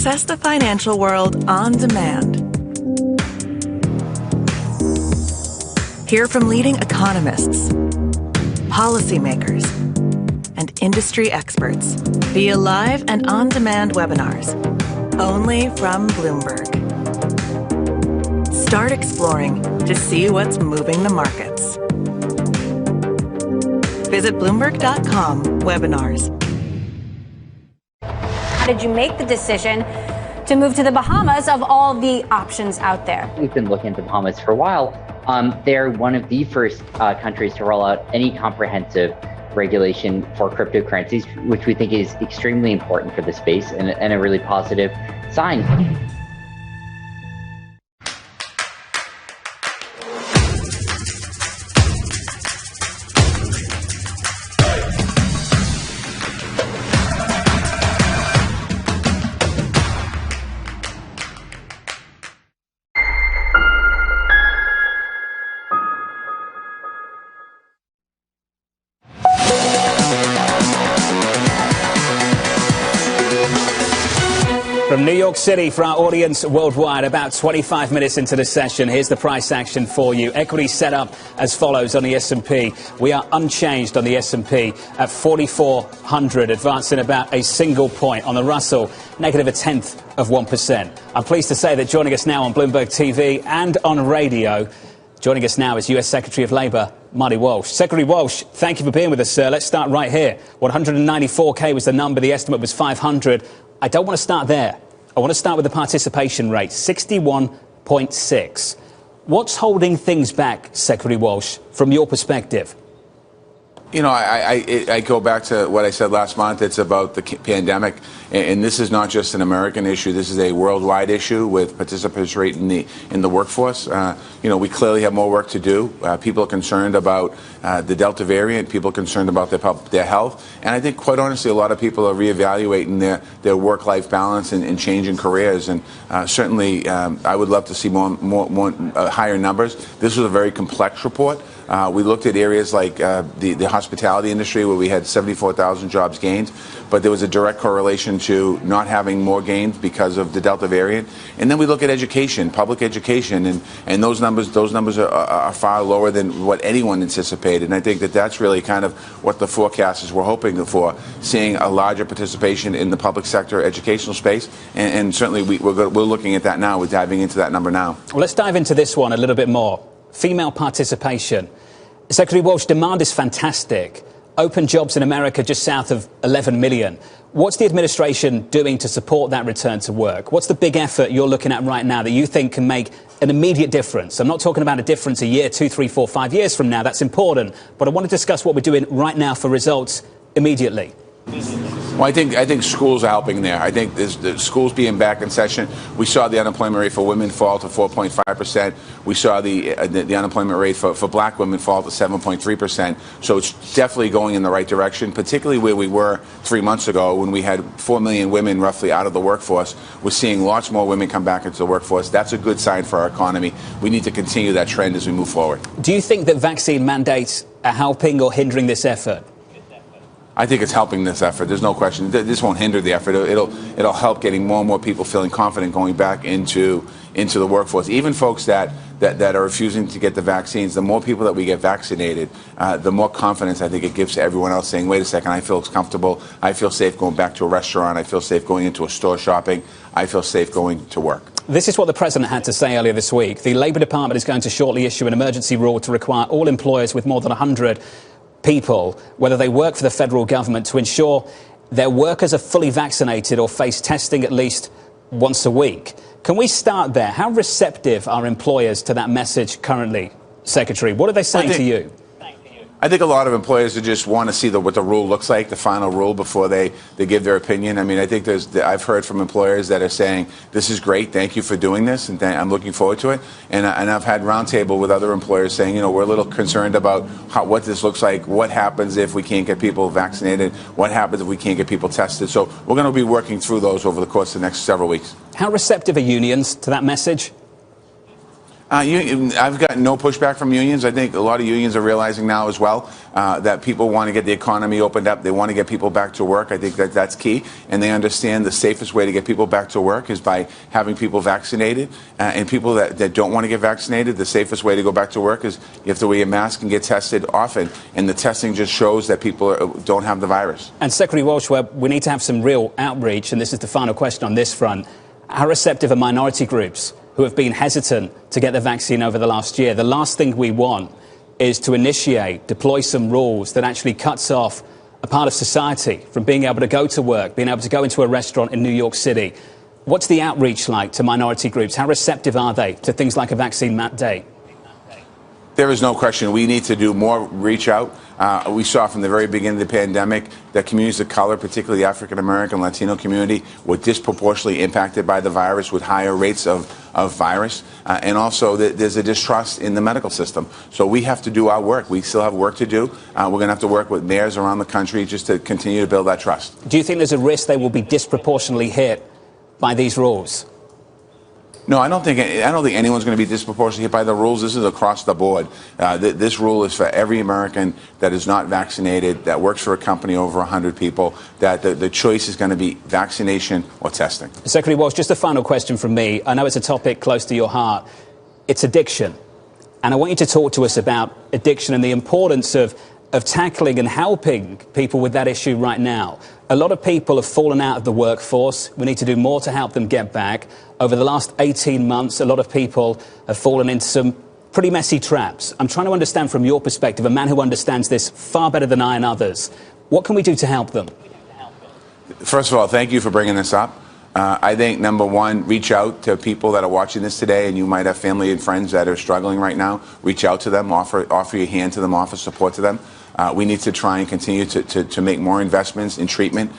Access the financial world on demand. Hear from leading economists, policymakers, and industry experts via live and on-demand webinars, only from Bloomberg. Start exploring to see what's moving the markets. Visit Bloomberg.com/webinars. How did you make the decision to move to the Bahamas of all the options out there? We've been looking at the Bahamas for a while. They're one of the first countries to roll out any comprehensive regulation for cryptocurrencies, which we think is extremely important for the space and a really positive sign. From New York City for our audience worldwide, about 25 minutes into the session, here's the price action for you. Equity set up as follows on the S&P. We are unchanged on the S&P at 4,400, advancing about a single point. On the Russell, negative 0.1%. I'm pleased to say that joining us now on Bloomberg TV and on radio, joining us now is US Secretary of Labour, Marty Walsh. Secretary Walsh, thank you for being with us, sir. Let's start right here. 194K was the number. The estimate was 500. I don't want to start there. I want to start with the participation rate, 61.6. What's holding things back, Secretary Walsh, from your perspective? You know, I go back to what I said last month. It's about the pandemic, and this is not just an American issue. This is a worldwide issue with participation rate in the workforce. You know, we clearly have more work to do. People are concerned about the Delta variant. People are concerned about their health, and I think, quite honestly, a lot of people are reevaluating their work-life balance and changing careers. And certainly, I would love to see more higher numbers. This was a very complex report. We looked at areas like the hospitality industry, where we had 74,000 jobs gained, but there was a direct correlation to not having more gains because of the Delta variant. And then we look at education, public education, and those numbers are far lower than what anyone anticipated. And I think that's really kind of what the forecasters were hoping for, seeing a larger participation in the public sector educational space. And certainly we're looking at that now. We're diving into that number now. Well, let's dive into this one a little bit more. Female participation. Secretary Walsh, demand is fantastic. Open jobs in America just south of 11 million. What's the administration doing to support that return to work? What's the big effort you're looking at right now that you think can make an immediate difference? I'm not talking about a difference a year, 2, 3, 4, 5 years from now. That's important. But I want to discuss what we're doing right now for results immediately. Well, I think schools are helping there. I think the schools being back in session. We saw the unemployment rate for women fall to 4.5%. We saw the unemployment rate for black women fall to 7.3%. So it's definitely going in the right direction, particularly where we were 3 months ago when we had 4 million women roughly out of the workforce. We're seeing lots more women come back into the workforce. That's a good sign for our economy. We need to continue that trend as we move forward. Do you think that vaccine mandates are helping or hindering this effort? I think it's helping this effort. There's no question. This won't hinder the effort. It'll help getting more and more people feeling confident going back into the workforce. Even folks that are refusing to get the vaccines, the more people that we get vaccinated, the more confidence I think it gives to everyone else saying, wait a second, I feel comfortable. I feel safe going back to a restaurant. I feel safe going into a store shopping. I feel safe going to work. This is what the president had to say earlier this week. The Labour Department is going to shortly issue an emergency rule to require all employers with more than 100 people, whether they work for the federal government, to ensure their workers are fully vaccinated or face testing at least once a week. Can we start there? How receptive are employers to that message currently, Secretary? What are they saying to you? I think a lot of employers just want to see what the rule looks like, the final rule, before they give their opinion. I mean, I think I've heard from employers that are saying, this is great, thank you for doing this, and I'm looking forward to it. And I've had roundtable with other employers saying, you know, we're a little concerned about what this looks like, what happens if we can't get people vaccinated, what happens if we can't get people tested. So we're going to be working through those over the course of the next several weeks. How receptive are unions to that message? I've got no pushback from unions. I think a lot of unions are realizing now as well that people want to get the economy opened up. They want to get people back to work. I think that that's key. And they understand the safest way to get people back to work is by having people vaccinated. And people that don't want to get vaccinated, the safest way to go back to work is you have to wear a mask and get tested often. And the testing just shows that people don't have the virus. And Secretary Walsh, we need to have some real outreach. And this is the final question on this front. How receptive are minority groups who have been hesitant to get the vaccine over the last year? The last thing we want is to deploy some rules that actually cuts off a part of society from being able to go to work, being able to go into a restaurant in New York City. What's the outreach like to minority groups? How receptive are they to things like a vaccine mandate? There is no question. We need to do more reach out. We saw from the very beginning of the pandemic that communities of color, particularly the African American, Latino community, were disproportionately impacted by the virus with higher rates of virus. And also there's a distrust in the medical system. So we have to do our work. We still have work to do. We're going to have to work with mayors around the country just to continue to build that trust. Do you think there's a risk they will be disproportionately hit by these rules? No, I don't think anyone's going to be disproportionately hit by the rules. This is across the board. This rule is for every American that is not vaccinated, that works for a company over 100 people, that the choice is going to be vaccination or testing. Secretary Walsh, just a final question from me. I know it's a topic close to your heart. It's addiction. And I want you to talk to us about addiction and the importance of tackling and helping people with that issue right now. A lot of people have fallen out of the workforce. We need to do more to help them get back. Over the last 18 months, a lot of people have fallen into some pretty messy traps. I'm trying to understand from your perspective, a man who understands this far better than I and others, what can we do to help them? First of all, thank you for bringing this up. I think, number one, reach out to people that are watching this today, and you might have family and friends that are struggling right now. Reach out to them, offer your hand to them, offer support to them. We need to try and continue to make more investments in treatment.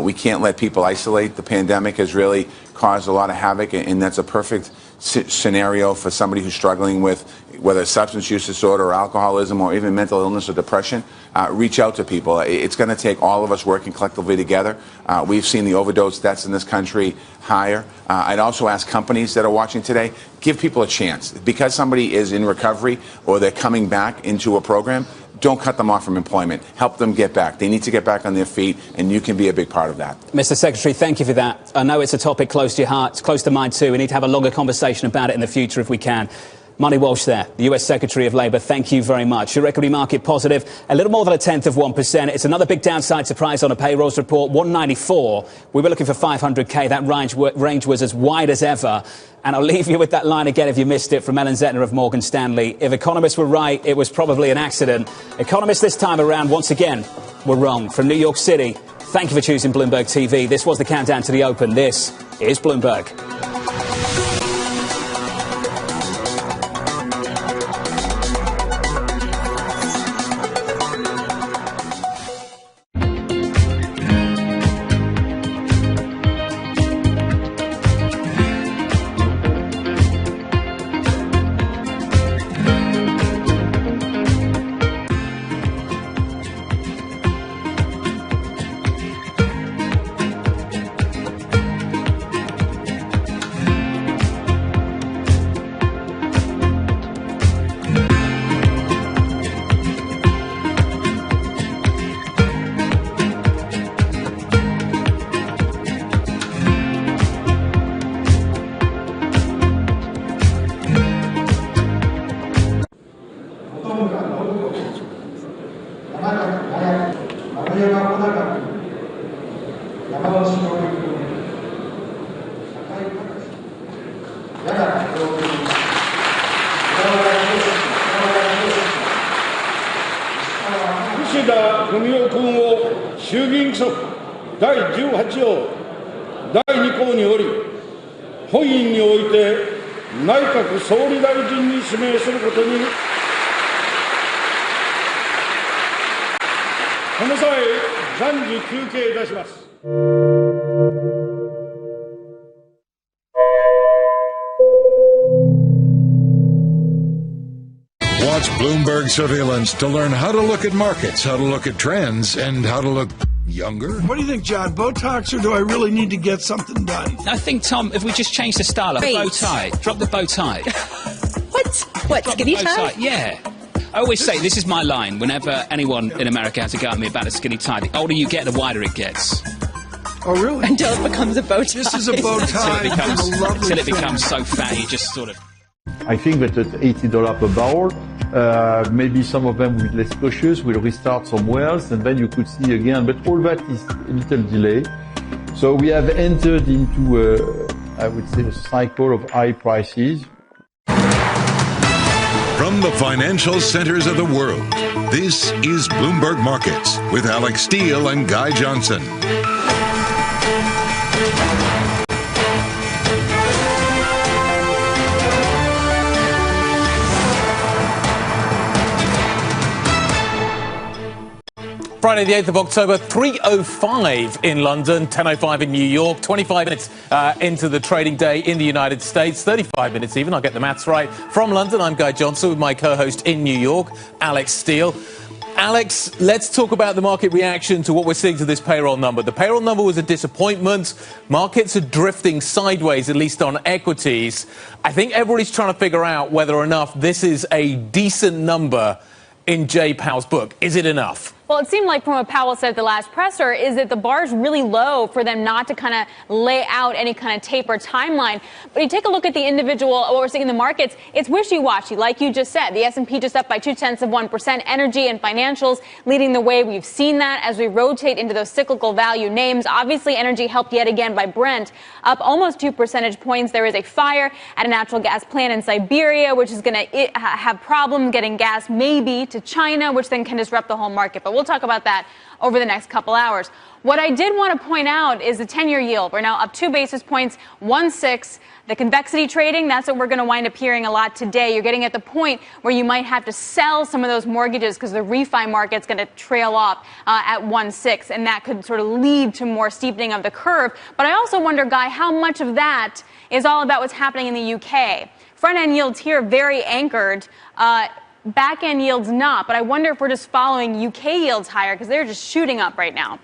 We can't let people isolate. The pandemic has really caused a lot of havoc, and that's a perfect scenario for somebody who's struggling with whether substance use disorder or alcoholism or even mental illness or depression. Reach out to people. It's going to take all of us working collectively together. We've seen the overdose deaths in this country higher. I'd also ask companies that are watching today, give people a chance. Because somebody is in recovery or they're coming back into a program, don't cut them off from employment. Help them get back. They need to get back on their feet, and you can be a big part of that. Mr. Secretary, thank you for that. I know it's a topic close to your heart. It's close to mine too. We need to have a longer conversation about it in the future if we can. Marty Walsh there, the US Secretary of Labour, thank you very much. Your equity market positive, a little more than 0.1%. It's another big downside surprise on a payrolls report, 194. We were looking for 500k. That range was as wide as ever. And I'll leave you with that line again if you missed it from Ellen Zettner of Morgan Stanley. If economists were right, it was probably an accident. Economists this time around, once again, were wrong. From New York City, thank you for choosing Bloomberg TV. This was the Countdown to the Open. This is Bloomberg.第18条第2項により本院において内閣総理大臣に指名することにこの際暫時休憩いたします。Watch Bloomberg Surveillance to learn how to look at markets, how to look at trends, and how to look younger. What do you think, John? Botox, or do I really need to get something done? I think, Tom, if we just change the style of bow tie, drop the bow tie. What, skinny tie? Yeah. I always say, this is my line, whenever anyone in America has a go at me about a skinny tie, the older you get, the wider it gets. Oh, really? Until it becomes a bow tie. This is a bow tie. Until it becomes so fat, you just sort of... I think that at $80 per barrel, maybe some of them with less cautious will restart somewhere else, and then you could see again, but all that is a little delay. So we have entered into, I would say, a cycle of high prices. From the financial centers of the world, this is Bloomberg Markets with Alex Steele and Guy Johnson. Friday the 8th of October, 3:05 in London, 10:05 in New York, 25 minutes into the trading day in the United States, 35 minutes even, I'll get the maths right. From London, I'm Guy Johnson with my co-host in New York, Alex Steele. Alex, let's talk about the market reaction to what we're seeing to this payroll number. The payroll number was a disappointment. Markets are drifting sideways, at least on equities. I think everybody's trying to figure out whether or not this is a decent number in Jay Powell's book. Is it enough? Well, it seemed like from what Powell said at the last presser is that the bar's really low for them not to kind of lay out any kind of taper timeline. But you take a look at the individual, what we're seeing in the markets, it's wishy-washy, like you just said. The S&P just up by 0.2%. Energy and financials leading the way. We've seen that as we rotate into those cyclical value names. Obviously, energy helped yet again by Brent, up almost 2 percentage points. There is a fire at a natural gas plant in Siberia, which is going to have problems getting gas maybe to China, which then can disrupt the whole market. But we'll talk about that over the next couple hours. What I did want to point out is the 10-year yield. We're now up 2 basis points, 1.6. The convexity trading, that's what we're going to wind up hearing a lot today. You're getting at the point where you might have to sell some of those mortgages because the refi market's going to trail off at 1.6, and that could sort of lead to more steepening of the curve. But I also wonder, Guy, how much of that is all about what's happening in the UK? Front-end yields here very anchored. Back-end yields not, but I wonder if we're just following UK yields higher because they're just shooting up right now.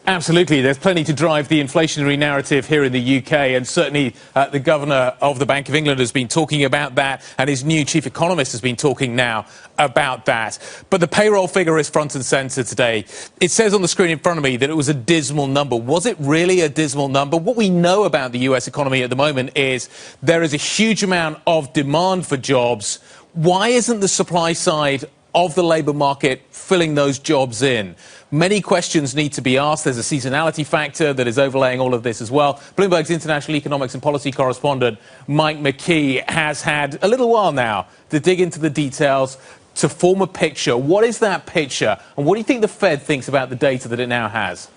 Absolutely. There's plenty to drive the inflationary narrative here in the UK, and certainly the governor of the Bank of England has been talking about that, and his new chief economist has been talking now about that. But the payroll figure is front and centre today. It says on the screen in front of me that it was a dismal number. Was it really a dismal number? What we know about the US economy at the moment is there is a huge amount of demand for jobs. Why isn't the supply side of the labour market filling those jobs in? Many questions need to be asked. There's a seasonality factor that is overlaying all of this as well. Bloomberg's international economics and policy correspondent, Mike McKee, has had a little while now to dig into the details to form a picture. What is that picture? And what do you think the Fed thinks about the data that it now has?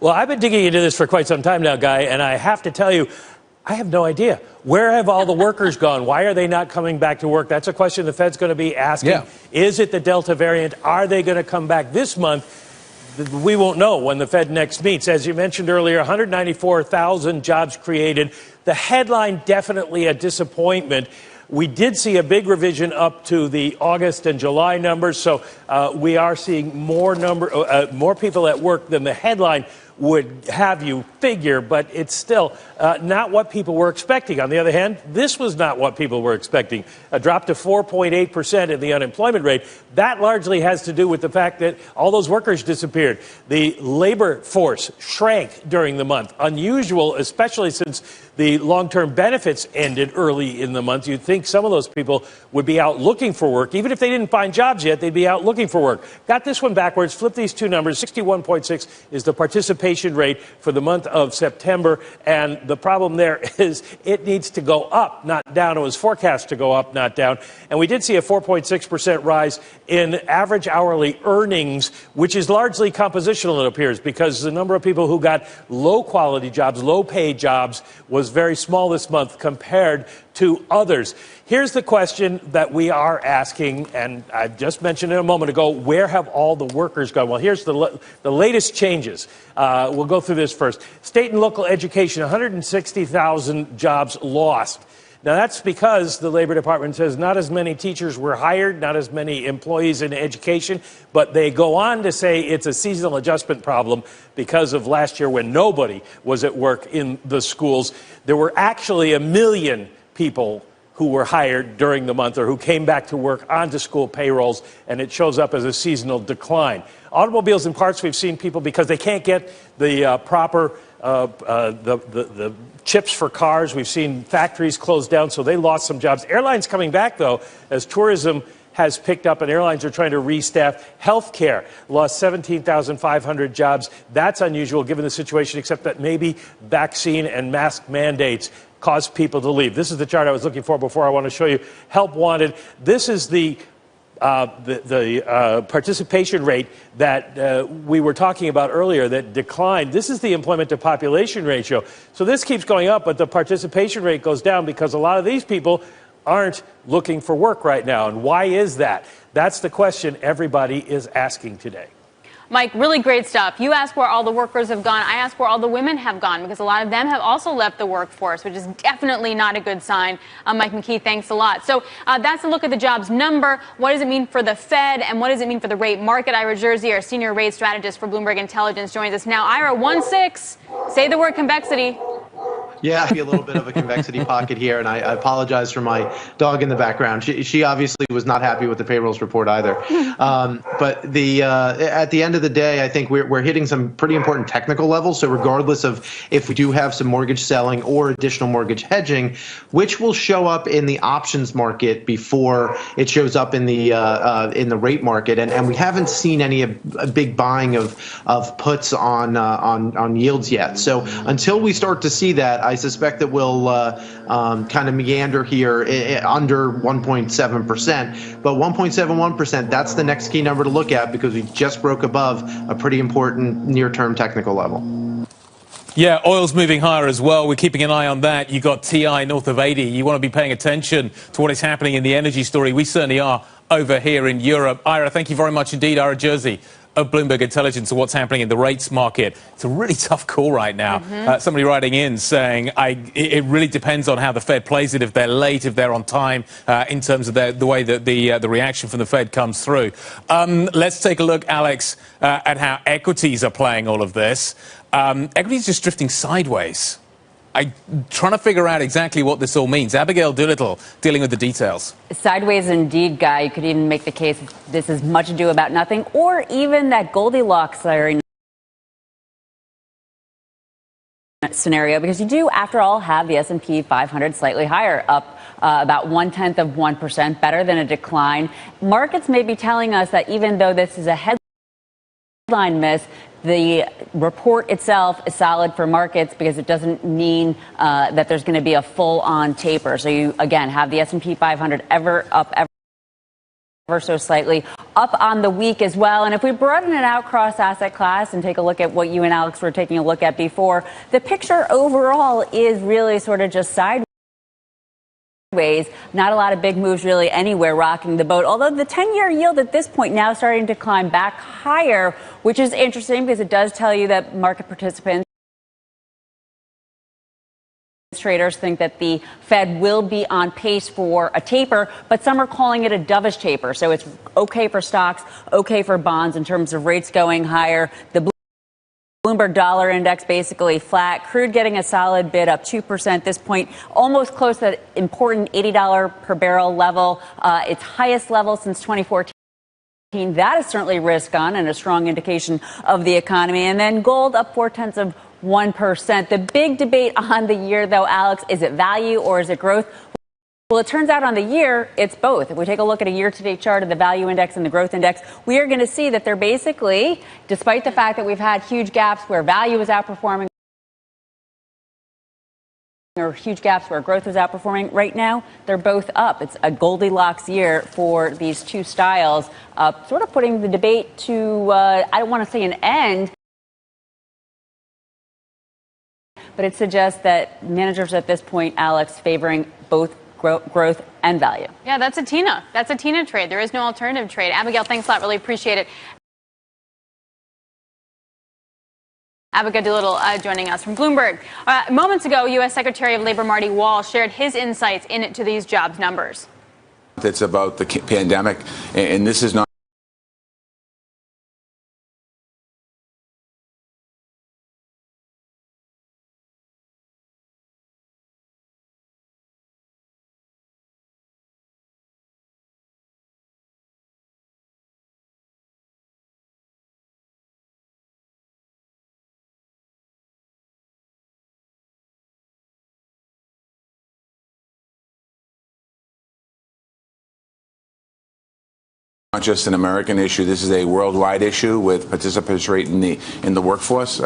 Well, I've been digging into this for quite some time now, Guy, and I have to tell you, I have no idea. Where have all the workers gone? Why are they not coming back to work? That's a question the Fed's going to be asking. Yeah. Is it the Delta variant? Are they going to come back this month? We won't know when the Fed next meets. As you mentioned earlier, 194,000 jobs created. The headline, definitely a disappointment. We did see a big revision up to the August and July numbers, so we are seeing more people at work than the headline would have you figure, but it's still not what people were expecting. On the other hand, this was not what people were expecting. A drop to 4.8% in the unemployment rate. That largely has to do with the fact that all those workers disappeared. The labor force shrank during the month. Unusual, especially since the long-term benefits ended early in the month. You'd think some of those people would be out looking for work. Even if they didn't find jobs yet, they'd be out looking for work. Got this one backwards. Flip these two numbers. 61.6 is the participation rate for the month of September. And the problem there is it needs to go up, not down. It was forecast to go up, not down. And we did see a 4.6% rise in average hourly earnings, which is largely compositional, it appears, because the number of people who got low-quality jobs, low-paid jobs, was very small this month compared to others. Here's the question that we are asking, and I just mentioned it a moment ago, where have all the workers gone? Well, here's the latest changes. We'll go through this first. State and local education, 160,000 jobs lost. Now, that's because the Labor Department says not as many teachers were hired, not as many employees in education, but they go on to say it's a seasonal adjustment problem because of last year when nobody was at work in the schools. There were actually 1 million people who were hired during the month or who came back to work onto school payrolls, and it shows up as a seasonal decline. Automobiles and parts, we've seen people, because they can't get the proper the chips for cars. We've seen factories close down, so they lost some jobs. Airlines coming back, though, as tourism has picked up and airlines are trying to restaff. Healthcare lost 17,500 jobs. That's unusual given the situation, except that maybe vaccine and mask mandates caused people to leave. This is the chart I was looking for before. I want to show you help wanted. This is the participation rate that we were talking about earlier that declined. This is the employment to population ratio. So this keeps going up, but the participation rate goes down because a lot of these people aren't looking for work right now. And why is that? That's the question everybody is asking today. Mike, really great stuff. You asked where all the workers have gone. I asked where all the women have gone, because a lot of them have also left the workforce, which is definitely not a good sign. Mike McKee, thanks a lot. So that's a look at the jobs number. What does it mean for the Fed, and what does it mean for the rate market? Ira Jersey, our senior rate strategist for Bloomberg Intelligence, joins us now. Ira, 1-6. Say the word convexity. Yeah, a little bit of a convexity pocket here, and I apologize for my dog in the background. She obviously was not happy with the payrolls report either. But at the end of the day, I think we're hitting some pretty important technical levels. So regardless of if we do have some mortgage selling or additional mortgage hedging, which will show up in the options market before it shows up in the rate market, and we haven't seen any big buying of puts on yields yet. So until we start to see that, I suspect that we'll kind of meander here under 1.7%. But 1.71%, that's the next key number to look at, because we just broke above a pretty important near-term technical level. Yeah, oil's moving higher as well. We're keeping an eye on that. You've got TI north of 80. You want to be paying attention to what is happening in the energy story. We certainly are over here in Europe. Ira, thank you very much indeed. Ira Jersey of Bloomberg Intelligence, of what's happening in the rates market. It's a really tough call right now. Somebody writing in saying it really depends on how the Fed plays it, if they're late, if they're on time, in terms of the way that the reaction from the Fed comes through. Let's take a look, Alex, at how equities are playing all of this. Equities just drifting sideways. I'm trying to figure out exactly what this all means. Abigail Doolittle dealing with the details. Sideways indeed, Guy. You could even make the case this is much ado about nothing, or even that Goldilocks scenario, because you do, after all, have the S&P 500 slightly higher, up about 0.1%, better than a decline. Markets may be telling us that even though this is a headline miss, the report itself is solid for markets, because it doesn't mean that there's going to be a full-on taper. So you, again, have the S&P 500 ever so slightly up on the week as well. And if we broaden it out cross asset class and take a look at what you and Alex were taking a look at before, the picture overall is really sort of just sideways. Not a lot of big moves really anywhere rocking the boat, although the 10-year yield at this point now starting to climb back higher, which is interesting because it does tell you that market participants, traders, think that the Fed will be on pace for a taper, but some are calling it a dovish taper. So it's okay for stocks, okay for bonds in terms of rates going higher. The Bloomberg dollar index basically flat. Crude getting a solid bid, up 2% at this point, almost close to that important $80 per barrel level, its highest level since 2014. That is certainly risk on and a strong indication of the economy. And then gold up 0.4%. The big debate on the year, though, Alex, is it value or is it growth? Well, it turns out on the year, it's both. If we take a look at a year-to-date chart of the value index and the growth index, we are going to see that they're basically, despite the fact that we've had huge gaps where value is outperforming or huge gaps where growth is outperforming, right now, they're both up. It's a Goldilocks year for these two styles, sort of putting the debate to, I don't want to say an end, but it suggests that managers at this point, Alex, favoring both growth and value. Yeah, that's a Tina. That's a Tina trade. There is no alternative trade. Abigail, thanks a lot. Really appreciate it. Abigail Doolittle joining us from Bloomberg. Moments ago, U.S. Secretary of Labor Marty Walsh shared his insights into these jobs numbers. It's about the pandemic, and this is not Not just an American issue. This is a worldwide issue with participation rate in the workforce.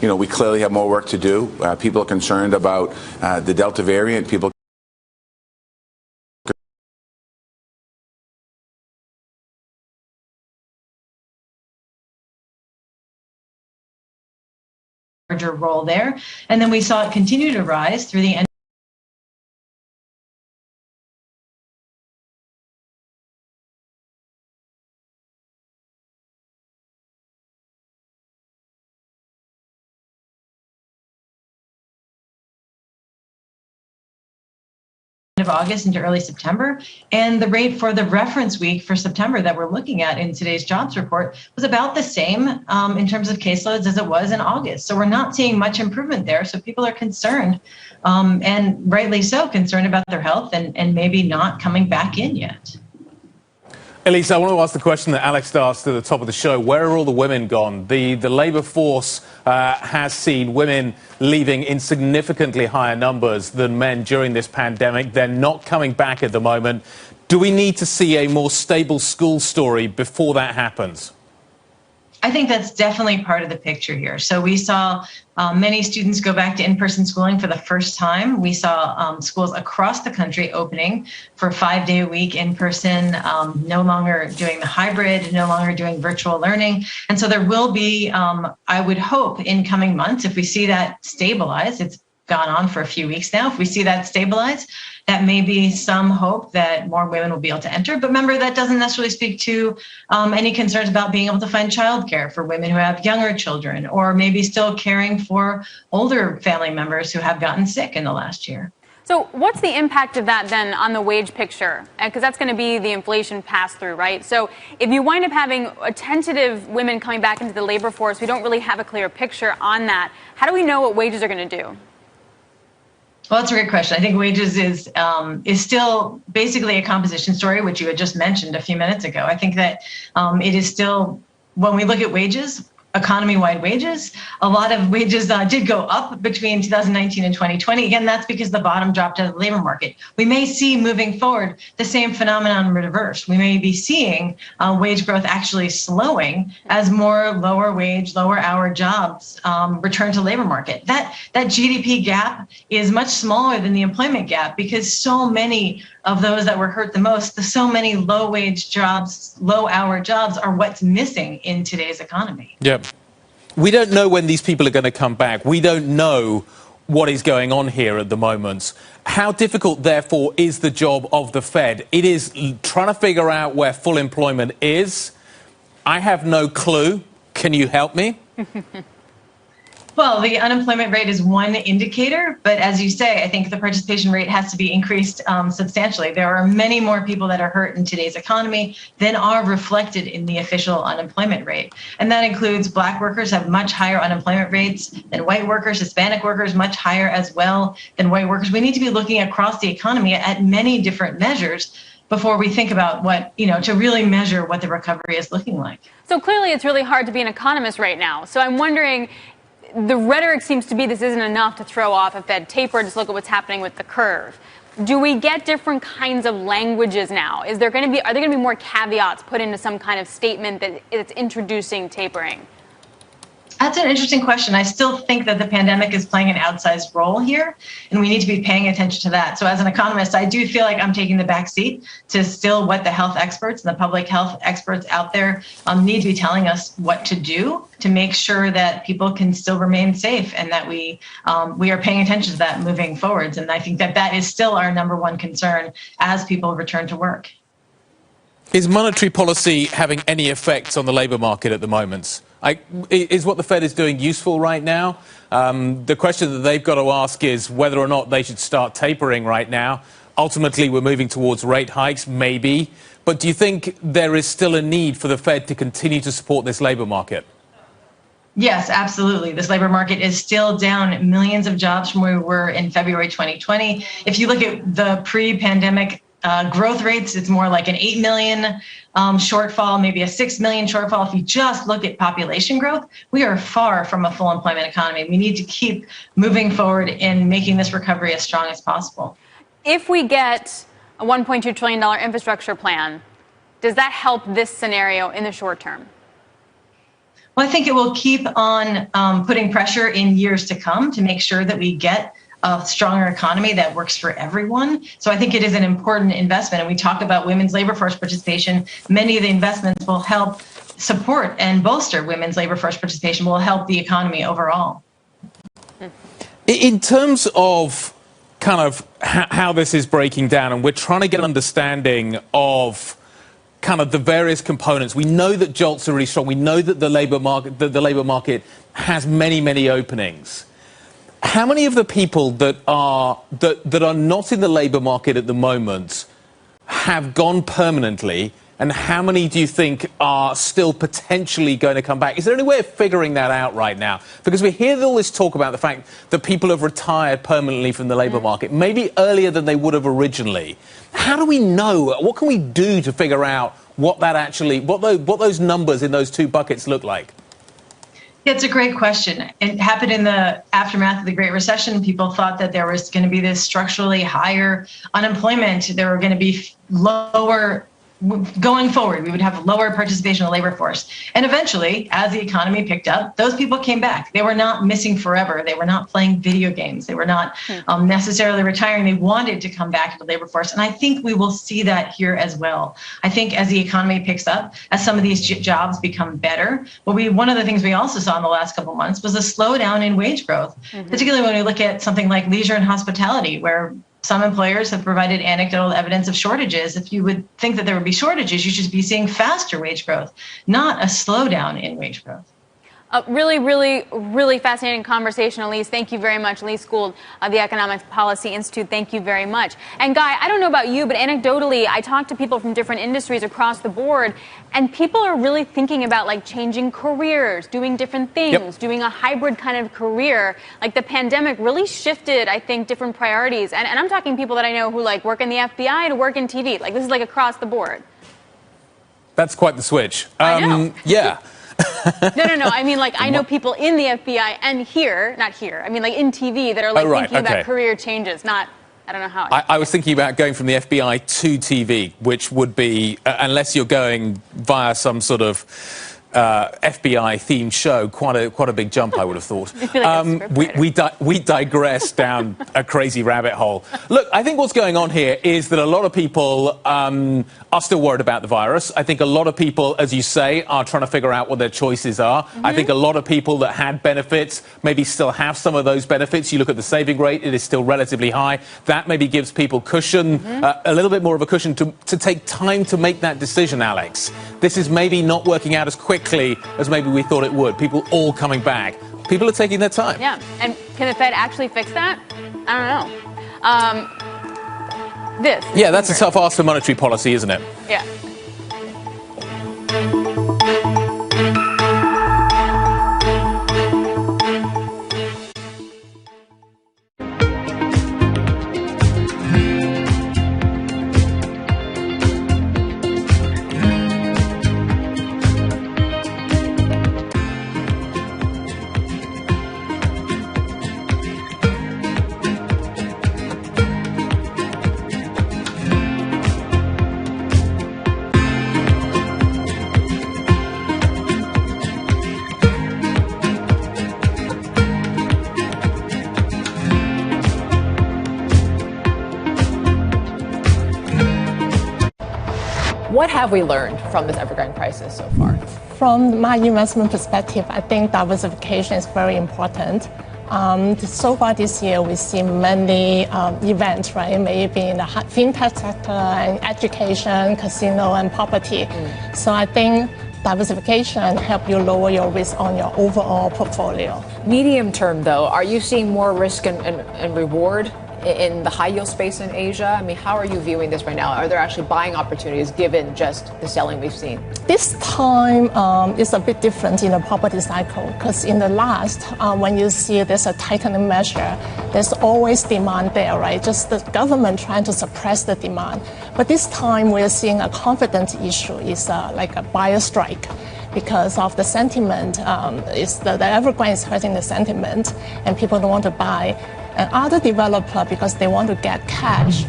We clearly have more work to do. People are concerned about the Delta variant. People larger role there, and then we saw it continue to rise through the end of August into early September, and the rate for the reference week for September that we're looking at in today's jobs report was about the same in terms of caseloads as it was in August. So we're not seeing much improvement there. So people are concerned, and rightly so, concerned about their health and maybe not coming back in yet. Elise, I want to ask the question that Alex asked at the top of the show. Where are all the women gone? The labour force has seen women leaving in significantly higher numbers than men during this pandemic. They're not coming back at the moment. Do we need to see a more stable school story before that happens? I think that's definitely part of the picture here. So we saw many students go back to in-person schooling for the first time. We saw schools across the country opening for 5-day-a-week in-person, no longer doing the hybrid, no longer doing virtual learning. And so there will be, I would hope, in coming months, if we see that stabilize, it's gone on for a few weeks now, if we see that stabilize, that may be some hope that more women will be able to enter. But remember, that doesn't necessarily speak to any concerns about being able to find childcare for women who have younger children, or maybe still caring for older family members who have gotten sick in the last year. So what's the impact of that then on the wage picture? Because that's going to be the inflation pass-through, right? So if you wind up having a tentative women coming back into the labor force, we don't really have a clear picture on that. How do we know what wages are going to do? Well, that's a great question. I think wages is still basically a composition story, which you had just mentioned a few minutes ago. I think that it is still, when we look at wages, economy-wide wages, a lot of wages did go up between 2019 and 2020. Again, that's because the bottom dropped out of the labor market. We may see moving forward the same phenomenon reversed. We may be seeing wage growth actually slowing as more lower wage, lower hour jobs return to labor market. That GDP gap is much smaller than the employment gap because so many of those that were hurt the most, so many low wage jobs, low hour jobs are what's missing in today's economy. Yep. We don't know when these people are going to come back. We don't know what is going on here at the moment. How difficult, therefore, is the job of the Fed? It is trying to figure out where full employment is. I have no clue. Can you help me? Well, the unemployment rate is one indicator, but as you say, I think the participation rate has to be increased substantially. There are many more people that are hurt in today's economy than are reflected in the official unemployment rate. And that includes Black workers have much higher unemployment rates than white workers, Hispanic workers much higher as well than white workers. We need to be looking across the economy at many different measures before we think about what, to really measure what the recovery is looking like. So clearly it's really hard to be an economist right now. So I'm wondering, the rhetoric seems to be this isn't enough to throw off a Fed taper. Just look at what's happening with the curve. Do we get different kinds of languages now? Are there going to be more caveats put into some kind of statement that it's introducing tapering? That's an interesting question. I still think that the pandemic is playing an outsized role here, and we need to be paying attention to that. So as an economist, I do feel like I'm taking the back seat to still what the health experts and the public health experts out there need to be telling us what to do to make sure that people can still remain safe and that we are paying attention to that moving forwards. And I think that that is still our number one concern as people return to work. Is monetary policy having any effects on the labour market at the moment? Is what the Fed is doing useful right now? The question that they've got to ask is whether or not they should start tapering right now. Ultimately, we're moving towards rate hikes, maybe. But do you think there is still a need for the Fed to continue to support this labour market? Yes, absolutely. This labor market is still down millions of jobs from where we were in February 2020. If you look at the pre-pandemic growth rates, it's more like an 8 million shortfall, maybe a 6 million shortfall. If you just look at population growth, we are far from a full employment economy. We need to keep moving forward in making this recovery as strong as possible. If we get a $1.2 trillion infrastructure plan, Does that help this scenario in the short term? Well, I think it will keep on putting pressure in years to come to make sure that we get a stronger economy that works for everyone. So I think it is an important investment. And we talk about women's labor force participation. Many of the investments will help support and bolster women's labor force participation, will help the economy overall. In terms of kind of how this is breaking down, and we're trying to get an understanding of kind of the various components. We know that jolts are really strong. We know that the labour market has many openings. How many of the people that are not in the labour market at the moment have gone permanently, and how many do you think are still potentially going to come back? Is there any way of figuring that out right now? Because we hear all this talk about the fact that people have retired permanently from the labour market, maybe earlier than they would have originally. How do we know? What can we do to figure out what that actually, what those numbers in those two buckets look like? Yeah, it's a great question. It happened in the aftermath of the Great Recession. People thought that there was going to be this structurally higher unemployment. There were going to be lower, going forward, we would have lower participation in the labor force. And eventually, as the economy picked up, those people came back. They were not missing forever. They were not playing video games. They were not necessarily retiring. They wanted to come back to the labor force. And I think we will see that here as well. I think as the economy picks up, as some of these jobs become better, one of the things we also saw in the last couple of months was a slowdown in wage growth, particularly when we look at something like leisure and hospitality, where some employers have provided anecdotal evidence of shortages. If you would think that there would be shortages, you should be seeing faster wage growth, not a slowdown in wage growth. Really fascinating conversation, Elise. Thank you very much. Elise Gould of the Economic Policy Institute, thank you very much. And Guy, I don't know about you, but anecdotally, I talk to people from different industries across the board, and people are really thinking about like changing careers, doing different things, doing a hybrid kind of career. Like the pandemic really shifted, I think, different priorities. And I'm talking people that I know who like work in the FBI to work in TV. Like this is like across the board. That's quite the switch. I know. Yeah. No. I mean, like, I know people in the FBI and not here. I mean, like in TV that are like thinking about career changes, not, I don't know how. I was thinking about going from the FBI to TV, which would be, unless you're going via some sort of FBI-themed show, quite a big jump, I would have thought. We digress down a crazy rabbit hole. Look, I think what's going on here is that a lot of people are still worried about the virus. I think a lot of people, as you say, are trying to figure out what their choices are. I think a lot of people that had benefits maybe still have some of those benefits. You look at the saving rate, it is still relatively high. That maybe gives people cushion, a little bit more of a cushion to take time to make that decision, Alex. This is maybe not working out as quickly as maybe we thought it would. People all coming back. People are taking their time. Yeah, and can the Fed actually fix that? I don't know. Yeah, that's a tough ask for monetary policy, isn't it? Yeah. What have we learned from this evergreen crisis so far? From my investment perspective, I think diversification is very important. So far this year, we see many events, right? Maybe in the fintech sector, and education, casino, and property. So I think diversification helps you lower your risk on your overall portfolio. Medium term, though, are you seeing more risk and reward in the high yield space in Asia? I mean, how are you viewing this right now? Are there actually buying opportunities given just the selling we've seen? This time is a bit different in the property cycle because in the last, when you see there's a tightening measure, there's always demand there, right? Just the government trying to suppress the demand. But this time we're seeing a confidence issue, is like a buyer strike. Because of the sentiment, the evergreen is hurting the sentiment, and people don't want to buy. And other developer, because they want to get cash.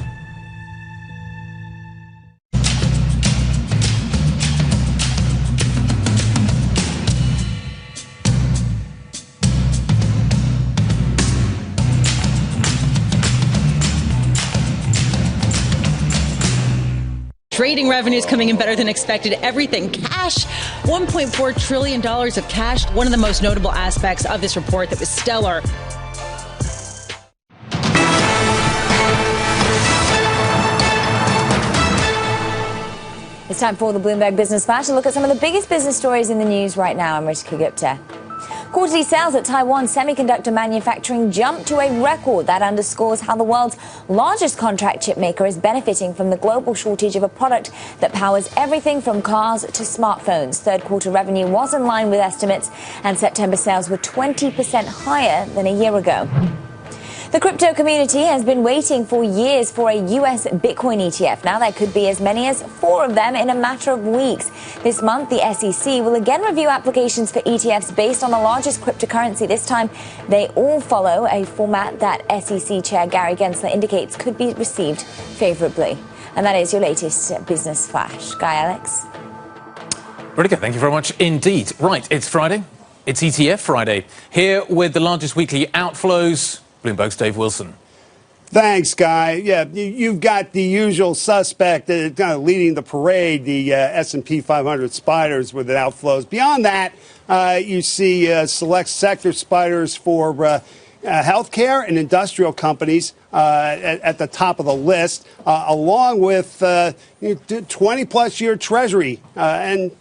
Trading revenues coming in better than expected. Everything cash, $1.4 trillion of cash. One of the most notable aspects of this report that was stellar. It's time for the Bloomberg Business Flash. A look at some of the biggest business stories in the news right now. I'm Rishika Gupta. Quarterly sales at Taiwan semiconductor manufacturing jumped to a record. That underscores how the world's largest contract chip maker is benefiting from the global shortage of a product that powers everything from cars to smartphones. Third quarter revenue was in line with estimates, and September sales were 20% higher than a year ago. The crypto community has been waiting for years for a U.S. Bitcoin ETF. Now there could be as many as 4 of them in a matter of weeks. This month, the SEC will again review applications for ETFs based on the largest cryptocurrency. This time, they all follow a format that SEC Chair Gary Gensler indicates could be received favorably. And that is your latest business flash. Guy, Alex? Rika, thank you very much indeed. Right, it's Friday. It's ETF Friday. Here with the largest weekly outflows, Bloomberg's Dave Wilson. Thanks, Guy. Yeah, you've got the usual suspect kind of leading the parade, the S&P 500 spiders with the outflows. Beyond that, you see select sector spiders for healthcare and industrial companies at the top of the list, along with 20-plus year Treasury. And,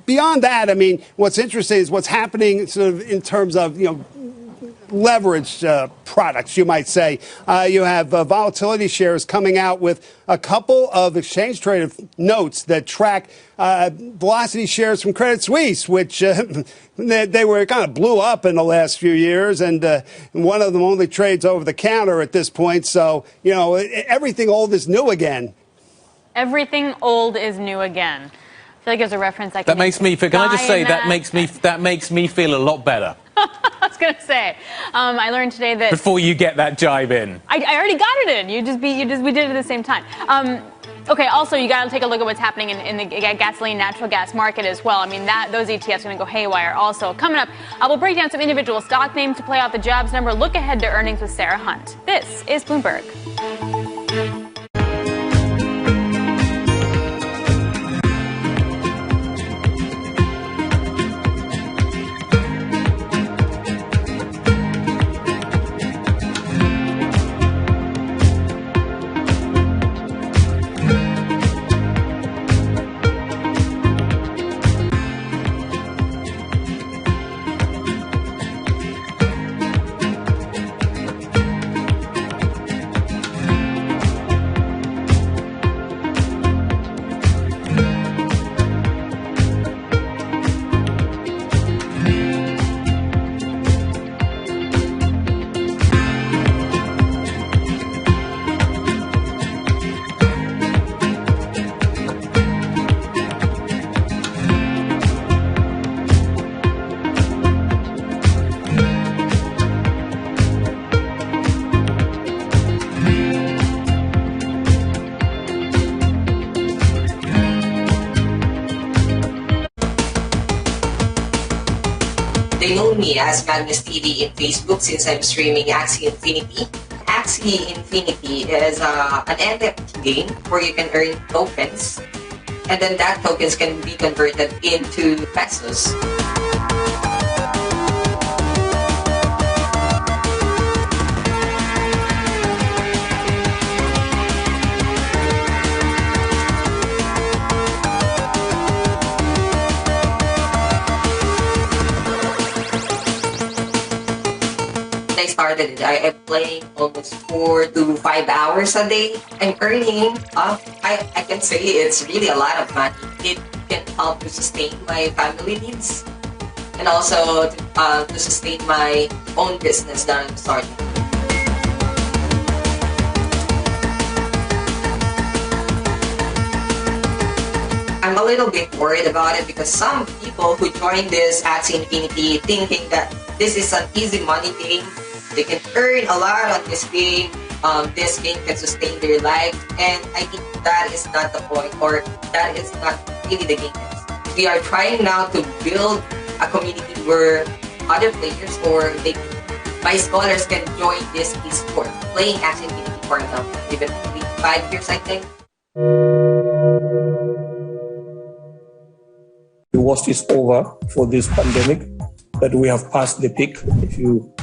beyond that, I mean, what's interesting is what's happening sort of in terms of, leveraged products, you might say. You have volatility shares coming out with a couple of exchange-traded notes that track velocity shares from Credit Suisse, which they were kind of blew up in the last few years, and one of them only trades over the counter at this point. So, everything old is new again. Everything old is new again. I feel like there's a reference I can. That makes me feel. Can I just say that makes me feel a lot better. I was going to say, I learned today that before you get that jibe in, I already got it in. We did it at the same time. Okay. Also, you got to take a look at what's happening in the gasoline, natural gas market as well. I mean, those ETFs are going to go haywire. Also, coming up, I will break down some individual stock names to play out the jobs number. Look ahead to earnings with Sarah Hunt. This is Bloomberg. They know me as Magnus TV in Facebook since I'm streaming Axie Infinity. Axie Infinity is an NFT game where you can earn tokens, and then that tokens can be converted into pesos. I started, I'm playing almost 4 to 5 hours a day. I'm earning I can say it's really a lot of money. It can help to sustain my family needs and also to sustain my own business that I'm starting. I'm a little bit worried about it because some people who join this Axie Infinity thinking that this is an easy money game. They can earn a lot on this game. This game can sustain their life, and I think that is not the point, or that is not really the game. We are trying now to build a community where other players or my scholars can join this esport, playing Axie Infinity for example, even 5 years, I think. worst is over for this pandemic, that we have passed the peak, if you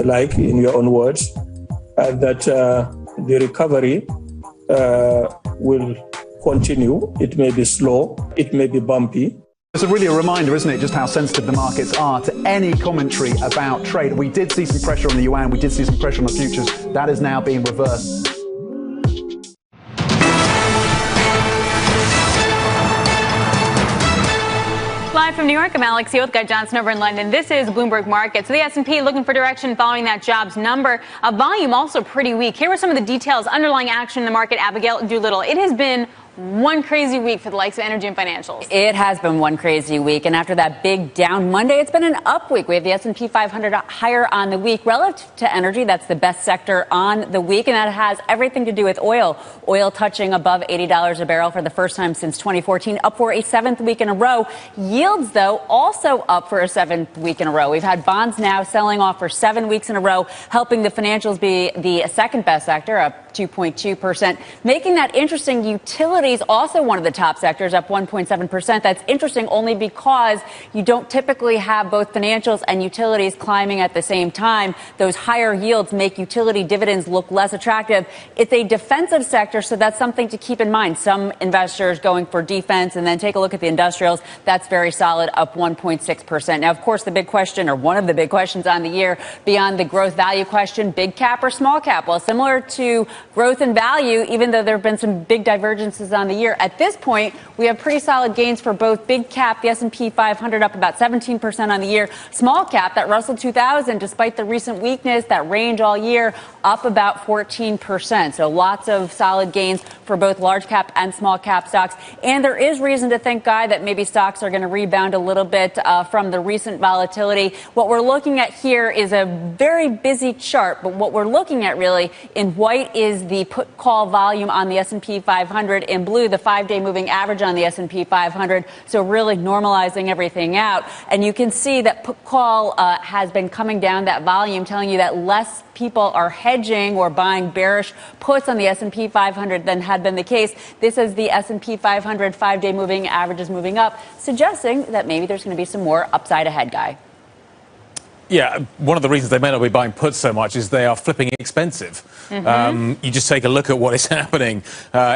like, in your own words, and that the recovery will continue. It may be slow, it may be bumpy. It's really a reminder, isn't it, just how sensitive the markets are to any commentary about trade. We did see some pressure on the yuan, we did see some pressure on the futures. That is now being reversed. Live from New York, I'm Alex Yoth, Guy Johnson over in London. This is Bloomberg Markets. So the S&P looking for direction following that jobs number. Volume also pretty weak. Here are some of the details underlying action in the market. Abigail Doolittle. It has been one crazy week for the likes of energy and financials. It has been one crazy week, and after that big down Monday, it's been an up week. We have the S&P 500 higher on the week. Relative to energy, that's the best sector on the week, and that has everything to do with oil. Oil touching above $80 a barrel for the first time since 2014, up for a seventh week in a row. Yields, though, also up for a seventh week in a row. We've had bonds now selling off for 7 weeks in a row, helping the financials be the second best sector, up 2.2%. Making that interesting, utilities also one of the top sectors, up 1.7%. That's interesting only because you don't typically have both financials and utilities climbing at the same time. Those higher yields make utility dividends look less attractive. It's a defensive sector, so that's something to keep in mind. Some investors going for defense, and then take a look at the industrials. That's very solid, up 1.6%. Now, of course, the big question, or one of the big questions on the year, beyond the growth value question, big cap or small cap? Well, similar to growth and value, even though there have been some big divergences on the year, at this point, we have pretty solid gains for both big cap, the S&P 500 up about 17% on the year, small cap, that Russell 2000, despite the recent weakness, that range all year, up about 14%. So lots of solid gains for both large cap and small cap stocks. And there is reason to think, Guy, that maybe stocks are going to rebound a little bit from the recent volatility. What we're looking at here is a very busy chart, but what we're looking at really in white is the put call volume on the S&P 500, in blue the 5-day moving average on the S&P 500, so really normalizing everything out. And you can see that put call has been coming down, that volume, telling you that less people are hedging or buying bearish puts on the S&P 500 than had been the case. This is the S&P 500 5-day moving averages moving up, suggesting that maybe there's going to be some more upside ahead, Guy. Yeah, one of the reasons they may not be buying puts so much is they are flipping expensive. You just take a look at what is happening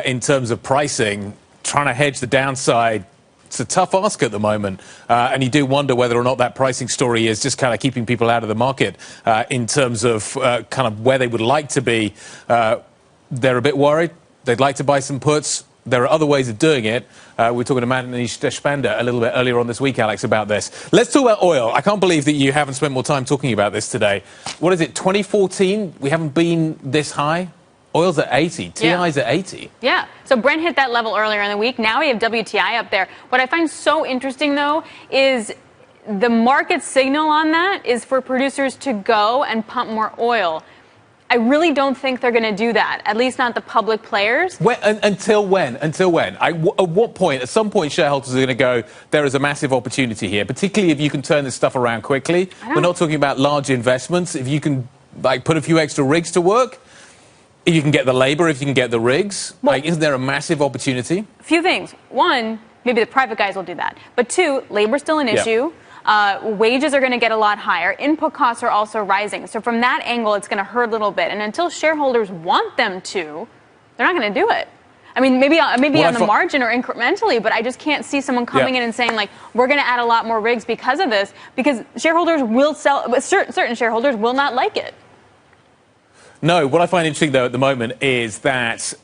in terms of pricing, trying to hedge the downside. It's a tough ask at the moment, and you do wonder whether or not that pricing story is just kind of keeping people out of the market in terms of kind of where they would like to be. They're a bit worried. They'd like to buy some puts. There are other ways of doing it. We were talking to Manish Deshpande a little bit earlier on this week, Alex, about this. Let's talk about oil. I can't believe that you haven't spent more time talking about this today. What is it, 2014? We haven't been this high? Oil's at 80. TI's at 80. Yeah. So Brent hit that level earlier in the week. Now we have WTI up there. What I find so interesting, though, is the market signal on that is for producers to go and pump more oil. I really don't think they're going to do that, at least not the public players. Until when? Until when? At what point? At some point, shareholders are going to go, there is a massive opportunity here, particularly if you can turn this stuff around quickly. We're not talking about large investments. If you can put a few extra rigs to work, if you can get the labor, if you can get the rigs, isn't there a massive opportunity? A few things. One, maybe the private guys will do that. But two, labor's still an issue. Wages are going to get a lot higher. Input costs are also rising. So from that angle, it's going to hurt a little bit. And until shareholders want them to, they're not going to do it. I mean, maybe on the margin or incrementally, but I just can't see someone coming in and saying, like, we're going to add a lot more rigs because of this, because shareholders will sell, but certain shareholders will not like it. No, what I find interesting, though, at the moment is that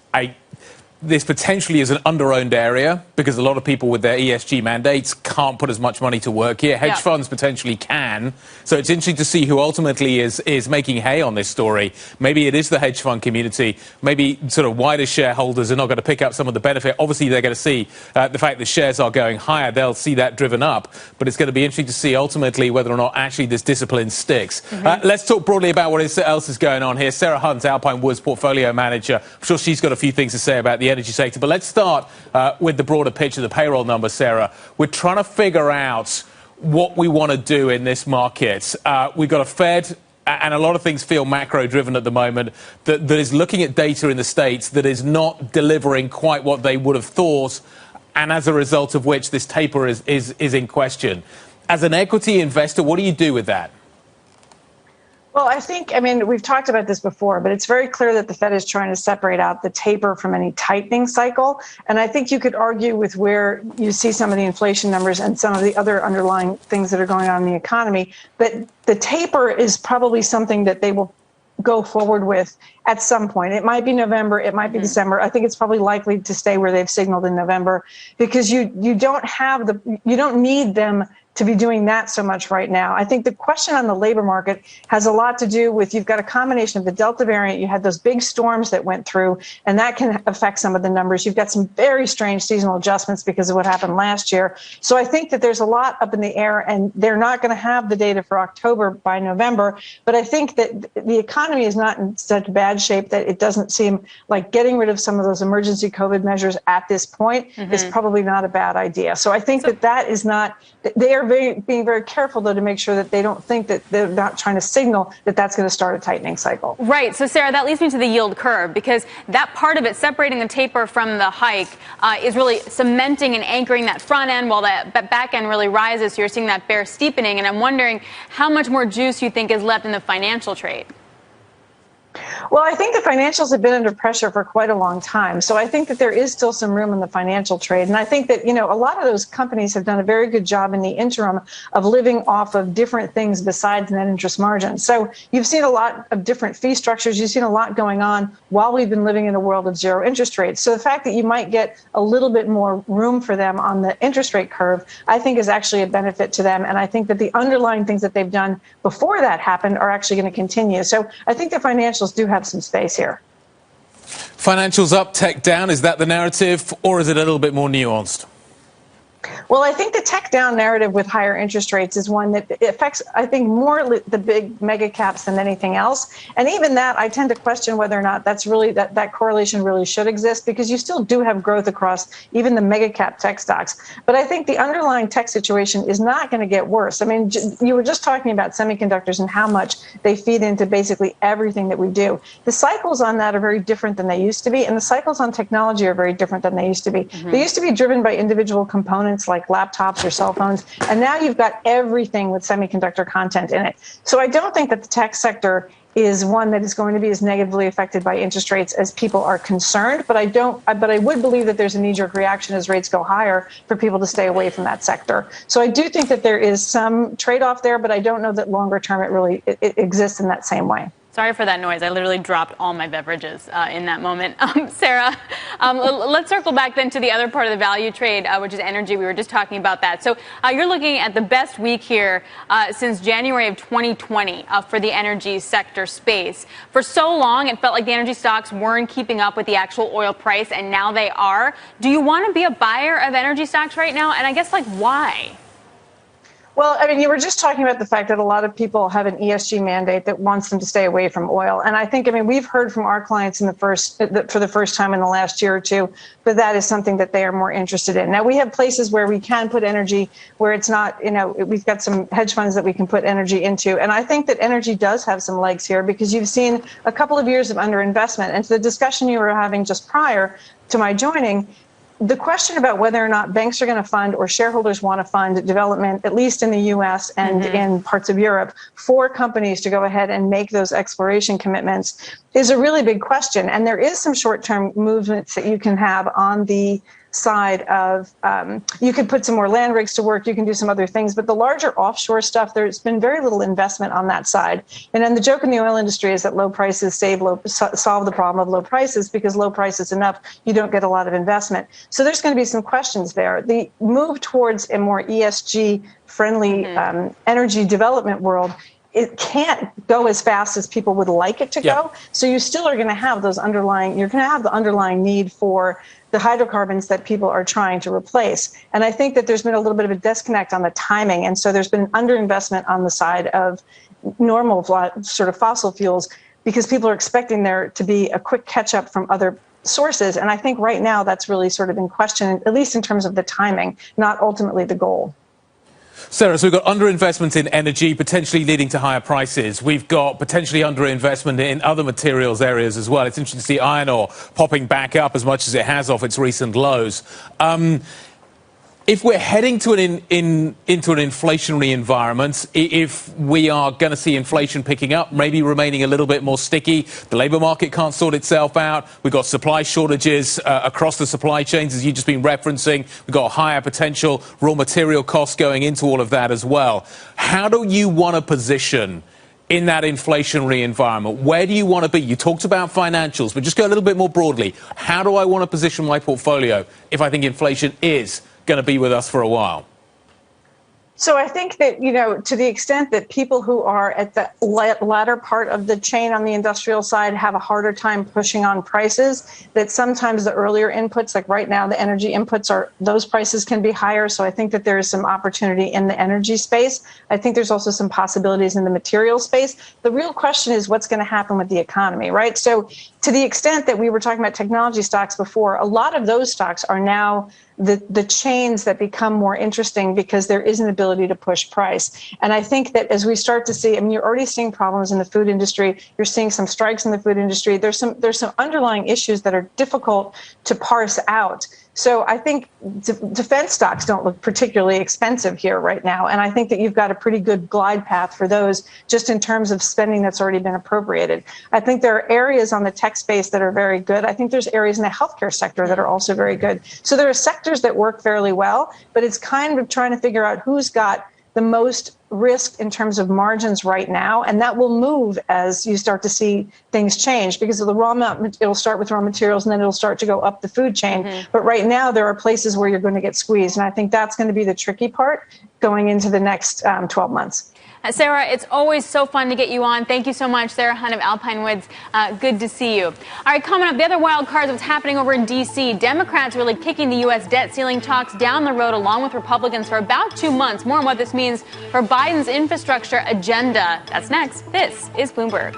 this potentially is an under-owned area because a lot of people with their ESG mandates can't put as much money to work here. Hedge funds potentially can. So it's interesting to see who ultimately is making hay on this story. Maybe it is the hedge fund community. Maybe sort of wider shareholders are not going to pick up some of the benefit. Obviously, they're going to see the fact that shares are going higher. They'll see that driven up. But it's going to be interesting to see ultimately whether or not actually this discipline sticks. Let's talk broadly about what else is going on here. Sarah Hunt, Alpine Woods portfolio manager. I'm sure she's got a few things to say about the energy sector. But let's start with the broader picture, the payroll numbers, Sarah. We're trying to figure out what we want to do in this market. We've got a Fed, and a lot of things feel macro-driven at the moment, that is looking at data in the States that is not delivering quite what they would have thought. and as a result of which this taper is in question. As an equity investor, what do you do with that? Well, I mean, we've talked about this before, but it's very clear that the Fed is trying to separate out the taper from any tightening cycle. And I think you could argue with where you see some of the inflation numbers and some of the other underlying things that are going on in the economy. But the taper is probably something that they will go forward with at some point. It might be November, it might be December. I think it's probably likely to stay where they've signaled in November, because you don't need them to be doing that so much right now. I think the question on the labor market has a lot to do with, you've got a combination of the Delta variant, you had those big storms that went through, and that can affect some of the numbers. You've got some very strange seasonal adjustments because of what happened last year. So I think that there's a lot up in the air, and they're not going to have the data for October by November. But I think that the economy is not in such bad shape that it doesn't seem like getting rid of some of those emergency COVID measures at this point is probably not a bad idea. So I think that is not, they are being very careful, though, to make sure that they don't think that they're not trying to signal that that's going to start a tightening cycle. Right. So, Sarah, that leads me to the yield curve, because that part of it, separating the taper from the hike, is really cementing and anchoring that front end while that back end really rises. So you're seeing that bear steepening. And I'm wondering how much more juice you think is left in the financial trade. Well, I think the financials have been under pressure for quite a long time. So I think that there is still some room in the financial trade. And I think that, a lot of those companies have done a very good job in the interim of living off of different things besides net interest margin. So you've seen a lot of different fee structures. You've seen a lot going on while we've been living in a world of zero interest rates. So the fact that you might get a little bit more room for them on the interest rate curve, I think is actually a benefit to them. And I think that the underlying things that they've done before that happened are actually going to continue. So I think the financials do have some space here. Financials up, tech down. Is that the narrative, or is it a little bit more nuanced? Well, I think the tech down narrative with higher interest rates is one that affects, I think, more the big mega caps than anything else. And even that, I tend to question whether or not that's really that correlation really should exist, because you still do have growth across even the mega cap tech stocks. But I think the underlying tech situation is not going to get worse. I mean, you were just talking about semiconductors and how much they feed into basically everything that we do. The cycles on that are very different than they used to be, and the cycles on technology are very different than they used to be. They used to be driven by individual components like laptops or cell phones, and now you've got everything with semiconductor content in it. So I don't think that the tech sector is one that is going to be as negatively affected by interest rates as people are concerned. But I would believe that there's a knee-jerk reaction as rates go higher for people to stay away from that sector. So I do think that there is some trade-off there, but I don't know that longer term it really exists in that same way. Sorry for that noise. I literally dropped all my beverages in that moment. Sarah, let's circle back then to the other part of the value trade, which is energy. We were just talking about that. So you're looking at the best week here since January of 2020 for the energy sector space. For so long, it felt like the energy stocks weren't keeping up with the actual oil price, and now they are. Do you want to be a buyer of energy stocks right now? And I guess, why? Well, I mean, you were just talking about the fact that a lot of people have an ESG mandate that wants them to stay away from oil. And I think, we've heard from our clients for the first time in the last year or two, that is something that they are more interested in. Now, we have places where we can put energy, where it's not, we've got some hedge funds that we can put energy into. And I think that energy does have some legs here, because you've seen a couple of years of underinvestment. And to the discussion you were having just prior to my joining, the question about whether or not banks are going to fund or shareholders want to fund development, at least in the U.S. and in parts of Europe, for companies to go ahead and make those exploration commitments is a really big question. And there is some short-term movements that you can have on the side of, you can put some more land rigs to work, you can do some other things, but the larger offshore stuff, there's been very little investment on that side. And then the joke in the oil industry is that low prices solve the problem of low prices, because low prices enough, you don't get a lot of investment. So there's going to be some questions there. The move towards a more ESG friendly energy development world, it can't go as fast as people would like it to go. So you still are going to have those you're going to have the underlying need for the hydrocarbons that people are trying to replace. And I think that there's been a little bit of a disconnect on the timing. And so there's been underinvestment on the side of normal sort of fossil fuels, because people are expecting there to be a quick catch up from other sources. And I think right now that's really sort of in question, at least in terms of the timing, not ultimately the goal. Sarah, so we've got underinvestment in energy, potentially leading to higher prices. We've got potentially underinvestment in other materials areas as well. It's interesting to see iron ore popping back up as much as it has off its recent lows. If we're heading into an inflationary environment, if we are going to see inflation picking up, maybe remaining a little bit more sticky, the labour market can't sort itself out, we've got supply shortages across the supply chains, as you've just been referencing, we've got higher potential raw material costs going into all of that as well. How do you want to position in that inflationary environment? Where do you want to be? You talked about financials, but just go a little bit more broadly. How do I want to position my portfolio if I think inflation is going to be with us for a while? So I think that, to the extent that people who are at the latter part of the chain on the industrial side have a harder time pushing on prices, that sometimes the earlier inputs, like right now, the energy inputs those prices can be higher. So I think that there is some opportunity in the energy space. I think there's also some possibilities in the material space. The real question is what's going to happen with the economy, right? So to the extent that we were talking about technology stocks before, a lot of those stocks are now the chains that become more interesting because there is an ability to push price. And I think that as we start to see, you're already seeing problems in the food industry. You're seeing some strikes in the food industry. There's some underlying issues that are difficult to parse out. So I think defense stocks don't look particularly expensive here right now. And I think that you've got a pretty good glide path for those just in terms of spending that's already been appropriated. I think there are areas on the tech space that are very good. I think there's areas in the healthcare sector that are also very good. So there are sectors that work fairly well, but it's kind of trying to figure out who's got the most risk in terms of margins right now, and that will move as you start to see things change because of the it'll start with raw materials and then it'll start to go up the food chain. Mm-hmm. But right now there are places where you're going to get squeezed, and I think that's going to be the tricky part going into the next 12 months. Sarah, it's always so fun to get you on. Thank you so much, Sarah Hunt of Alpine Woods. Good to see you. All right, coming up, the other wild cards, what's happening over in D.C. Democrats really kicking the U.S. debt ceiling talks down the road along with Republicans for about 2 months. More on what this means for Biden's infrastructure agenda. That's next. This is Bloomberg.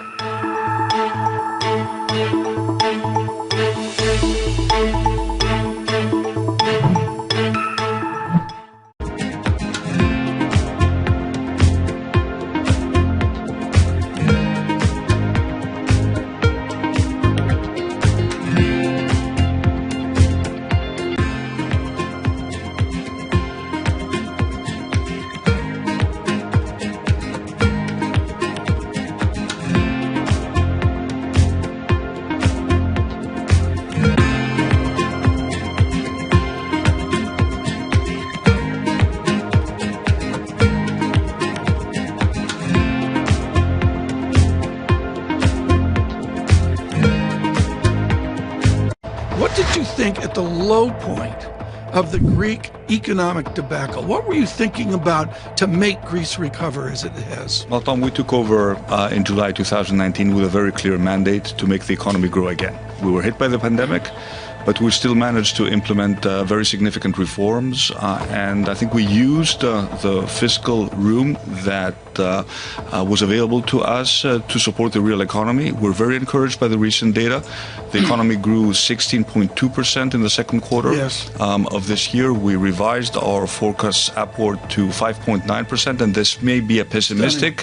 At the low point of the Greek economic debacle, what were you thinking about to make Greece recover as it has? Well, Tom, we took over in July 2019 with a very clear mandate to make the economy grow again. We were hit by the pandemic, but we still managed to implement very significant reforms, and I think we used the fiscal room that was available to us to support the real economy. We're very encouraged by the recent data. The economy grew 16.2% in the second quarter of this year. We revised our forecasts upward to 5.9%, and this may be a pessimistic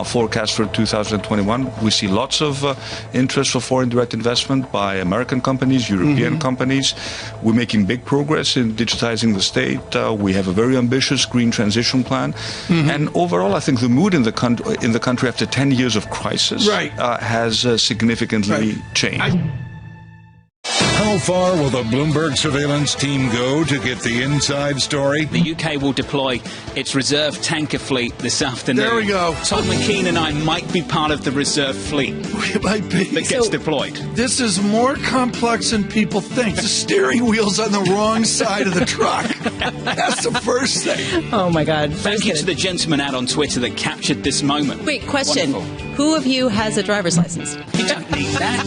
forecast for 2021. We see lots of interest for foreign direct investment by American companies, European companies. We're making big progress in digitizing the state. We have a very ambitious green transition plan. And overall, I think the mood in the country after 10 years of crisis has significantly changed. How far will the Bloomberg surveillance team go to get the inside story? The UK will deploy its reserve tanker fleet this afternoon. There we go. Tom McKean and I might be part of the reserve fleet. We might be. That gets deployed. This is more complex than people think. The steering wheel's on the wrong side of the truck. That's the first thing. Oh, my God. Thank you to the gentleman out on Twitter that captured this moment. Wait, question. Wonderful. Who of you has a driver's license? You don't need that.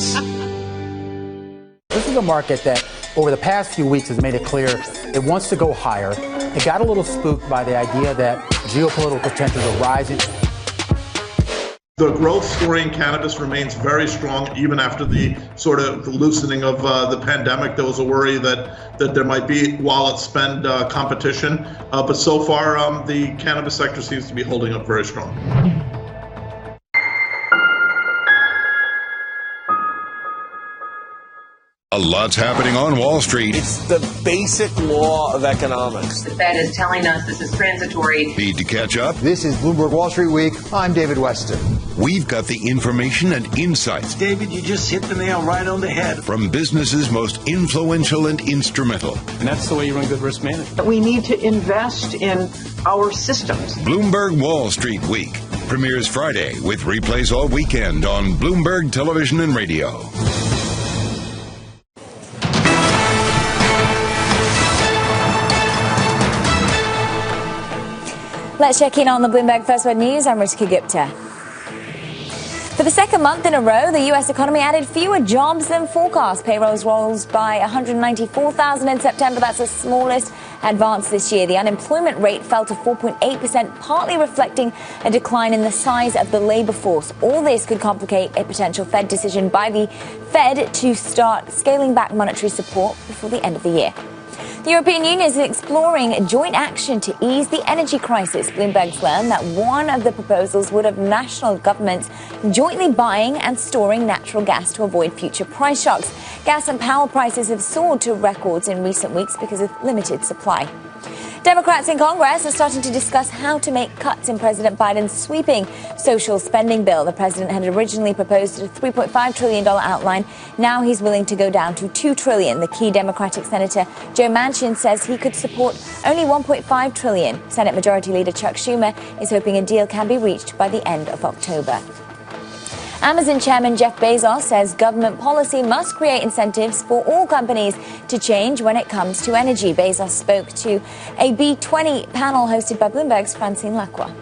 This is a market that over the past few weeks has made it clear it wants to go higher. It got a little spooked by the idea that geopolitical tensions are rising. The growth story in cannabis remains very strong, even after the sort of loosening of the pandemic. There was a worry that there might be wallet spend competition, but so far the cannabis sector seems to be holding up very strong. A lot's happening on Wall Street. It's the basic law of economics. The Fed is telling us this is transitory. Need to catch up? This is Bloomberg Wall Street Week. I'm David Weston. We've got the information and insights. David, you just hit the nail right on the head. From businesses most influential and instrumental. And that's the way you run good risk management. We need to invest in our systems. Bloomberg Wall Street Week premieres Friday with replays all weekend on Bloomberg Television and Radio. Let's check in on the Bloomberg First Word News. I'm Ritika Gupta. For the second month in a row, the U.S. economy added fewer jobs than forecast. Payrolls rose by 194,000 in September. That's the smallest advance this year. The unemployment rate fell to 4.8%, partly reflecting a decline in the size of the labor force. All this could complicate a potential Fed decision by the Fed to start scaling back monetary support before the end of the year. The European Union is exploring joint action to ease the energy crisis. Bloomberg's learned that one of the proposals would have national governments jointly buying and storing natural gas to avoid future price shocks. Gas and power prices have soared to records in recent weeks because of limited supply. Democrats in Congress are starting to discuss how to make cuts in President Biden's sweeping social spending bill. The president had originally proposed a $3.5 trillion outline. Now he's willing to go down to $2 trillion. The key Democratic Senator Joe Manchin says he could support only $1.5 trillion. Senate Majority Leader Chuck Schumer is hoping a deal can be reached by the end of October. Amazon chairman Jeff Bezos says government policy must create incentives for all companies to change when it comes to energy. Bezos spoke to a B20 panel hosted by Bloomberg's Francine Lacroix.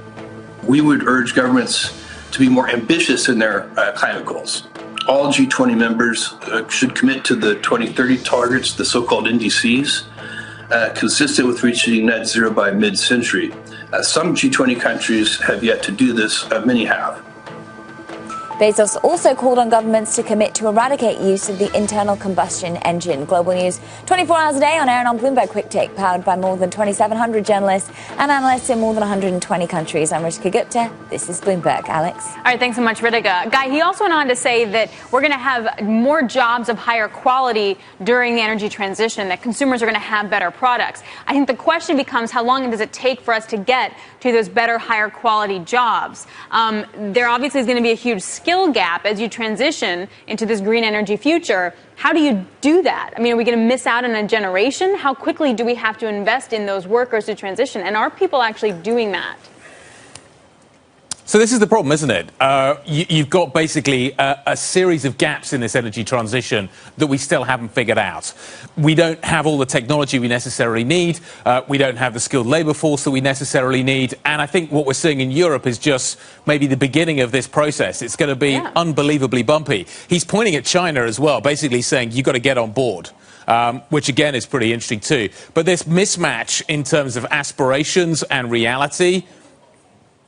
We would urge governments to be more ambitious in their climate goals. All G20 members should commit to the 2030 targets, the so-called NDCs, consistent with reaching net zero by mid-century. Some G20 countries have yet to do this. Many have. Bezos also called on governments to commit to eradicate use of the internal combustion engine. Global news 24 hours a day on air and on Bloomberg Quick Take, powered by more than 2,700 journalists and analysts in more than 120 countries. I'm Ritika Gupta. This is Bloomberg. Alex. All right, thanks so much, Ritika. Guy, he also went on to say that we're going to have more jobs of higher quality during the energy transition, that consumers are going to have better products. I think the question becomes, how long does it take for us to get to those better, higher quality jobs? There obviously is going to be a huge skill gap as you transition into this green energy future. How do you do that? I mean, are we going to miss out on a generation? How quickly do we have to invest in those workers to transition? And are people actually doing that? So this is the problem, isn't it? You've got basically a series of gaps in this energy transition that we still haven't figured out. We don't have all the technology we necessarily need. We don't have the skilled labour force that we necessarily need. And I think what we're seeing in Europe is just maybe the beginning of this process. It's going to be unbelievably bumpy. He's pointing at China as well, basically saying you've got to get on board. Which, again, is pretty interesting, too. But this mismatch in terms of aspirations and reality,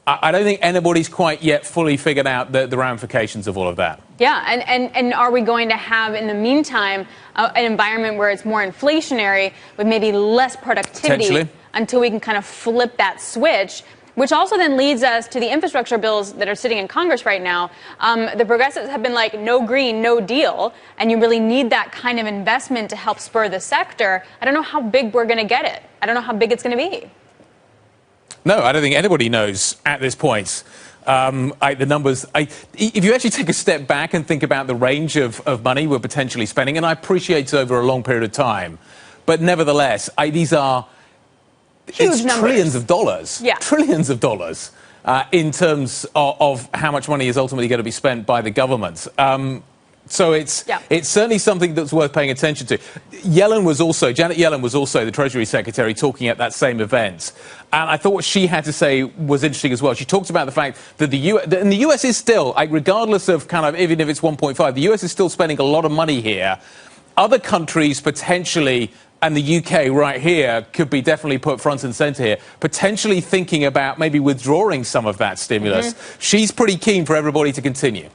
I don't think anybody's quite yet fully figured out the ramifications of all of that. Yeah, and are we going to have, in the meantime, an environment where it's more inflationary with maybe less productivity until we can kind of flip that switch? Which also then leads us to the infrastructure bills that are sitting in Congress right now. The progressives have been like, no green, no deal. And you really need that kind of investment to help spur the sector. I don't know how big we're going to get it. I don't know how big it's going to be. No, I don't think anybody knows at this point. The numbers, if you actually take a step back and think about the range of money we're potentially spending, and I appreciate it's over a long period of time, but nevertheless, these are huge numbers. Trillions of dollars. Yeah. Trillions of dollars in terms of how much money is ultimately going to be spent by the government. So it's certainly something that's worth paying attention to. Janet Yellen was also the Treasury Secretary talking at that same event. And I thought what she had to say was interesting as well. She talked about the fact that the US is still, regardless of kind of, even if it's 1.5, the US is still spending a lot of money here. Other countries potentially and the UK right here could be definitely put front and centre here, potentially thinking about maybe withdrawing some of that stimulus. She's pretty keen for everybody to continue.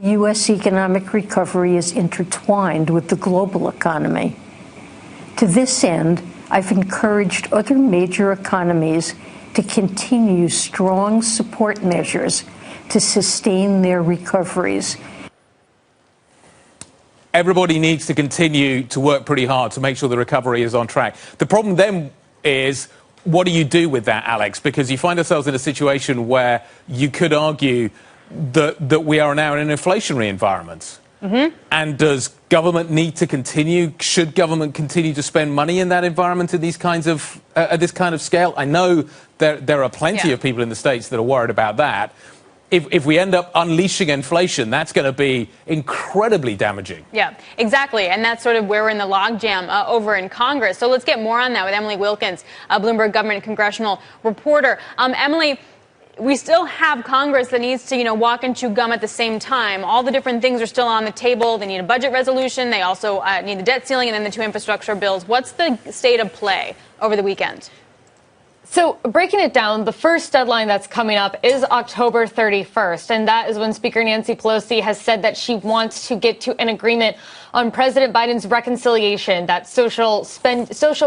U.S. economic recovery is intertwined with the global economy. To this end, I've encouraged other major economies to continue strong support measures to sustain their recoveries. Everybody needs to continue to work pretty hard to make sure the recovery is on track. The problem then is, what do you do with that, Alex? Because you find ourselves in a situation where you could argue that we are now in an inflationary environment. And does government need to continue? Should government continue to spend money in that environment at these kinds of at this kind of scale? I know there are plenty of people in the States that are worried about that. If we end up unleashing inflation, that's going to be incredibly damaging. Yeah, exactly. And that's sort of where we're in the logjam over in Congress. So let's get more on that with Emily Wilkins, Bloomberg government congressional reporter. Emily, we still have Congress that needs to, walk and chew gum at the same time. All the different things are still on the table. They need a budget resolution. They also need the debt ceiling and then the 2 infrastructure bills. What's the state of play over the weekend? So breaking it down, the first deadline that's coming up is October 31st. And that is when Speaker Nancy Pelosi has said that she wants to get to an agreement on President Biden's reconciliation, that social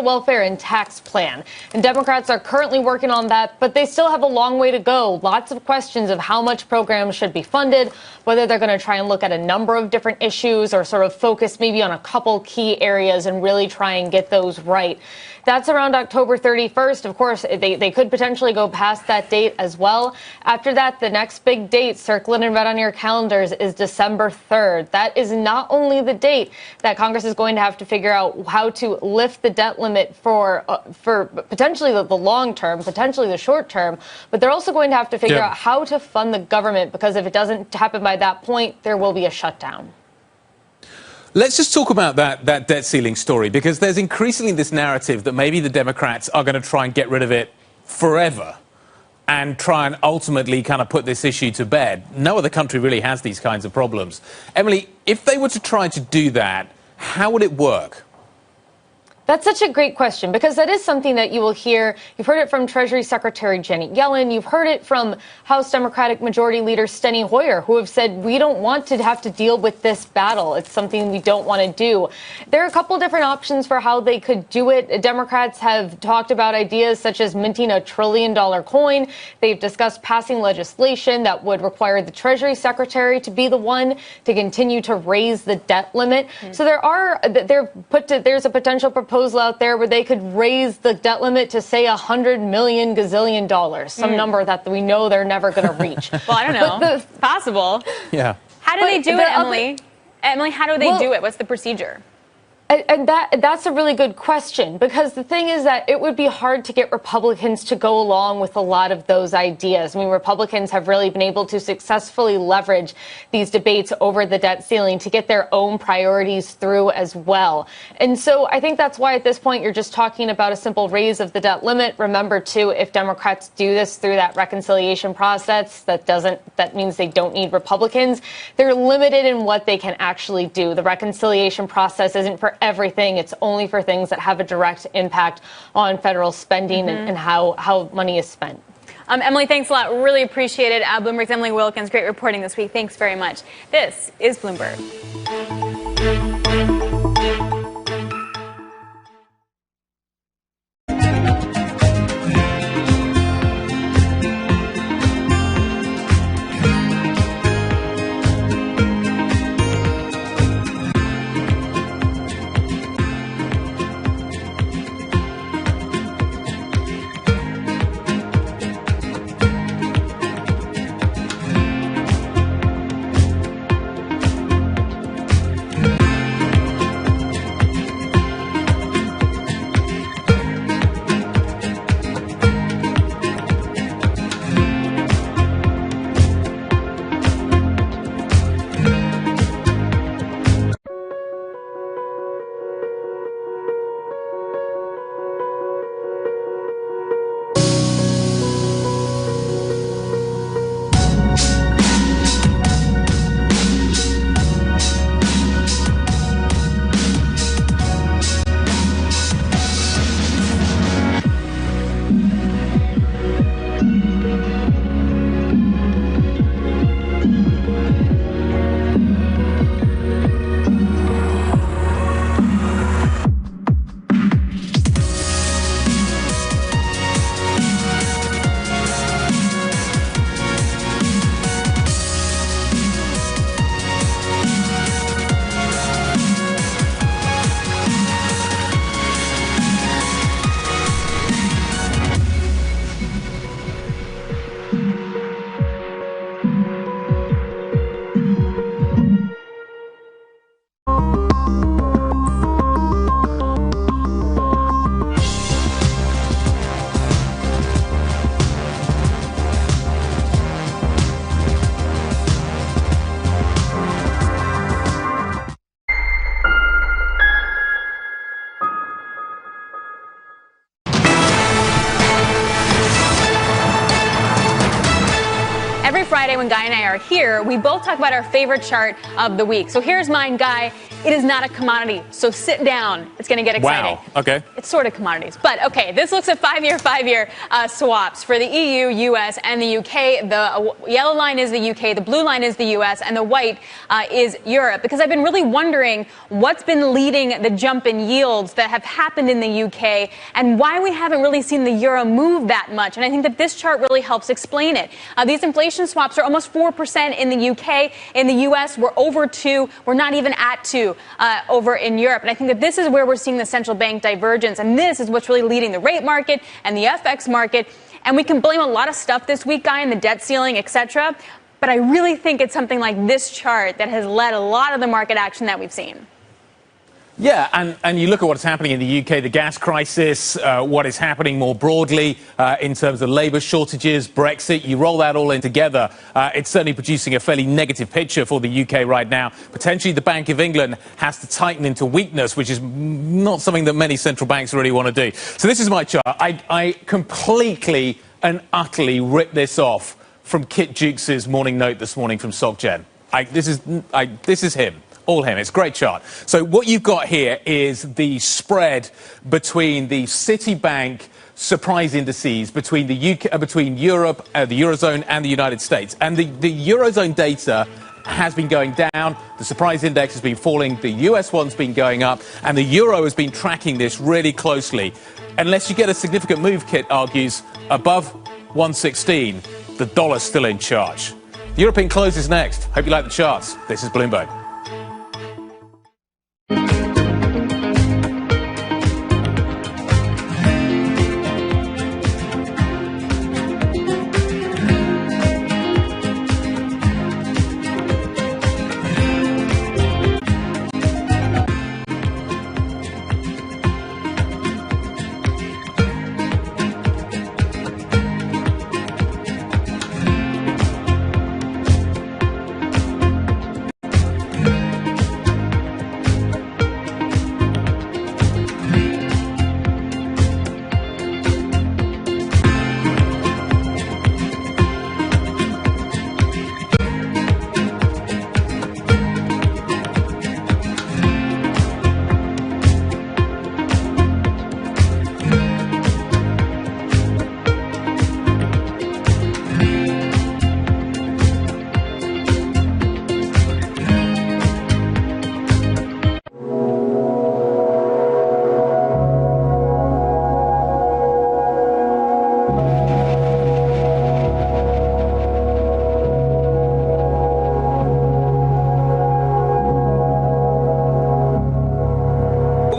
welfare and tax plan. And Democrats are currently working on that, but they still have a long way to go. Lots of questions of how much programs should be funded, whether they're going to try and look at a number of different issues or sort of focus maybe on a couple key areas and really try and get those right. That's around October 31st. Of course, they could potentially go past that date as well. After that, the next big date, circled in red on your calendars, is December 3rd. That is not only the date that Congress is going to have to figure out how to lift the debt limit for potentially the long term, potentially the short term, but they're also going to have to figure out how to fund the government, because if it doesn't happen by that point, there will be a shutdown. Let's just talk about that debt ceiling story, because there's increasingly this narrative that maybe the Democrats are going to try and get rid of it forever and try and ultimately kind of put this issue to bed. No other country really has these kinds of problems. Emily, if they were to try to do that, how would it work? That's such a great question, because that is something that you will hear. You've heard it from Treasury Secretary Janet Yellen. You've heard it from House Democratic Majority Leader Steny Hoyer, who have said, we don't want to have to deal with this battle. It's something we don't want to do. There are a couple different options for how they could do it. Democrats have talked about ideas such as minting $1 trillion coin. They've discussed passing legislation that would require the Treasury Secretary to be the one to continue to raise the debt limit. So there's a potential proposal out there where they could raise the debt limit to, say, $100 million gazillion, some number that we know they're never going to reach. Well, I don't know. It's possible. Yeah. How do they do it, Emily? Emily, how do they do it? What's the procedure? And that's a really good question, because the thing is that it would be hard to get Republicans to go along with a lot of those ideas. I mean, Republicans have really been able to successfully leverage these debates over the debt ceiling to get their own priorities through as well. And so I think that's why at this point you're just talking about a simple raise of the debt limit. Remember, too, if Democrats do this through that reconciliation process, that means they don't need Republicans. They're limited in what they can actually do. The reconciliation process isn't for everything. It's only for things that have a direct impact on federal spending and how money is spent. Emily, thanks a lot. Really appreciate it. Bloomberg's Emily Wilkins, great reporting this week. Thanks very much. This is Bloomberg. when Guy and I are here, we both talk about our favorite chart of the week. So here's mine, Guy. It is not a commodity, so sit down. It's going to get exciting. Wow. Okay. It's sort of commodities. But, okay, this looks at five-year swaps for the EU, U.S., and the U.K. The yellow line is the U.K., the blue line is the U.S., and the white is Europe. Because I've been really wondering what's been leading the jump in yields that have happened in the U.K. and why we haven't really seen the euro move that much. And I think that this chart really helps explain it. These inflation swaps are almost 4% in the U.K. In the U.S., we're over 2. We're not even at 2. Over in Europe. And I think that this is where we're seeing the central bank divergence. And this is what's really leading the rate market and the FX market. And we can blame a lot of stuff this week, Guy, and the debt ceiling, etc. But I really think it's something like this chart that has led a lot of the market action that we've seen. Yeah, and you look at what's happening in the UK, the gas crisis, what is happening more broadly in terms of labour shortages, Brexit, you roll that all in together, it's certainly producing a fairly negative picture for the UK right now. Potentially the Bank of England has to tighten into weakness, which is not something that many central banks really want to do. So this is my chart. I completely and utterly ripped this off from Kit Jukes' morning note this morning from SocGen. This is him. All him. It's a great chart. So what you've got here is the spread between the Citibank surprise indices between the UK, between Europe, the Eurozone and the United States. And the Eurozone data has been going down. The surprise index has been falling. The US one's been going up. And the Euro has been tracking this really closely. Unless you get a significant move, Kit argues, above 116, the dollar's still in charge. The European close is next. Hope you like the charts. This is Bloomberg.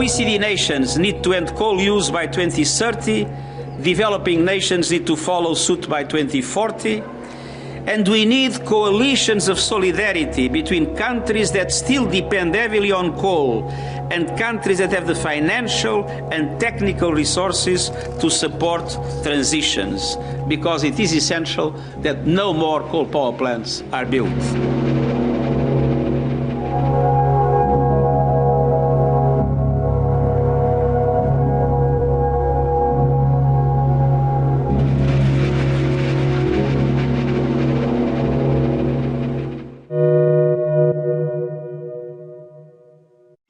OECD nations need to end coal use by 2030, developing nations need to follow suit by 2040, and we need coalitions of solidarity between countries that still depend heavily on coal and countries that have the financial and technical resources to support transitions, because it is essential that no more coal power plants are built.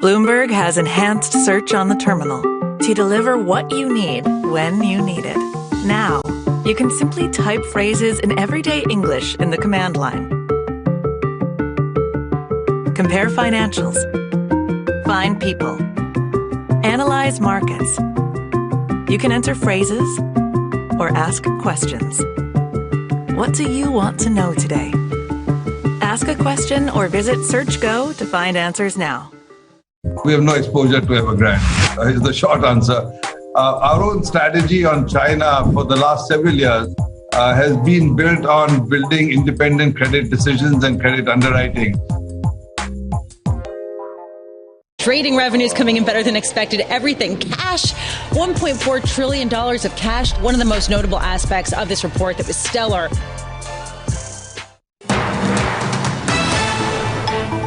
Bloomberg has enhanced search on the terminal to deliver what you need when you need it. Now, you can simply type phrases in everyday English in the command line. Compare financials. Find people. Analyze markets. You can enter phrases or ask questions. What do you want to know today? Ask a question or visit SearchGo to find answers now. We have no exposure to Evergrande, is the short answer. Our own strategy on China for the last several years has been built on building independent credit decisions and credit underwriting. Trading revenues coming in better than expected. Everything cash, $1.4 trillion of cash. One of the most notable aspects of this report that was stellar.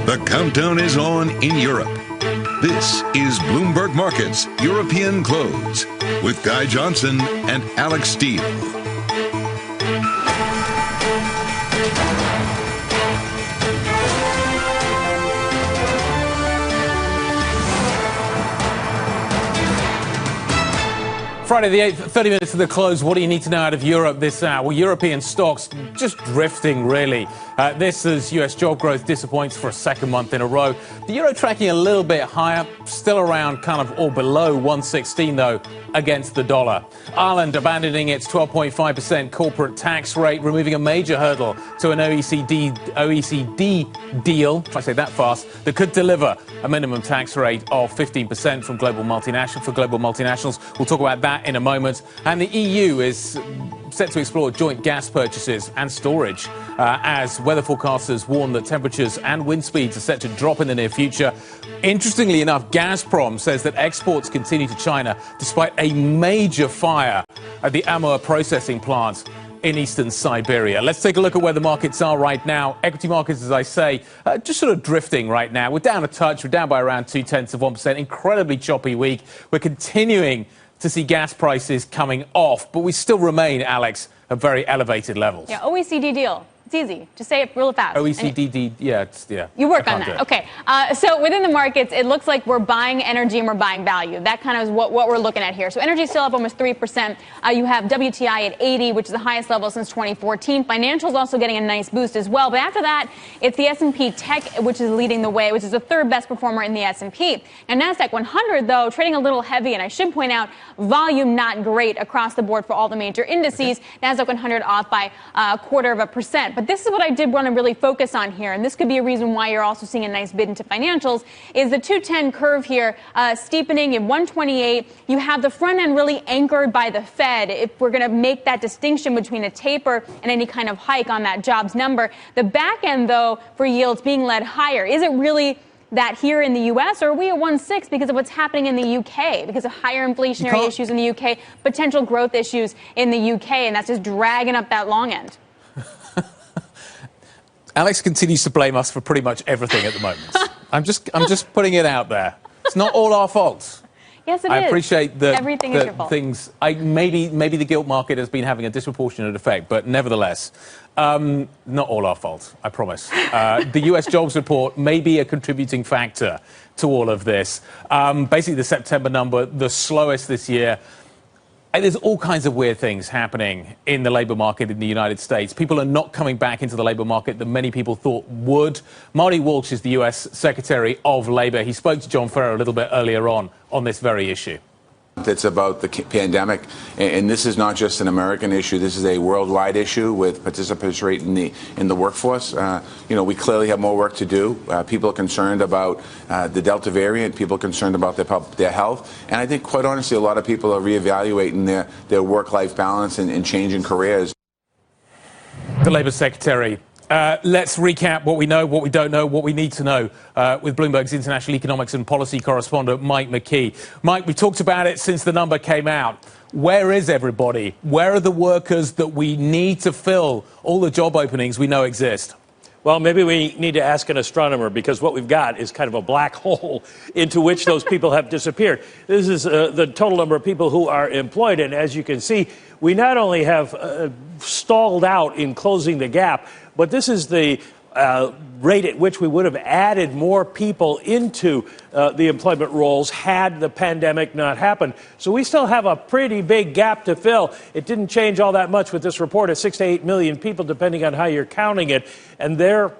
The countdown is on in Europe. This is Bloomberg Markets European Close with Guy Johnson and Alex Steele. Friday the 8th, 30 minutes to the close. What do you need to know out of Europe this hour? Well, European stocks just drifting, really. This as US job growth disappoints for a second month in a row. The euro tracking a little bit higher, still around kind of or below 116, though, against the dollar. Ireland abandoning its 12.5% corporate tax rate, removing a major hurdle to an OECD deal, if I say that fast, that could deliver a minimum tax rate of 15% for global multinationals. We'll talk about that in a moment. And the EU is set to explore joint gas purchases and storage as weather forecasters warn that temperatures and wind speeds are set to drop in the near future. Interestingly enough, Gazprom says that exports continue to China despite a major fire at the Amur processing plant in eastern Siberia. Let's take a look at where the markets are right now. Equity markets, as I say, just sort of drifting right now. We're down a touch. We're down by around 0.2%. Incredibly choppy week. We're continuing to see gas prices coming off, but we still remain, Alex, at very elevated levels. Yeah, OECD deal. It's easy. Just say it real fast. OECD, yeah. You work on that. Okay. So within the markets, it looks like we're buying energy and we're buying value. That kind of is what we're looking at here. So energy still up almost 3%. You have WTI at 80, which is the highest level since 2014. Financials also getting a nice boost as well. But after that, it's the S&P Tech, which is leading the way, which is the third best performer in the S&P. And NASDAQ 100, though, trading a little heavy. And I should point out, volume not great across the board for all the major indices. NASDAQ 100 off by 0.25%. But this is what I did want to really focus on here, and this could be a reason why you're also seeing a nice bid into financials, is the 210 curve here steepening in 128. You have the front end really anchored by the Fed. If we're going to make that distinction between a taper and any kind of hike on that jobs number, the back end, though, for yields being led higher. Is it really that here in the U.S., or are we at 1.6 because of what's happening in the U.K., because of higher inflationary issues in the U.K., potential growth issues in the U.K., and that's just dragging up that long end? Alex continues to blame us for pretty much everything at the moment. I'm just putting it out there. It's not all our fault. Yes, it is. I appreciate that everything is your fault. Maybe the gilt market has been having a disproportionate effect, but nevertheless, not all our fault, I promise. The US jobs report may be a contributing factor to all of this. Basically, the September number, the slowest this year. There's all kinds of weird things happening in the labour market in the United States. People are not coming back into the labour market that many people thought would. Marty Walsh is the US Secretary of Labour. He spoke to John Ferrer a little bit earlier on this very issue. It's about the pandemic, and this is not just an American issue. This is a worldwide issue with participation rate in the workforce. We clearly have more work to do. People are concerned about the Delta variant. People are concerned about their health, and I think, quite honestly, a lot of people are reevaluating their work-life balance and changing careers. The Labour Secretary. Let's recap what we know, what we don't know, what we need to know with Bloomberg's international economics and policy correspondent, Mike McKee. Mike, we've talked about it since the number came out. Where is everybody? Where are the workers that we need to fill all the job openings we know exist? Well, maybe we need to ask an astronomer, because what we've got is kind of a black hole into which those people have disappeared. This is the total number of people who are employed. And as you can see, we not only have stalled out in closing the gap, but this is the rate at which we would have added more people into the employment roles had the pandemic not happened. So we still have a pretty big gap to fill. It didn't change all that much with this report of 6 to 8 million people, depending on how you're counting it. And they're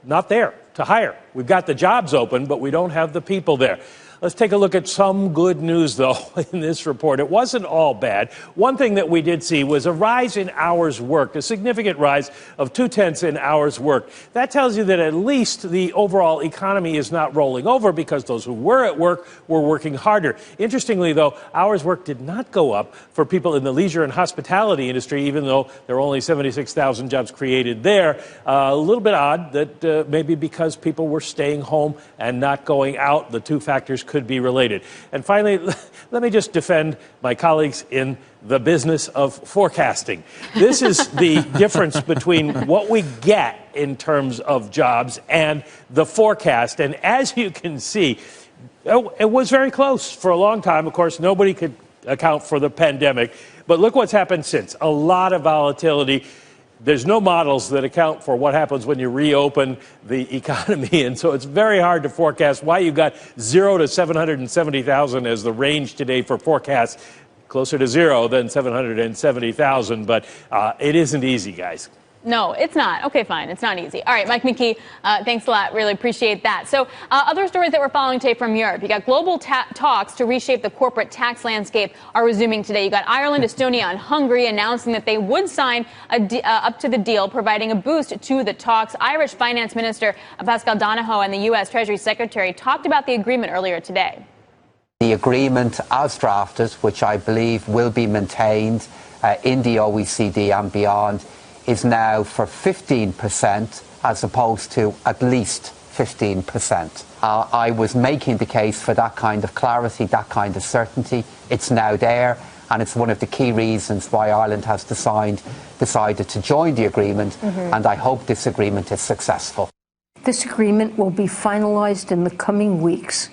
not there to hire. We've got the jobs open, but we don't have the people there. Let's take a look at some good news, though, in this report. It wasn't all bad. One thing that we did see was a rise in hours worked, a significant rise of 0.2 in hours worked. That tells you that at least the overall economy is not rolling over, because those who were at work were working harder. Interestingly, though, hours worked did not go up for people in the leisure and hospitality industry, even though there were only 76,000 jobs created there. A little bit odd that maybe because people were staying home and not going out, the two factors could be related. And finally, let me just defend my colleagues in the business of forecasting. This is the difference between what we get in terms of jobs and the forecast. And as you can see, it was very close for a long time. Of course, nobody could account for the pandemic. But look what's happened since. A lot of volatility. There's no models that account for what happens when you reopen the economy, and so it's very hard to forecast. Why you got 0 to 770,000 as the range today for forecasts closer to zero than 770,000, but it isn't easy, guys. No, it's not. Okay, fine. It's not easy. All right, Mike McKee, thanks a lot. Really appreciate that. So other stories that we're following today from Europe. You got global talks to reshape the corporate tax landscape are resuming today. You got Ireland, Estonia, and Hungary announcing that they would sign up to the deal, providing a boost to the talks. Irish Finance Minister Pascal Donohoe and the U.S. Treasury Secretary talked about the agreement earlier today. The agreement as drafted, which I believe will be maintained in the OECD and beyond, is now for 15% as opposed to at least 15%. I was making the case for that kind of clarity, that kind of certainty. It's now there, and it's one of the key reasons why Ireland has decided to join the agreement, and I hope this agreement is successful. This agreement will be finalized in the coming weeks,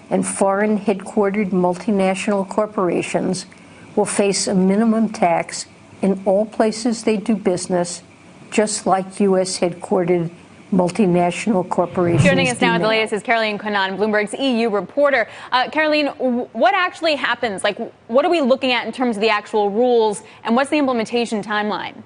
and foreign headquartered multinational corporations will face a minimum tax in all places they do business, just like U.S. headquartered multinational corporations. Joining us now with the latest is Caroline Conan, Bloomberg's EU reporter. Caroline, what actually happens? Like, what are we looking at in terms of the actual rules, and what's the implementation timeline?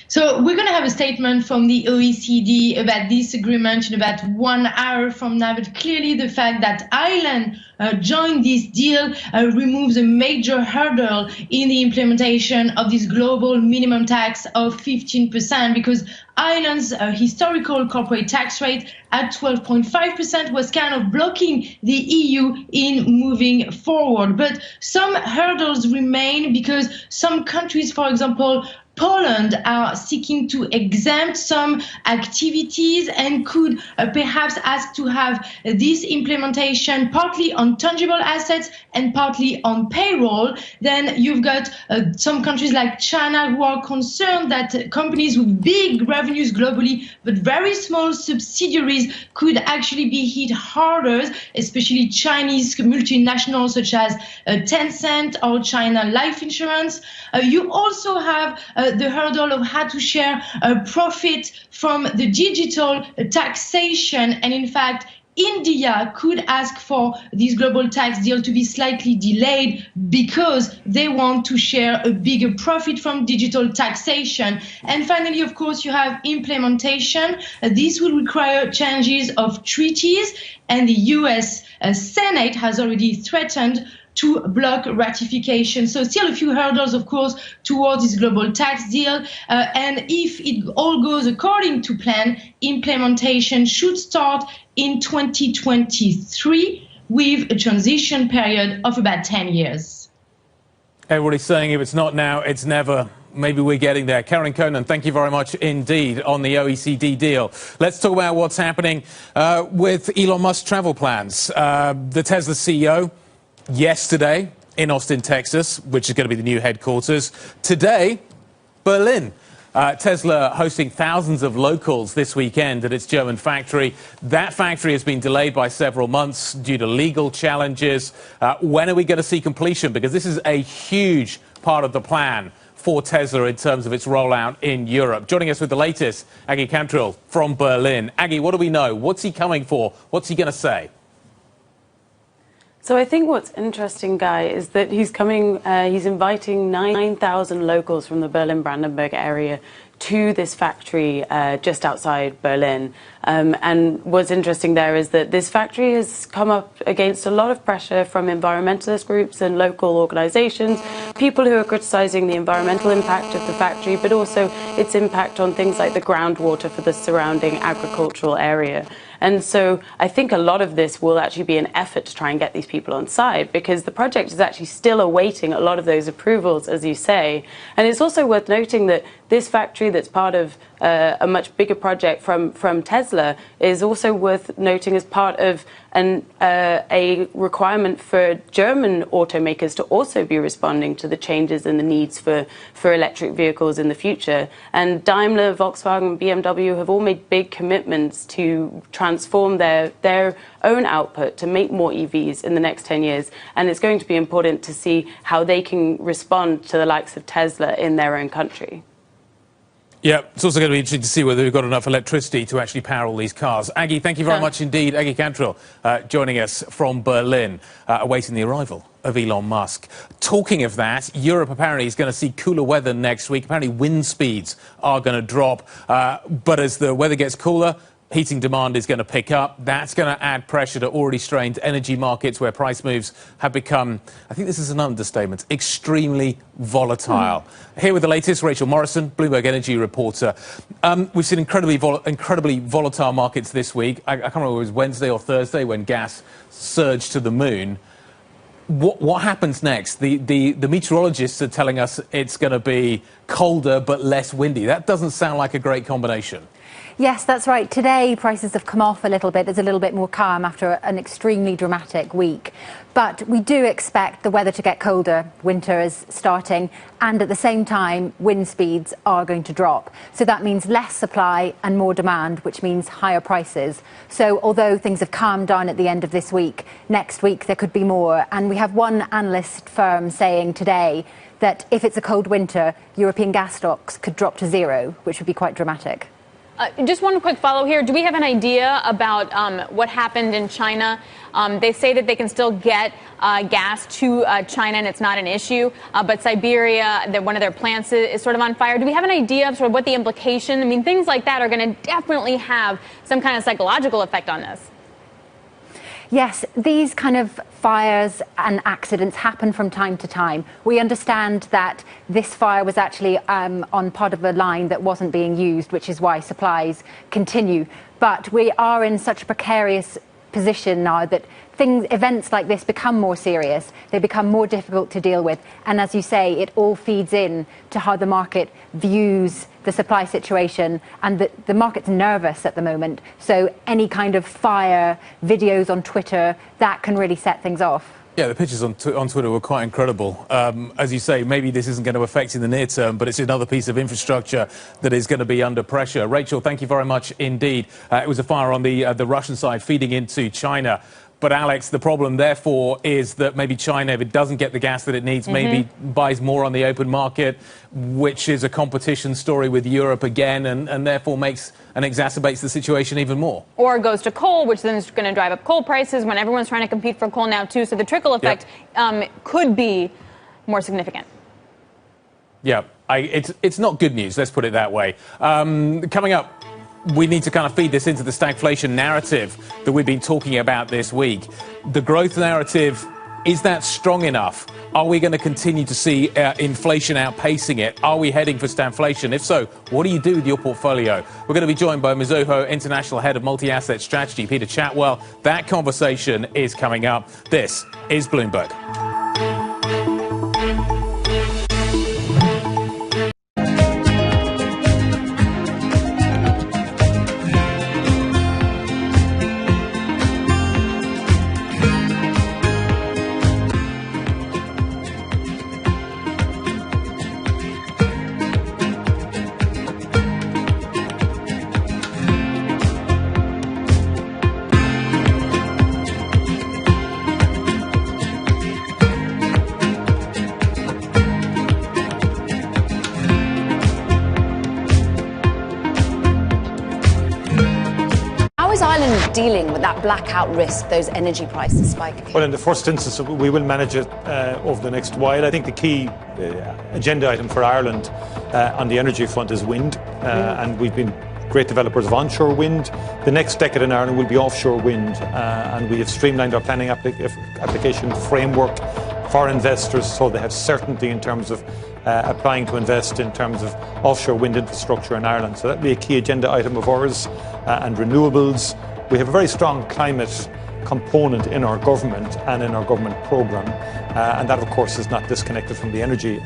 So we're going to have a statement from the OECD about this agreement in about 1 hour from now. But clearly the fact that Ireland joined this deal removes a major hurdle in the implementation of this global minimum tax of 15%, because Ireland's historical corporate tax rate at 12.5% was kind of blocking the EU in moving forward. But some hurdles remain because some countries, for example, Poland, are seeking to exempt some activities and could perhaps ask to have this implementation partly on tangible assets and partly on payroll. Then you've got some countries like China who are concerned that companies with big revenues globally but very small subsidiaries could actually be hit harder, especially Chinese multinationals such as Tencent or China Life Insurance. You also have the hurdle of how to share profit from the digital taxation. And in fact, India could ask for this global tax deal to be slightly delayed because they want to share a bigger profit from digital taxation. And finally, of course, you have implementation. This will require changes of treaties, and the US Senate has already threatened to block ratification. So still a few hurdles, of course, towards this global tax deal. And if it all goes according to plan, implementation should start in 2023 with a transition period of about 10 years. Everybody's saying if it's not now, it's never. Maybe we're getting there. Caroline Conan, thank you very much indeed on the OECD deal. Let's talk about what's happening with Elon Musk's travel plans. The Tesla CEO, yesterday in Austin, Texas, which is going to be the new headquarters. Today, Berlin. Tesla hosting thousands of locals this weekend at its German factory. That factory has been delayed by several months due to legal challenges. When are we going to see completion? Because this is a huge part of the plan for Tesla in terms of its rollout in Europe. Joining us with the latest, Aggie Cantrill from Berlin. Aggie, what do we know? What's he coming for? What's he going to say? So I think what's interesting, Guy, is that he's coming, he's inviting 9,000 locals from the Berlin-Brandenburg area to this factory just outside Berlin. And what's interesting there is that this factory has come up against a lot of pressure from environmentalist groups and local organizations, people who are criticizing the environmental impact of the factory, but also its impact on things like the groundwater for the surrounding agricultural area. And so I think a lot of this will actually be an effort to try and get these people on side, because the project is actually still awaiting a lot of those approvals, as you say. And it's also worth noting that this factory that's part of a much bigger project from Tesla is also worth noting as part of a requirement for German automakers to also be responding to the changes and the needs for electric vehicles in the future. And Daimler, Volkswagen, BMW have all made big commitments to transform their own output to make more EVs in the next 10 years. And it's going to be important to see how they can respond to the likes of Tesla in their own country. Yeah, it's also going to be interesting to see whether we've got enough electricity to actually power all these cars. Aggie, thank you very much indeed. Aggie Cantrill joining us from Berlin, awaiting the arrival of Elon Musk. Talking of that, Europe apparently is going to see cooler weather next week. Apparently wind speeds are going to drop. But as the weather gets cooler, heating demand is going to pick up. That's going to add pressure to already strained energy markets where price moves have become, I think this is an understatement, extremely volatile. Here with the latest, Rachel Morrison, Bloomberg energy reporter. We've seen incredibly volatile markets this week. I can't remember if it was Wednesday or Thursday when gas surged to the moon. What happens next? The meteorologists are telling us it's going to be colder but less windy. That doesn't sound like a great combination. Yes, that's right. Today, prices have come off a little bit. There's a little bit more calm after an extremely dramatic week. But we do expect the weather to get colder. Winter is starting. And at the same time, wind speeds are going to drop. So that means less supply and more demand, which means higher prices. So although things have calmed down at the end of this week, next week there could be more. And we have one analyst firm saying today that if it's a cold winter, European gas stocks could drop to zero, which would be quite dramatic. Just one quick follow here. Do we have an idea about what happened in China? They say that they can still get gas to China and it's not an issue. But Siberia, one of their plants is sort of on fire. Do we have an idea of sort of what the implication? I mean, things like that are going to definitely have some kind of psychological effect on this. Yes, these kind of fires and accidents happen from time to time. We understand that this fire was actually on part of a line that wasn't being used, which is why supplies continue. But we are in such a precarious position now that events like this become more serious. They become more difficult to deal with. And as you say, it all feeds in to how the market views the supply situation, and the market's nervous at the moment. So any kind of fire, videos on Twitter, that can really set things off. Yeah, the pictures on Twitter were quite incredible. As you say, maybe this isn't going to affect in the near term, but it's another piece of infrastructure that is going to be under pressure. Rachel, thank you very much indeed. It was a fire on the Russian side feeding into China. But Alex, the problem, therefore, is that maybe China, if it doesn't get the gas that it needs, maybe buys more on the open market, which is a competition story with Europe again, and therefore makes and exacerbates the situation even more. Or goes to coal, which then is going to drive up coal prices when everyone's trying to compete for coal now, too. So the trickle effect could be more significant. Yeah, it's not good news, let's put it that way. Coming up, we need to kind of feed this into the stagflation narrative that we've been talking about this week. The growth narrative, is that strong enough? Are we going to continue to see inflation outpacing it? Are we heading for stagflation? If so, what do you do with your portfolio? We're going to be joined by Mizuho International Head of Multi-Asset Strategy, Peter Chatwell. That conversation is coming up. This is Bloomberg. Dealing with that blackout risk, those energy prices spiking? Well, in the first instance, we will manage it over the next while. I think the key agenda item for Ireland on the energy front is wind, and we've been great developers of onshore wind. The next decade in Ireland will be offshore wind, and we have streamlined our planning application framework for investors so they have certainty in terms of applying to invest in terms of offshore wind infrastructure in Ireland. So that will be a key agenda item of ours, and renewables. We have a very strong climate component in our government and in our government programme, and that, of course, is not disconnected from the energy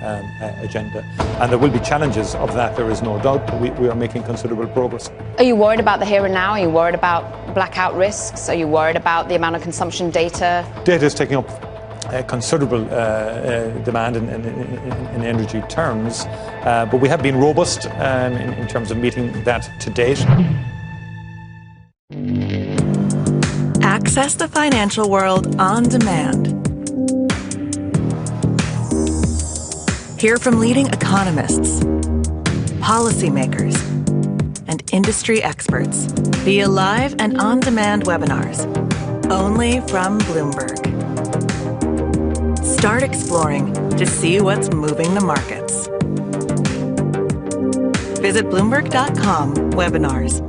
agenda. And there will be challenges of that, there is no doubt, but we are making considerable progress. Are you worried about the here and now? Are you worried about blackout risks? Are you worried about the amount of consumption data? Data is taking up considerable demand in energy terms, but we have been robust in terms of meeting that to date. Access the financial world on demand. Hear from leading economists, policymakers, and industry experts via live and on-demand webinars, only from Bloomberg. Start exploring to see what's moving the markets. Visit Bloomberg.com/webinars.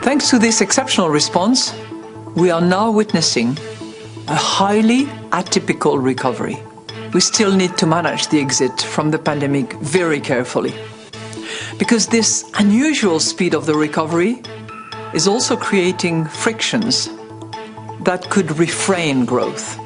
Thanks to this exceptional response, we are now witnessing a highly atypical recovery. We still need to manage the exit from the pandemic very carefully, because this unusual speed of the recovery is also creating frictions that could refrain growth.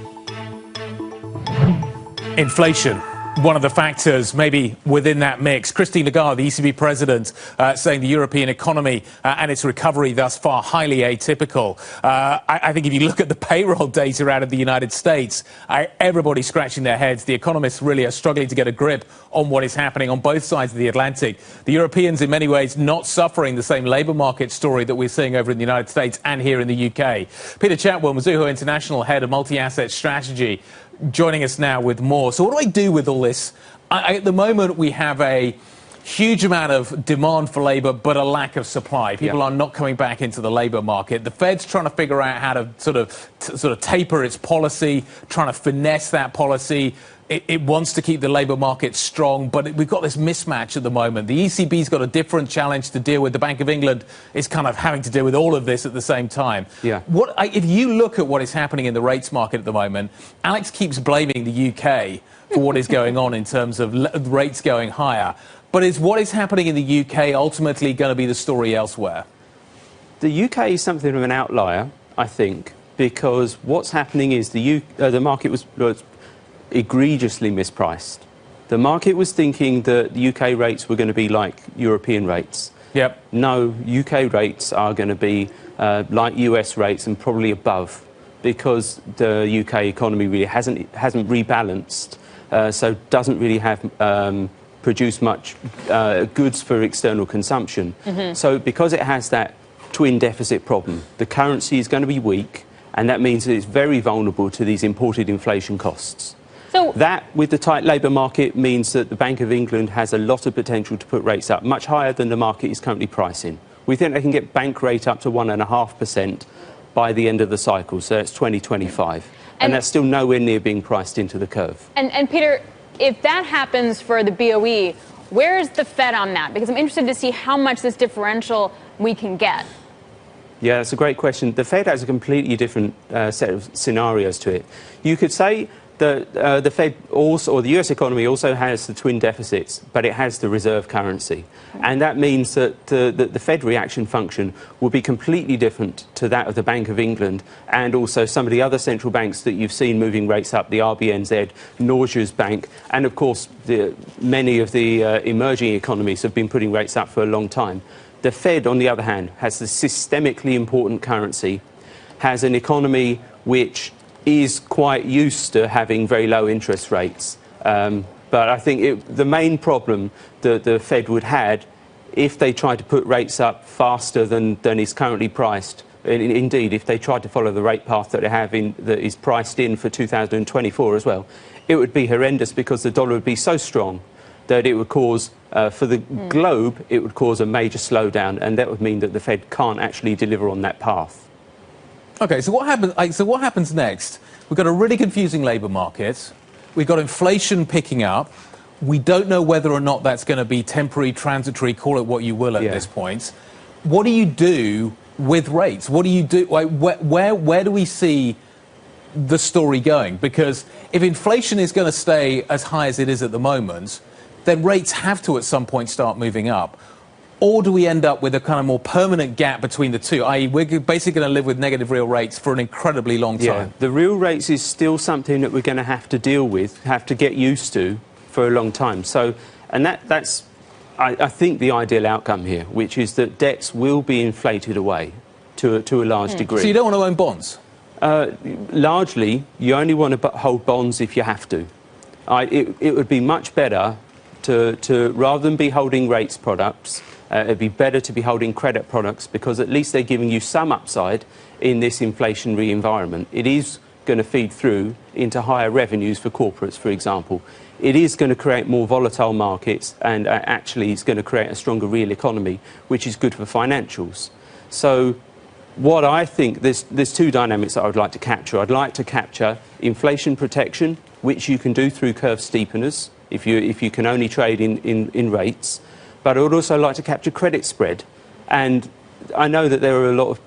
Inflation, one of the factors maybe within that mix. Christine Lagarde, the ECB president, saying the European economy and its recovery thus far highly atypical. I think if you look at the payroll data out of the United States, everybody's scratching their heads. The economists really are struggling to get a grip on what is happening on both sides of the Atlantic. The Europeans, in many ways, not suffering the same labour market story that we're seeing over in the United States and here in the UK. Peter Chatwell, Mizuho International Head of Multi-Asset Strategy, joining us now with more. So what do I do with all this? At the moment, we have a huge amount of demand for labour, but a lack of supply. People are not coming back into the labour market. The Fed's trying to figure out how to sort of taper its policy, trying to finesse that policy. It wants to keep the labour market strong, but we've got this mismatch at the moment. The ECB's got a different challenge to deal with. The Bank of England is kind of having to deal with all of this at the same time. If you look at what is happening in the rates market at the moment, Alex keeps blaming the UK for what is going on in terms of rates going higher. But is what is happening in the UK ultimately going to be the story elsewhere? The UK is something of an outlier, I think, because what's happening is the market was egregiously mispriced. The market was thinking that the UK rates were going to be like European rates. No, UK rates are going to be like US rates and probably above, because the UK economy really hasn't rebalanced, so doesn't really have produced much goods for external consumption. So because it has that twin deficit problem, the currency is going to be weak, and that means that it's very vulnerable to these imported inflation costs. So that, with the tight labour market, means that the Bank of England has a lot of potential to put rates up, much higher than the market is currently pricing. We think they can get bank rate up to 1.5% by the end of the cycle, so that's 2025. And that's still nowhere near being priced into the curve. And Peter, if that happens for the BOE, where is the Fed on that? Because I'm interested to see how much this differential we can get. Yeah, that's a great question. The Fed has a completely different set of scenarios to it. You could say that the Fed also, or the US economy also has the twin deficits, but it has the reserve currency. And that means that the Fed reaction function will be completely different to that of the Bank of England and also some of the other central banks that you've seen moving rates up, the RBNZ, Norges Bank, and of course many of the emerging economies have been putting rates up for a long time. The Fed, on the other hand, has the systemically important currency, has an economy which is quite used to having very low interest rates. But I think the main problem that the Fed would have if they tried to put rates up faster than is currently priced, indeed, if they tried to follow the rate path that they have that is priced in for 2024 as well, it would be horrendous because the dollar would be so strong that it would cause, for the globe, it would cause a major slowdown, and that would mean that the Fed can't actually deliver on that path. OK, so what happens next? We've got a really confusing labour market. We've got inflation picking up. We don't know whether or not that's going to be temporary, transitory, call it what you will at this point. What do you do with rates? What do you do? Like, where do we see the story going? Because if inflation is going to stay as high as it is at the moment, then rates have to at some point start moving up. Or do we end up with a kind of more permanent gap between the two, i.e. we're basically going to live with negative real rates for an incredibly long time? Yeah, the real rates is still something that we're going to have to deal with, have to get used to for a long time. So, and that's, I think, the ideal outcome here, which is that debts will be inflated away to a large degree. So you don't want to own bonds? Largely, you only want to hold bonds if you have to. It would be much better to rather than be holding rates products, it'd be better to be holding credit products, because at least they're giving you some upside in this inflationary environment. It is going to feed through into higher revenues for corporates, for example. It is going to create more volatile markets, and actually it's going to create a stronger real economy, which is good for financials. So what I think, there's two dynamics that I would like to capture. I'd like to capture inflation protection, which you can do through curve steepeners, if you can only trade in rates. But I would also like to capture credit spread. And I know that there are a lot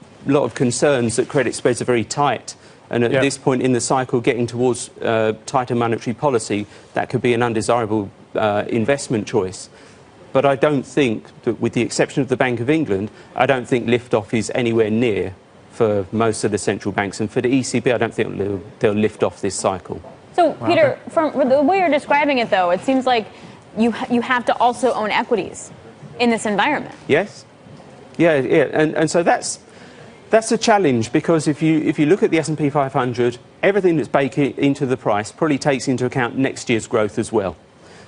of concerns that credit spreads are very tight. And at this point in the cycle, getting towards tighter monetary policy, that could be an undesirable investment choice. But I don't think, that with the exception of the Bank of England, I don't think lift-off is anywhere near for most of the central banks. And for the ECB, I don't think they'll lift off this cycle. So, Peter, from the way you're describing it, though, it seems like you have to also own equities in this environment. Yes. Yeah. And so that's a challenge, because if you look at the S&P 500, everything that's baked into the price probably takes into account next year's growth as well.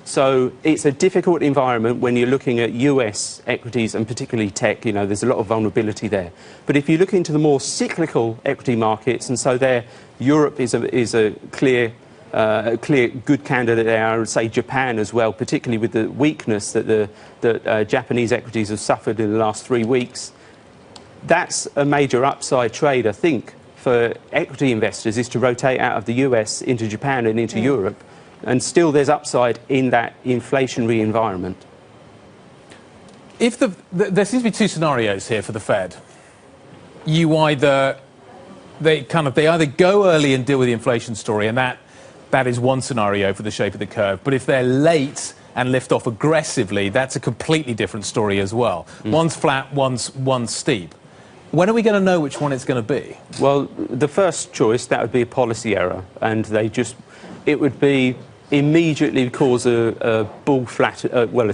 So it's a difficult environment when you're looking at US equities, and particularly tech. There's a lot of vulnerability there. But if you look into the more cyclical equity markets, and so there, Europe is a clear good candidate there. I would say Japan as well, particularly with the weakness that Japanese equities have suffered in the last 3 weeks. That's a major upside trade, I think, for equity investors, is to rotate out of the US into Japan and into Europe. And still there's upside in that inflationary environment. There seems to be two scenarios here for the Fed. They either go early and deal with the inflation story, and that is one scenario for the shape of the curve. But if they're late and lift off aggressively, that's a completely different story as well. One's flat, one's steep. When are we going to know which one it's going to be? Well, the first choice, that would be a policy error, and it would be immediately cause a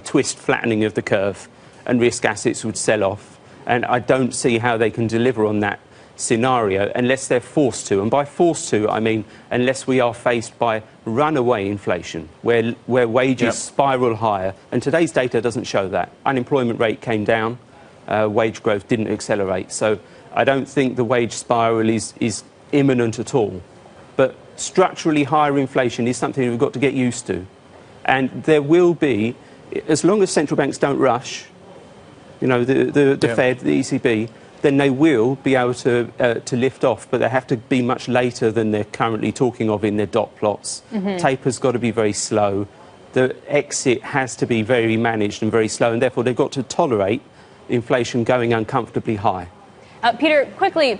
twist flattening of the curve, and risk assets would sell off. And I don't see how they can deliver on that scenario unless they're forced to. And by forced to, I mean unless we are faced by runaway inflation, where wages spiral higher. And today's data doesn't show that. Unemployment rate came down, wage growth didn't accelerate. So I don't think the wage spiral is imminent at all. But structurally higher inflation is something we've got to get used to. And there will be, as long as central banks don't rush, the Fed, the ECB, then they will be able to lift off, but they have to be much later than they're currently talking of in their dot plots. Taper's got to be very slow. The exit has to be very managed and very slow, and therefore they've got to tolerate inflation going uncomfortably high. Peter, quickly,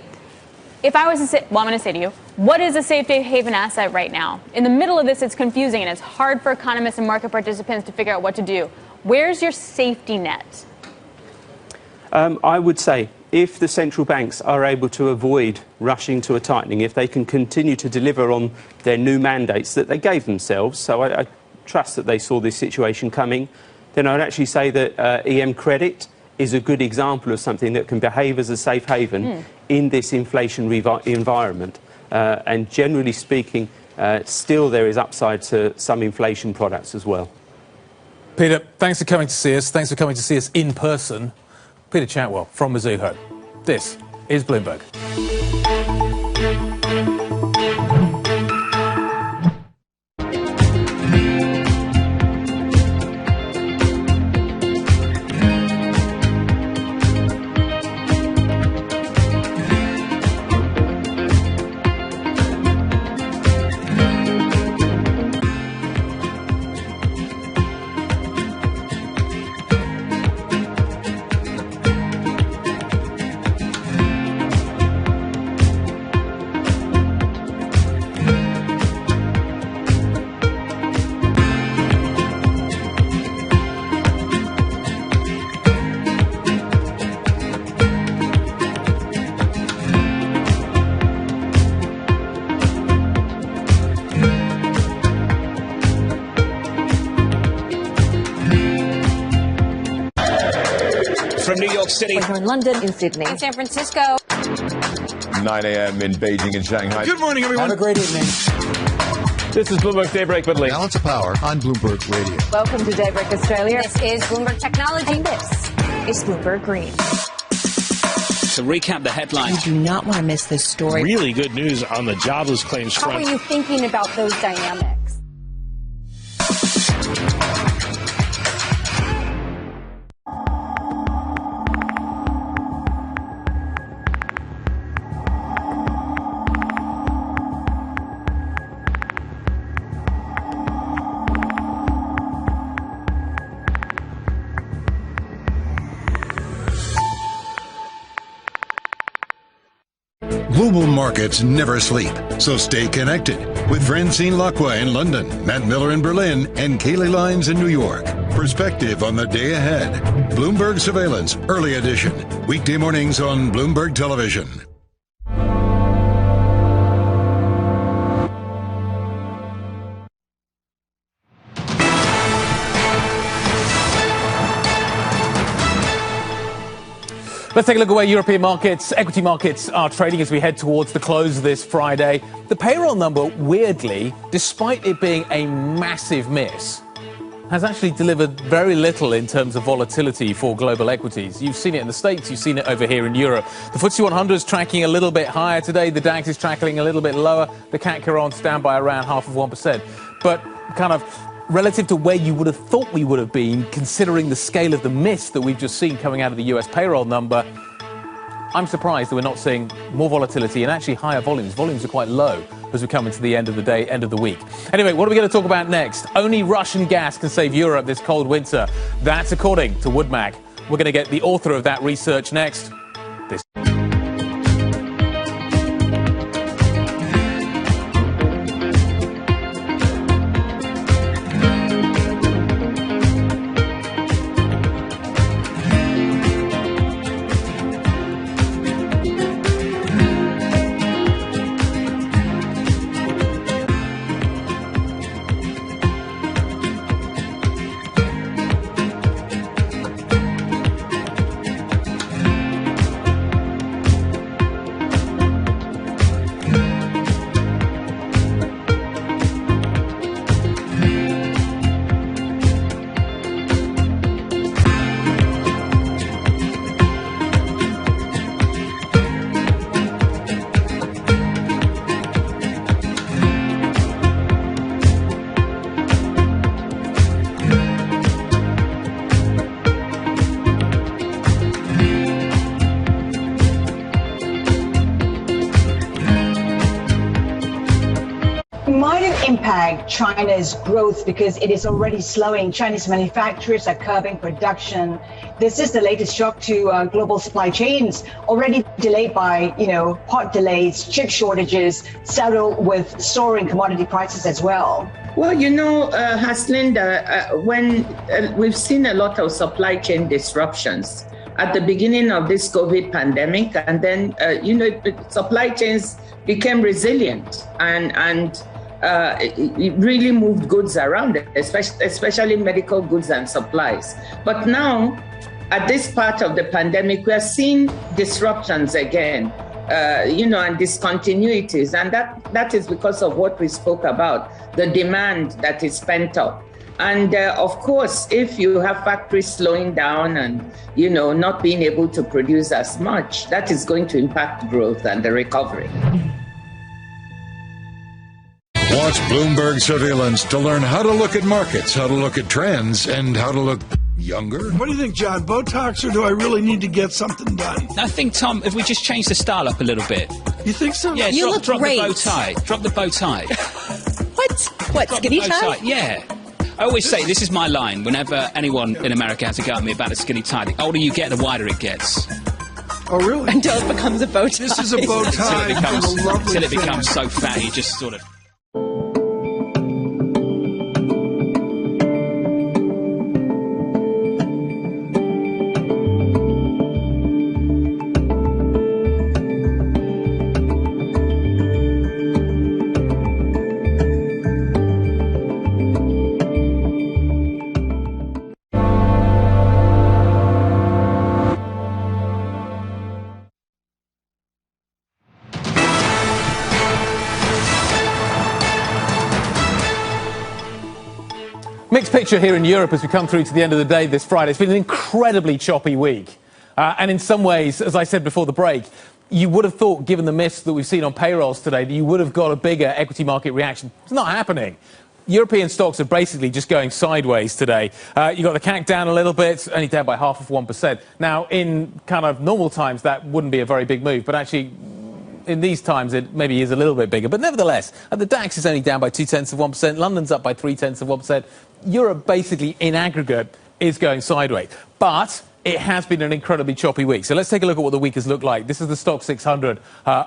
if I was to say, I'm going to say to you, what is a safe haven asset right now? In the middle of this, it's confusing, and it's hard for economists and market participants to figure out what to do. Where's your safety net? I would say, if the central banks are able to avoid rushing to a tightening, if they can continue to deliver on their new mandates that they gave themselves, so I trust that they saw this situation coming, then I would actually say that EM credit is a good example of something that can behave as a safe haven in this inflationary environment. And generally speaking, still there is upside to some inflation products as well. Peter, thanks for coming to see us. Thanks for coming to see us in person. Peter Chatwell from Mizuho. This is Bloomberg. From New York City. We're here in London, in Sydney, in San Francisco. 9 a.m. in Beijing and Shanghai. Good morning, everyone. Have a great evening. This is Bloomberg Daybreak with Lee. Balance of Power on Bloomberg Radio. Welcome to Daybreak Australia. This is Bloomberg Technology. And this is Bloomberg Green. To recap the headlines. You do not want to miss this story. Really good news on the jobless claims How front. are you thinking about those dynamics? Global markets never sleep, so stay connected with Francine Lacqua in London, Matt Miller in Berlin, and Kaylee Lyons in New York. Perspective on the day ahead. Bloomberg Surveillance, Early Edition. Weekday mornings on Bloomberg Television. Let's take a look at where European markets, equity markets are trading as we head towards the close of this Friday. The payroll number, weirdly, despite it being a massive miss, has actually delivered very little in terms of volatility for global equities. You've seen it in the States, you've seen it over here in Europe. The FTSE 100 is tracking a little bit higher today, the DAX is tracking a little bit lower, the CAC Caron's down by around 0.5%. But kind of relative to where you would have thought we would have been, considering the scale of the miss that we've just seen coming out of the US payroll number, I'm surprised that we're not seeing more volatility and actually higher volumes. Volumes are quite low as we come into the end of the day, end of the week. Anyway, what are we going to talk about next? Only Russian gas can save Europe this cold winter. That's according to WoodMac. We're going to get the author of that research next. Impact China's growth because it is already slowing. Chinese manufacturers are curbing production. This is the latest shock to global supply chains, already delayed by, port delays, chip shortages, saddled with soaring commodity prices as well. Well, Haslinda, when we've seen a lot of supply chain disruptions at the beginning of this COVID pandemic, and then, supply chains became resilient and it really moved goods around, especially medical goods and supplies. But now, at this part of the pandemic, we are seeing disruptions again, and discontinuities. And that is because of what we spoke about, the demand that is pent up. And of course, if you have factories slowing down and, not being able to produce as much, that is going to impact growth and the recovery. Watch Bloomberg Surveillance to learn how to look at markets, how to look at trends, and how to look younger. What do you think, John? Botox, or do I really need to get something done? I think, Tom, if we just change the style up a little bit. You think so? Yeah, you look drop great. The bow tie. Drop the bow tie. What, skinny tie? Yeah. I always say, this is my line, whenever anyone in America has a go at me about a skinny tie. The older you get, the wider it gets. Oh, really? Until it becomes a bow tie. This is a bow tie. Until it becomes so fat, you just sort of... mixed picture here in Europe as we come through to the end of the day this Friday. It's been an incredibly choppy week. And in some ways, as I said before the break, you would have thought, given the miss that we've seen on payrolls today, that you would have got a bigger equity market reaction. It's not happening. European stocks are basically just going sideways today. You got the CAC down a little bit, only down by 0.5%. Now, in kind of normal times, that wouldn't be a very big move, but actually, in these times, it maybe is a little bit bigger. But nevertheless, the DAX is only down by 0.2%. London's up by 0.3%. Europe, basically, in aggregate, is going sideways. But it has been an incredibly choppy week. So let's take a look at what the week has looked like. This is the Stock 600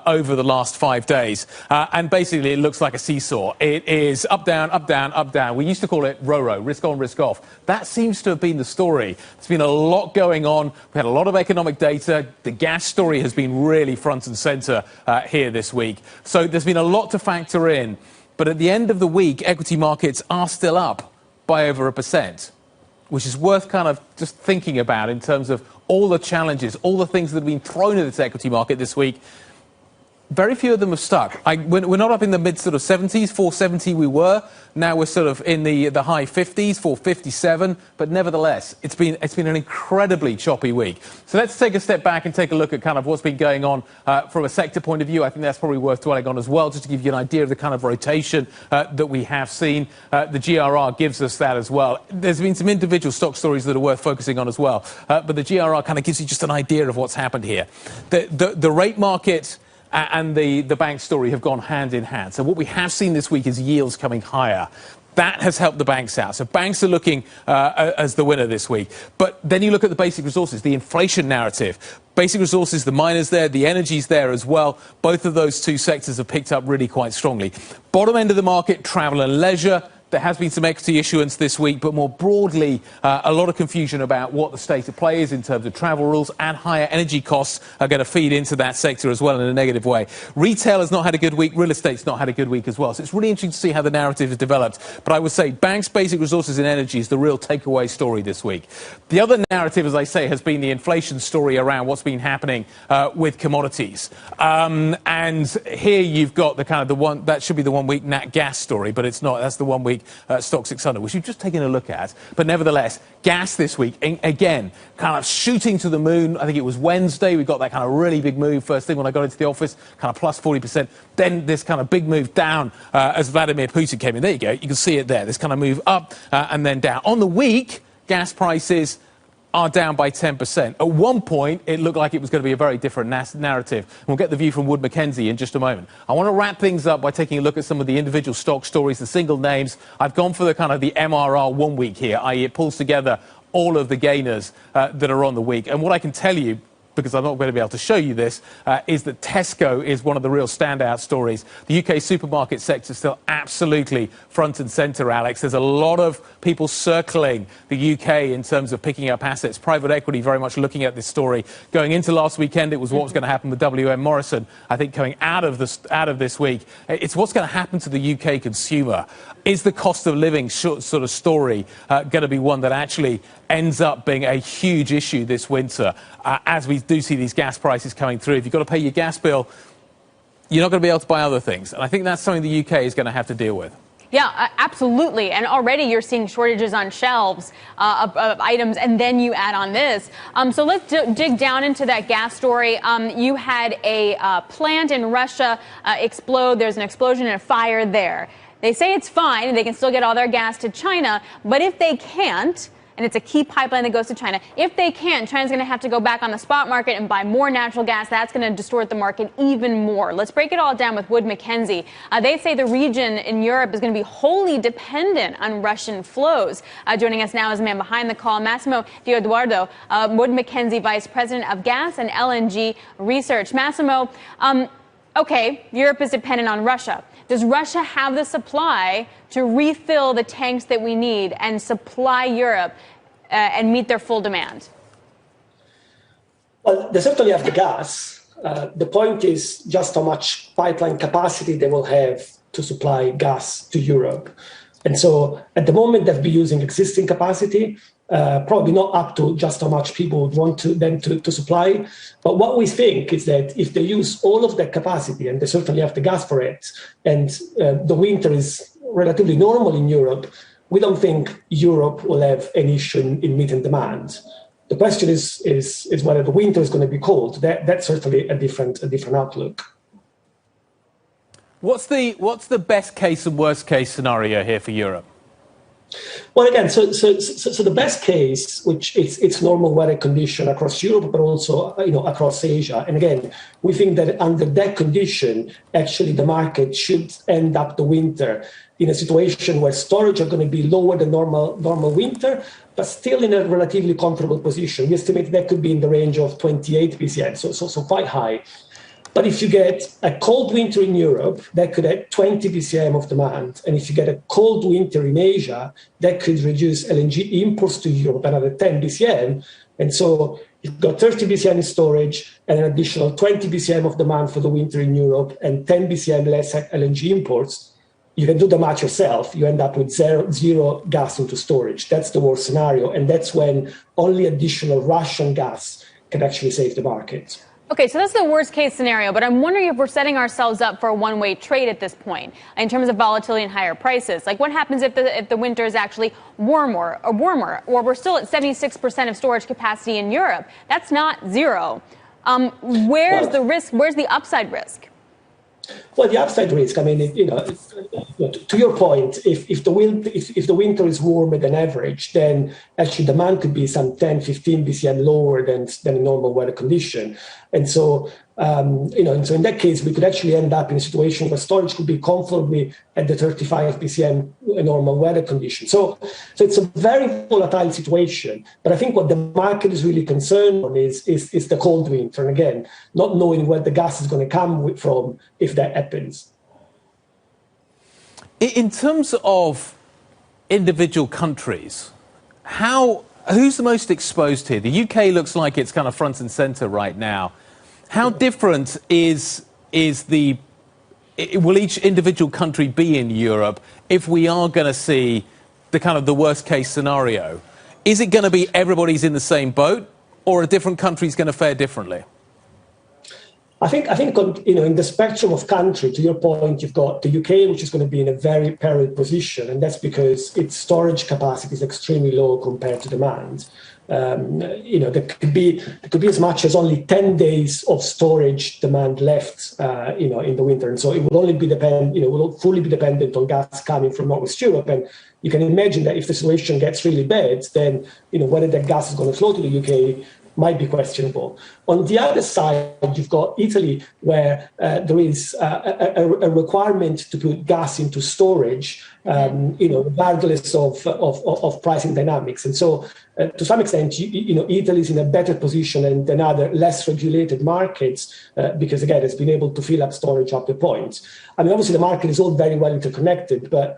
over the last 5 days. And basically, it looks like a seesaw. It is up, down, up, down, up, down. We used to call it RORO, risk on, risk off. That seems to have been the story. There's been a lot going on. We had a lot of economic data. The gas story has been really front and centre here this week. So there's been a lot to factor in. But at the end of the week, equity markets are still up by over 1%. Which is worth kind of just thinking about in terms of all the challenges, all the things that have been thrown at this equity market this week. Very few of them have stuck. We're not up in the mid sort of 70s, 470 we were. Now we're sort of in the high 50s, 457. But nevertheless, it's been an incredibly choppy week. So let's take a step back and take a look at kind of what's been going on from a sector point of view. I think that's probably worth dwelling on as well, just to give you an idea of the kind of rotation that we have seen. The GRR gives us that as well. There's been some individual stock stories that are worth focusing on as well. But the GRR kind of gives you just an idea of what's happened here. The rate market and the bank story have gone hand in hand. So what we have seen this week is yields coming higher. That has helped the banks out. So banks are looking as the winner this week. But then you look at the basic resources, the inflation narrative. Basic resources, the miners there, the energy's there as well. Both of those two sectors have picked up really quite strongly. Bottom end of the market, travel and leisure. There has been some equity issuance this week, but more broadly, a lot of confusion about what the state of play is in terms of travel rules, and higher energy costs are going to feed into that sector as well in a negative way. Retail has not had a good week. Real estate's not had a good week as well. So it's really interesting to see how the narrative has developed. But I would say banks, basic resources and energy is the real takeaway story this week. The other narrative, as I say, has been the inflation story around what's been happening with commodities. And here you've got the kind of the one, that should be the 1 week nat gas story, but it's not. That's the 1 week Stock 600, which we've just taken a look at. But nevertheless, gas this week, again, kind of shooting to the moon. I think it was Wednesday. We got that kind of really big move first thing when I got into the office, kind of plus 40%. Then this kind of big move down as Vladimir Putin came in. There you go. You can see it there. This kind of move up and then down. On the week, gas prices are down by 10%. At one point, it looked like it was going to be a very different narrative. We'll get the view from Wood Mackenzie in just a moment. I want to wrap things up by taking a look at some of the individual stock stories, the single names. I've gone for the kind of the MRR 1 week here, i.e. it pulls together all of the gainers that are on the week. And what I can tell you, because I'm not going to be able to show you this, is that Tesco is one of the real standout stories. The UK supermarket sector is still absolutely front and centre, Alex. There's a lot of people circling the UK in terms of picking up assets. Private equity very much looking at this story. Going into last weekend, it was what was going to happen with WM Morrison. I think coming out of this week, it's what's going to happen to the UK consumer. Is the cost of living sort of story going to be one that actually ends up being a huge issue this winter as we do see these gas prices coming through? If you've got to pay your gas bill, you're not going to be able to buy other things. And I think that's something the UK is going to have to deal with. Yeah, absolutely. And already you're seeing shortages on shelves of items, and then you add on this. So let's dig down into that gas story. You had a plant in Russia explode. There's an explosion and a fire there. They say it's fine. They can still get all their gas to China. But if they can't, and it's a key pipeline that goes to China, if they can't, China's going to have to go back on the spot market and buy more natural gas. That's going to distort the market even more. Let's break it all down with Wood Mackenzie. They say the region in Europe is going to be wholly dependent on Russian flows. Joining us now is a man behind the call, Massimo Dioeduardo, Wood Mackenzie Vice President of Gas and LNG Research. Massimo, okay, Europe is dependent on Russia. Does Russia have the supply to refill the tanks that we need and supply Europe and meet their full demand? Well, they certainly have the gas. The point is just how much pipeline capacity they will have to supply gas to Europe. And so at the moment, they'll be using existing capacity, probably not up to just how much people would want them to supply. But what we think is that if they use all of that capacity, and they certainly have the gas for it, and the winter is relatively normal in Europe, we don't think Europe will have an issue in meeting demand. The question is whether the winter is going to be cold. That's certainly a different outlook. What's the best case and worst case scenario here for Europe? Well, again, so the best case, which it's normal weather condition across Europe, but also across Asia. And again, we think that under that condition, actually the market should end up the winter in a situation where storage are going to be lower than normal winter, but still in a relatively comfortable position. We estimate that could be in the range of 28 BCM, so quite high. But if you get a cold winter in Europe, that could add 20 BCM of demand. And if you get a cold winter in Asia, that could reduce LNG imports to Europe another 10 BCM. And so you've got 30 BCM in storage and an additional 20 BCM of demand for the winter in Europe and 10 BCM less LNG imports. You can do the math yourself. You end up with zero gas into storage. That's the worst scenario. And that's when only additional Russian gas can actually save the market. Okay, so that's the worst case scenario, but I'm wondering if we're setting ourselves up for a one-way trade at this point in terms of volatility and higher prices. Like what happens if the winter is actually warmer, or we're still at 76% of storage capacity in Europe? That's not zero. Where's the risk? Where's the upside risk? Well, the upside risk, I mean, to your point, if the winter is warmer than average, then actually demand could be some 10, 15 BCM lower than a normal weather condition. And so, and so in that case, we could actually end up in a situation where storage could be comfortably at the 35 BCM normal weather condition. So it's a very volatile situation. But I think what the market is really concerned on is the cold winter. And again, not knowing where the gas is going to come from if that happens. In terms of individual countries, who's the most exposed here? The UK looks like it's kind of front and center right now. How different will each individual country be in Europe if we are going to see the worst case scenario? Is it going to be everybody's in the same boat, or are different countries going to fare differently? I think in the spectrum of country, to your point, you've got the UK, which is going to be in a very perilous position, and that's because its storage capacity is extremely low compared to demand. There could be as much as only 10 days of storage demand left, in the winter, and so it will only be will fully be dependent on gas coming from Northwest Europe. And you can imagine that if the situation gets really bad, then whether that gas is going to flow to the UK might be questionable. On the other side, you've got Italy, where there is a requirement to put gas into storage, regardless of pricing dynamics. And so, to some extent, Italy is in a better position than other less regulated markets because, again, it's been able to fill up storage up to points. I mean, obviously, the market is all very well interconnected, but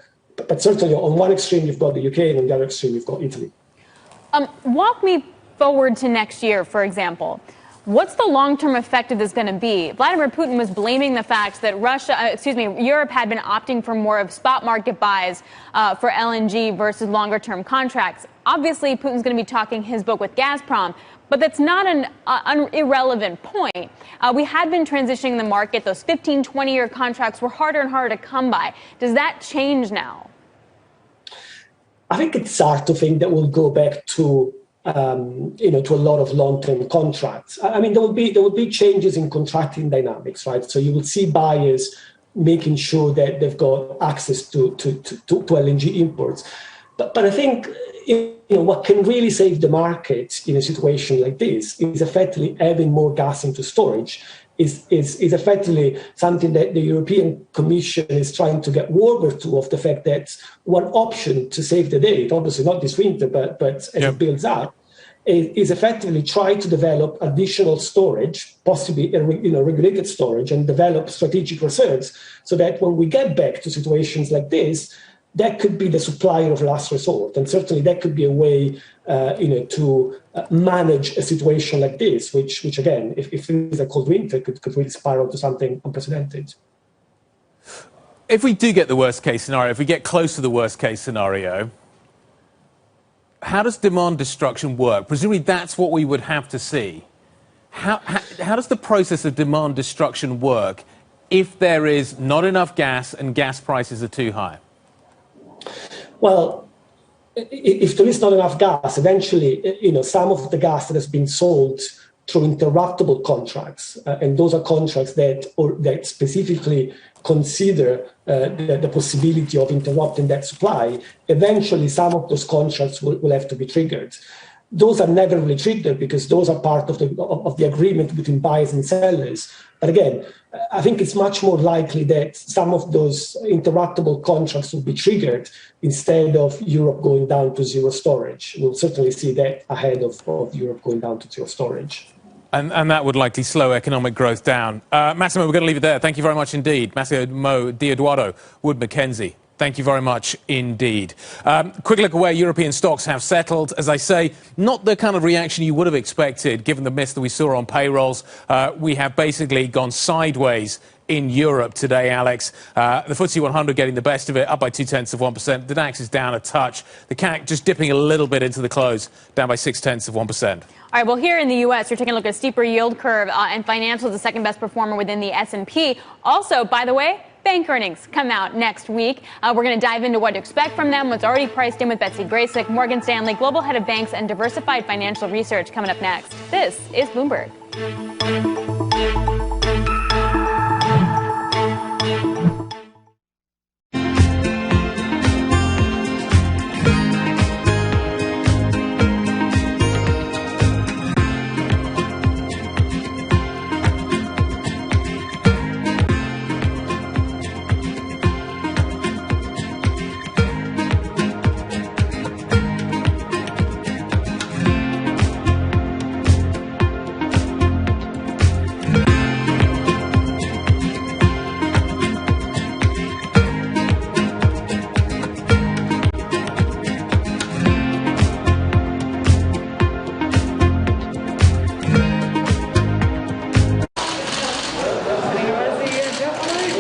certainly on one extreme you've got the UK, and on the other extreme you've got Italy. Walk me forward to next year, for example. What's the long-term effect of this going to be? Vladimir Putin was blaming the fact that Europe had been opting for more of spot market buys for LNG versus longer-term contracts. Obviously, Putin's going to be talking his book with Gazprom, but that's not an irrelevant point. We had been transitioning the market. Those 15, 20-year contracts were harder and harder to come by. Does that change now? I think it's hard to think that we'll go back to to a lot of long-term contracts. I mean, there will be changes in contracting dynamics, right? So you will see buyers making sure that they've got access to LNG imports. But I think what can really save the market in a situation like this is effectively having more gas into storage. Is effectively something that the European Commission is trying to get word to, of the fact that one option to save the day, obviously not this winter, but as it builds up, is effectively try to develop additional storage, possibly regulated storage, and develop strategic reserves so that when we get back to situations like this, that could be the supplier of last resort. And certainly that could be a way to manage a situation like this, which again, if it is a cold winter, could really spiral to something unprecedented. If we do get the worst case scenario, if we get close to the worst case scenario, how does demand destruction work? Presumably that's what we would have to see. How does the process of demand destruction work if there is not enough gas and gas prices are too high? Well, if there is not enough gas, eventually, some of the gas that has been sold through interruptible contracts, and those are contracts that specifically consider the possibility of interrupting that supply, eventually some of those contracts will have to be triggered. Those are never really triggered because those are part of the agreement between buyers and sellers. But again, I think it's much more likely that some of those interruptible contracts will be triggered instead of Europe going down to zero storage. We'll certainly see that ahead of Europe going down to zero storage. And that would likely slow economic growth down. Massimo, we're going to leave it there. Thank you very much indeed. Massimo D'Edoardo, Wood Mackenzie. Thank you very much indeed. Quick look at where European stocks have settled. As I say, not the kind of reaction you would have expected given the miss that we saw on payrolls. We have basically gone sideways in Europe today, Alex. The FTSE 100 getting the best of it, up by 0.2%. The DAX is down a touch. The CAC just dipping a little bit into the close, down by 0.6%. All right, well, here in the U.S., you're taking a look at a steeper yield curve, and financials, the second best performer within the S&P. Also, by the way, bank earnings come out next week. We're going to dive into what to expect from them, what's already priced in with Betsy Graysick, Morgan Stanley, Global Head of Banks and Diversified Financial Research coming up next. This is Bloomberg.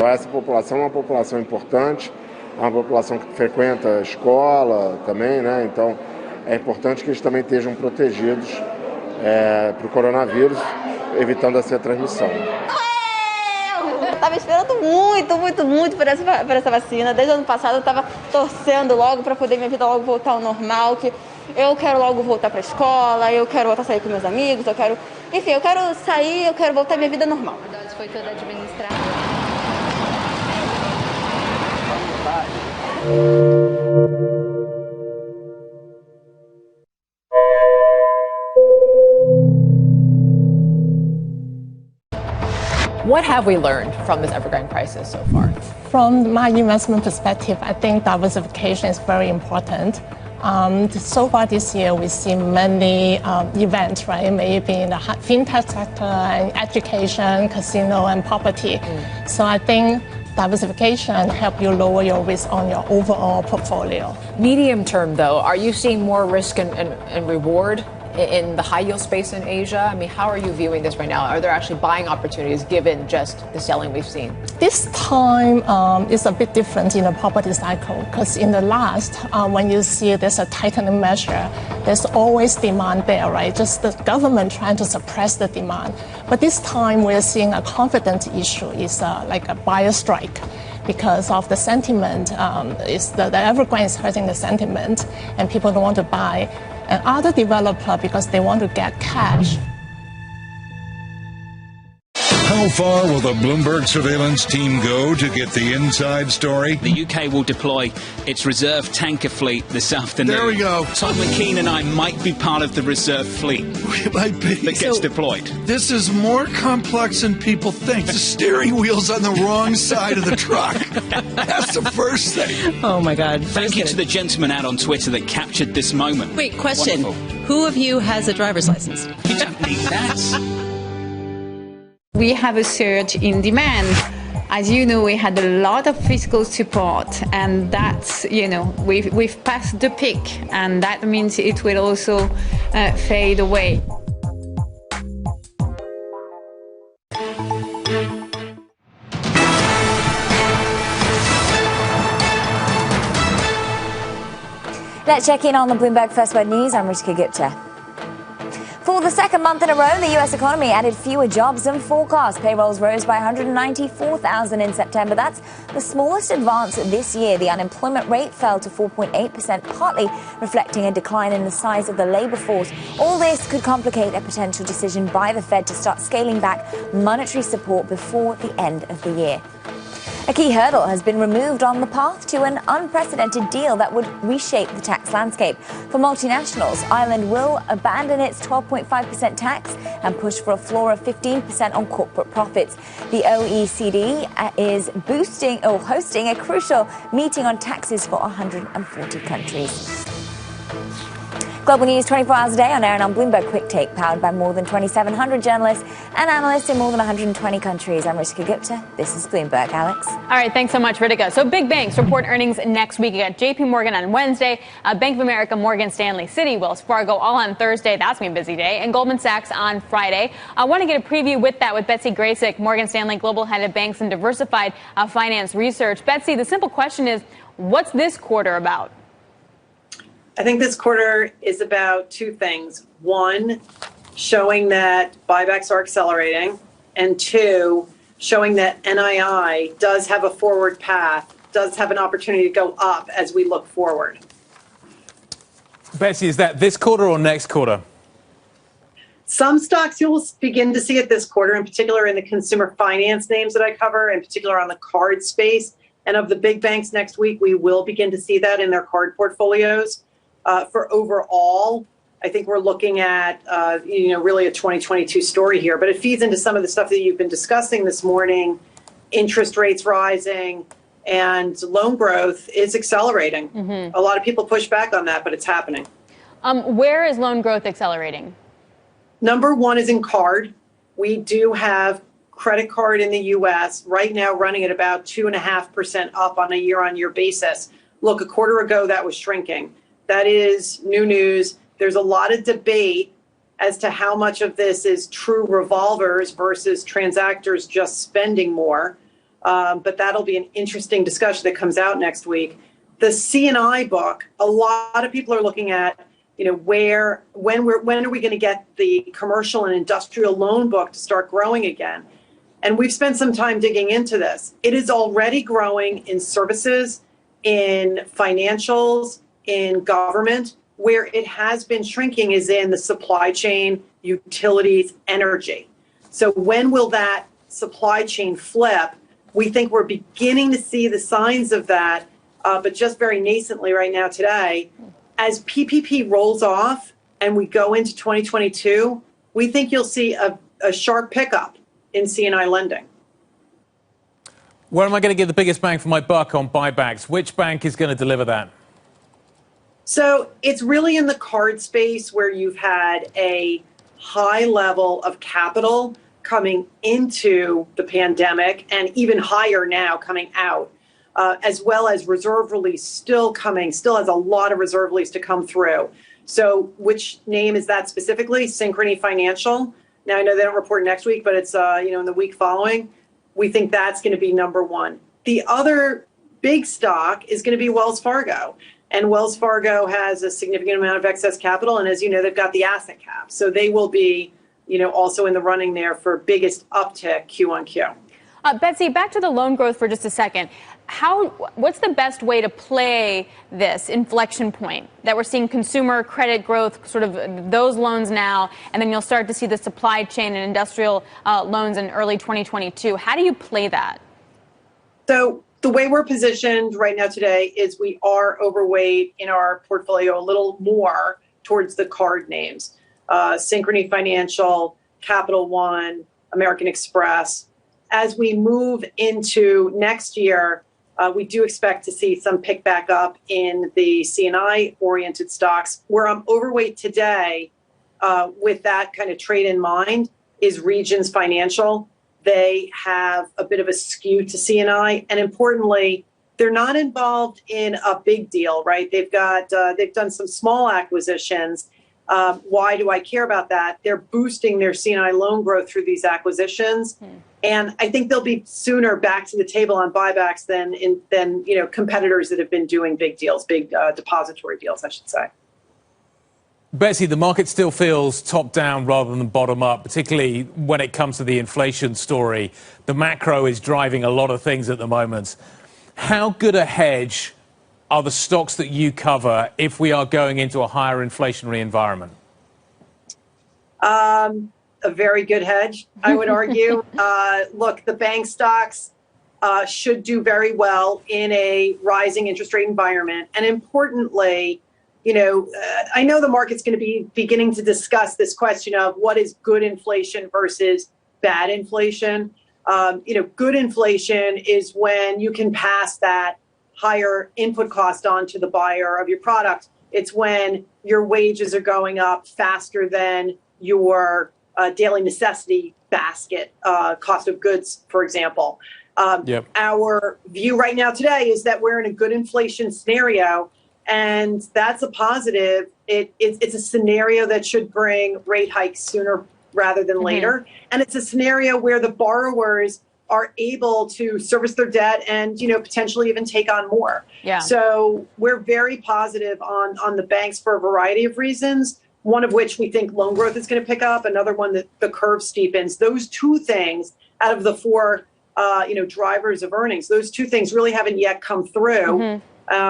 Essa população é uma população importante, é uma população que frequenta a escola também, né? Então é importante que eles também estejam protegidos para o coronavírus, evitando essa transmissão. Eu estava esperando muito por essa vacina. Desde o ano passado eu estava torcendo logo para poder minha vida logo voltar ao normal, que eu quero logo voltar para a escola, eu quero voltar a sair com meus amigos, eu quero sair, eu quero voltar à minha vida normal. A dose foi toda administrada. What have we learned from this evergreen crisis so far? From my investment perspective, I think diversification is very important. So far this year, we've seen many events, right? Maybe in the fintech sector, and education, casino, and property. So I think diversification help you lower your risk on your overall portfolio. Medium term, though, are you seeing more risk and reward in the high yield space in Asia? I mean, how are you viewing this right now? Are there actually buying opportunities given just the selling we've seen? This time is a bit different in the property cycle because in the last, when you see there's a tightening measure, there's always demand there, right? Just the government trying to suppress the demand. But this time we're seeing a confidence issue, is like a buyer strike. Because of the sentiment, the evergreen is hurting the sentiment and people don't want to buy. And other developer, because they want to get cash. How far will the Bloomberg surveillance team go to get the inside story? The UK will deploy its reserve tanker fleet this afternoon. There we go. Tom McKean and I might be part of the reserve fleet. We might be. That gets deployed. This is more complex than people think. The steering wheel's on the wrong side of the truck. That's the first thing. Oh, my God. Thank you to the gentleman out on Twitter that captured this moment. Wait, question. Wonderful. Who of you has a driver's license? You don't need that. We have a surge in demand. As you know, we had a lot of fiscal support, and that's, we've passed the peak, and that means it will also fade away. Let's check in on the Bloomberg First Word News. I'm Ritika Gupta. For the second month in a row, the U.S. economy added fewer jobs than forecast. Payrolls rose by 194,000 in September. That's the smallest advance this year. The unemployment rate fell to 4.8%, partly reflecting a decline in the size of the labor force. All this could complicate a potential decision by the Fed to start scaling back monetary support before the end of the year. A key hurdle has been removed on the path to an unprecedented deal that would reshape the tax landscape. For multinationals, Ireland will abandon its 12.5% tax and push for a floor of 15% on corporate profits. The OECD is hosting a crucial meeting on taxes for 140 countries. Global news 24 hours a day on air and on Bloomberg Quick Take, powered by more than 2,700 journalists and analysts in more than 120 countries. I'm Ritika Gupta. This is Bloomberg. Alex. All right, thanks so much, Ritika. So big banks report earnings next week. You got JP Morgan on Wednesday, Bank of America, Morgan Stanley, Citi, Wells Fargo all on Thursday. That's going to be a busy day. And Goldman Sachs on Friday. I want to get a preview with that with Betsy Graysick, Morgan Stanley Global Head of Banks and Diversified Finance Research. Betsy, the simple question is, what's this quarter about? I think this quarter is about two things. One, showing that buybacks are accelerating. And two, showing that NII does have a forward path, does have an opportunity to go up as we look forward. Betsy, is that this quarter or next quarter? Some stocks you'll begin to see it this quarter, in particular in the consumer finance names that I cover, in particular on the card space. And of the big banks next week, we will begin to see that in their card portfolios. For overall, I think we're looking at, really a 2022 story here. But it feeds into some of the stuff that you've been discussing this morning. Interest rates rising and loan growth is accelerating. Mm-hmm. A lot of people push back on that, but it's happening. Where is loan growth accelerating? Number one is in card. We do have credit card in the U.S. right now running at about 2.5% up on a year-on-year basis. Look, a quarter ago, that was shrinking. That is new news. There's a lot of debate as to how much of this is true revolvers versus transactors just spending more. But that'll be an interesting discussion that comes out next week. The C&I book, a lot of people are looking at, when are we going to get the commercial and industrial loan book to start growing again? And we've spent some time digging into this. It is already growing in services, in financials, in government. Where it has been shrinking is in the supply chain, utilities, energy. So when will that supply chain flip? We think we're beginning to see the signs of that, but just very nascently right now today. As PPP rolls off and we go into 2022, we think you'll see a sharp pickup in C&I lending. Where am I going to get the biggest bang for my buck on buybacks? Which bank is going to deliver that? So it's really in the card space where you've had a high level of capital coming into the pandemic and even higher now coming out, as well as reserve release still has a lot of reserve release to come through. So which name is that specifically? Synchrony Financial. Now, I know they don't report next week, but it's, in the week following. We think that's going to be number one. The other big stock is going to be Wells Fargo. And Wells Fargo has a significant amount of excess capital. And as you know, they've got the asset cap. So they will be, also in the running there for biggest uptick Q on Q. Betsy, back to the loan growth for just a second. What's the best way to play this inflection point that we're seeing consumer credit growth, sort of those loans now, and then you'll start to see the supply chain and industrial loans in early 2022? How do you play that? So the way we're positioned right now today is we are overweight in our portfolio a little more towards the card names. Synchrony Financial, Capital One, American Express. As we move into next year, we do expect to see some pick back up in the C&I oriented stocks. Where I'm overweight today, with that kind of trade in mind, is Regions Financial. They have a bit of a skew to C&I, and importantly, they're not involved in a big deal, right? They've done some small acquisitions. Why do I care about that? They're boosting their C&I loan growth through these acquisitions. And I think they'll be sooner back to the table on buybacks than competitors that have been doing big deals, big depository deals, I should say. Betsy, the market still feels top down rather than bottom up, particularly when it comes to the inflation story. The macro is driving a lot of things at the moment. How good a hedge are the stocks that you cover if we are going into a higher inflationary environment? A very good hedge, I would argue. Look, the bank stocks should do very well in a rising interest rate environment. And importantly, I know the market's going to be beginning to discuss this question of what is good inflation versus bad inflation. Good inflation is when you can pass that higher input cost on to the buyer of your product. It's when your wages are going up faster than your daily necessity basket, cost of goods, for example. Our view right now today is that we're in a good inflation scenario, and that's a positive. It's a scenario that should bring rate hikes sooner rather than later. And it's a scenario where the borrowers are able to service their debt and, potentially even take on more. So we're very positive on the banks for a variety of reasons, one of which we think loan growth is going to pick up, another one that the curve steepens. Those two things out of the four, drivers of earnings, those two things really haven't yet come through.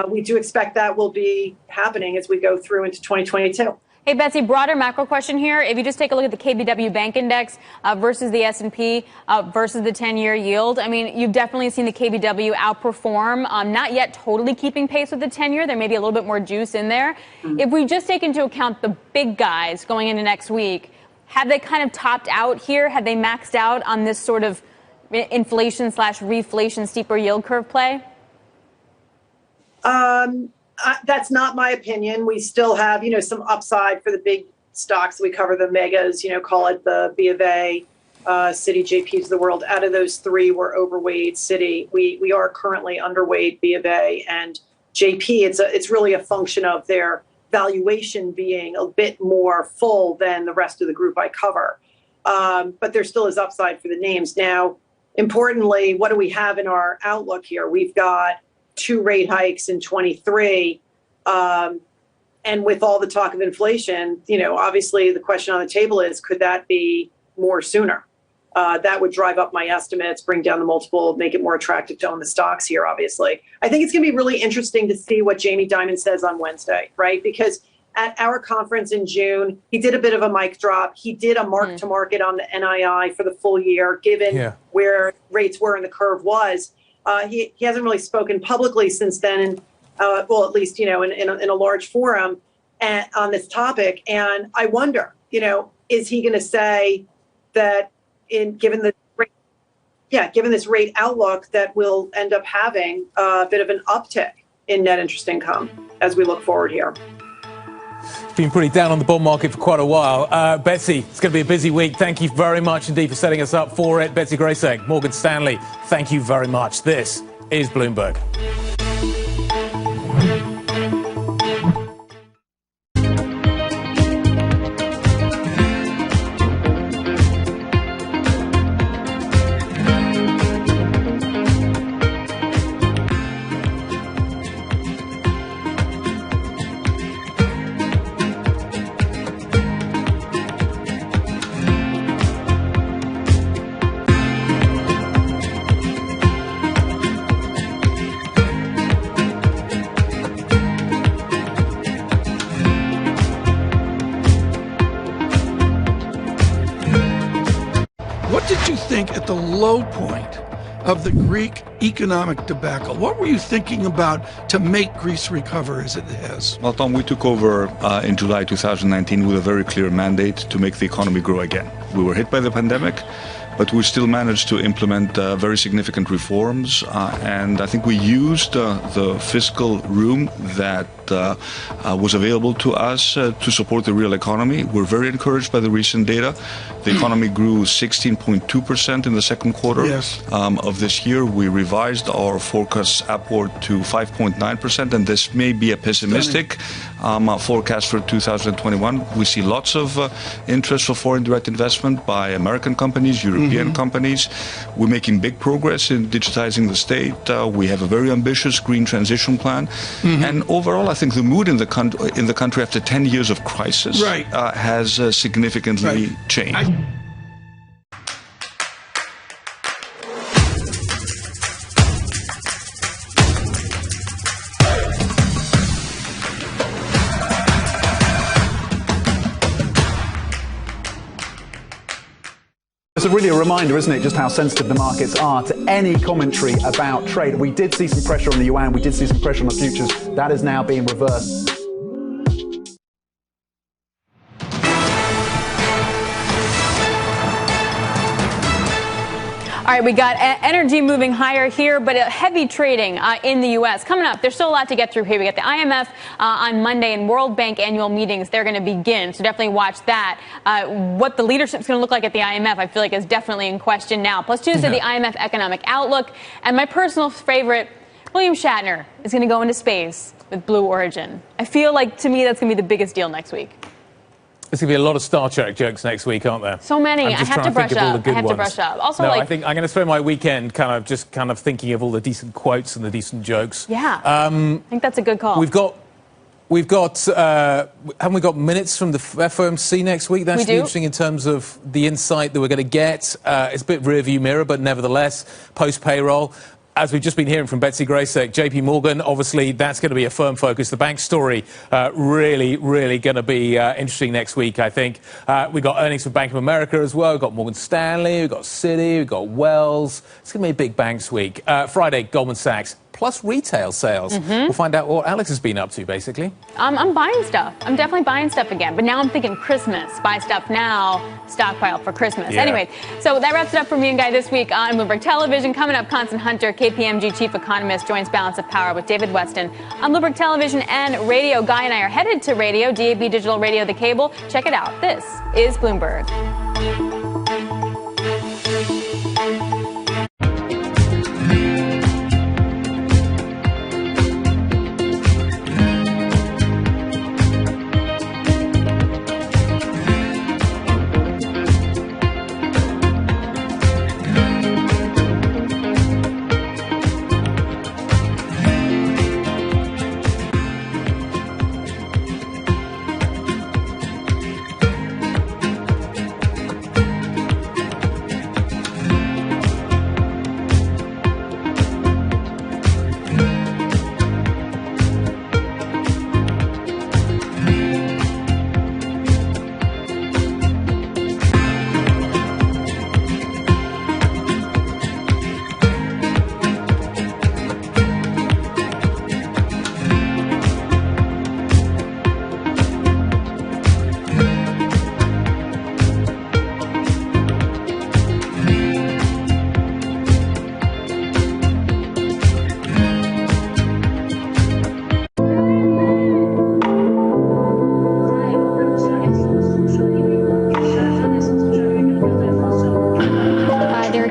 We do expect that will be happening as we go through into 2022. Hey, Betsy, broader macro question here. If you just take a look at the KBW Bank Index versus the S&P versus the 10-year yield, I mean, you've definitely seen the KBW outperform, not yet totally keeping pace with the 10-year. There may be a little bit more juice in there. If we just take into account the big guys going into next week, have they kind of topped out here? Have they maxed out on this sort of inflation/reflation steeper yield curve play? That's not my opinion. We still have, some upside for the big stocks. We cover the megas, call it the B of A, Citi, JPs of the world. Out of those three, we're overweight Citi. We are currently underweight B of A and JP. It's really a function of their valuation being a bit more full than the rest of the group I cover. But there still is upside for the names. Now, importantly, what do we have in our outlook here? We've got 2 rate hikes in 23. And with all the talk of inflation, obviously the question on the table is, could that be more sooner? That would drive up my estimates, bring down the multiple, make it more attractive to own the stocks here, obviously. I think it's going to be really interesting to see what Jamie Dimon says on Wednesday, right? Because at our conference in June, he did a bit of a mic drop. He did a mark to market on the NII for the full year, given where rates were and the curve was. He hasn't really spoken publicly since then, and well, at least, in a large forum on this topic. And I wonder, is he going to say that given this rate outlook that we'll end up having a bit of an uptick in net interest income as we look forward here? It's been pretty down on the bond market for quite a while. Betsy, it's going to be a busy week. Thank you very much indeed for setting us up for it. Betsy Graysek, Morgan Stanley, thank you very much. This is Bloomberg. What did you think at the low point of the Greek economic debacle? What were you thinking about to make Greece recover as it has? Well, Tom, we took over in July 2019 with a very clear mandate to make the economy grow again. We were hit by the pandemic, but we still managed to implement very significant reforms. And I think we used the fiscal room that was available to us to support the real economy. We're very encouraged by the recent data. The economy grew 16.2% in the second quarter of this year. We revised our forecasts upward to 5.9%, and this may be a pessimistic forecast for 2021. We see lots of interest for foreign direct investment by American companies, European companies. We're making big progress in digitizing the state. We have a very ambitious green transition plan. And overall, I think the mood in the country after 10 years of crisis has significantly changed. It's really a reminder, isn't it, just how sensitive the markets are to any commentary about trade. We did see some pressure on the yuan, we did see some pressure on the futures. That is now being reversed. All right, we got energy moving higher here, but heavy trading in the U.S. Coming up, there's still a lot to get through here. We got the IMF on Monday and World Bank annual meetings. They're going to begin, so definitely watch that. What the leadership's going to look like at the IMF, I feel like, is definitely in question now. Plus Tuesday, the IMF economic outlook. And my personal favorite, William Shatner is going to go into space with Blue Origin. I feel like, to me, that's going to be the biggest deal next week. There's going to be a lot of Star Trek jokes next week, aren't there? So many. I have to brush up. Also, no, I think I'm going to spend my weekend kind of thinking of all the decent quotes and the decent jokes. Yeah. I think that's a good call. We've got haven't we got minutes from the FOMC next week? That should be interesting in terms of the insight that we're going to get. It's a bit rear-view mirror, but nevertheless, post-payroll. As we've just been hearing from Betsy Gracek, JP Morgan, obviously that's going to be a firm focus. The bank story really going to be interesting next week, I think. We've got earnings from Bank of America as well. We've got Morgan Stanley, we've got Citi, we've got Wells. It's going to be a big banks week. Friday, Goldman Sachs, plus retail sales. We'll find out what Alex has been up to, basically. I'm buying stuff. I'm definitely buying stuff again. But now I'm thinking Christmas. Buy stuff now, stockpile for Christmas. Yeah. Anyway, so that wraps it up for me and Guy this week on Bloomberg Television. Coming up, Constance Hunter, KPMG chief economist, joins Balance of Power with David Weston on Bloomberg Television and radio. Guy and I are headed to radio, DAB Digital Radio, the cable. Check it out. This is Bloomberg.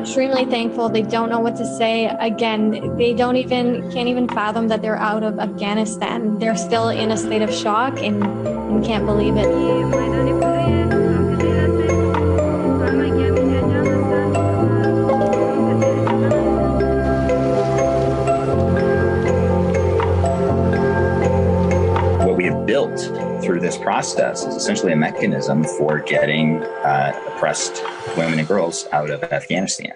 extremely thankful. They don't know what to say. Again, they can't even fathom that they're out of Afghanistan. They're still in a state of shock and can't believe it. What we have built through this process is essentially a mechanism for getting oppressed women and girls out of Afghanistan.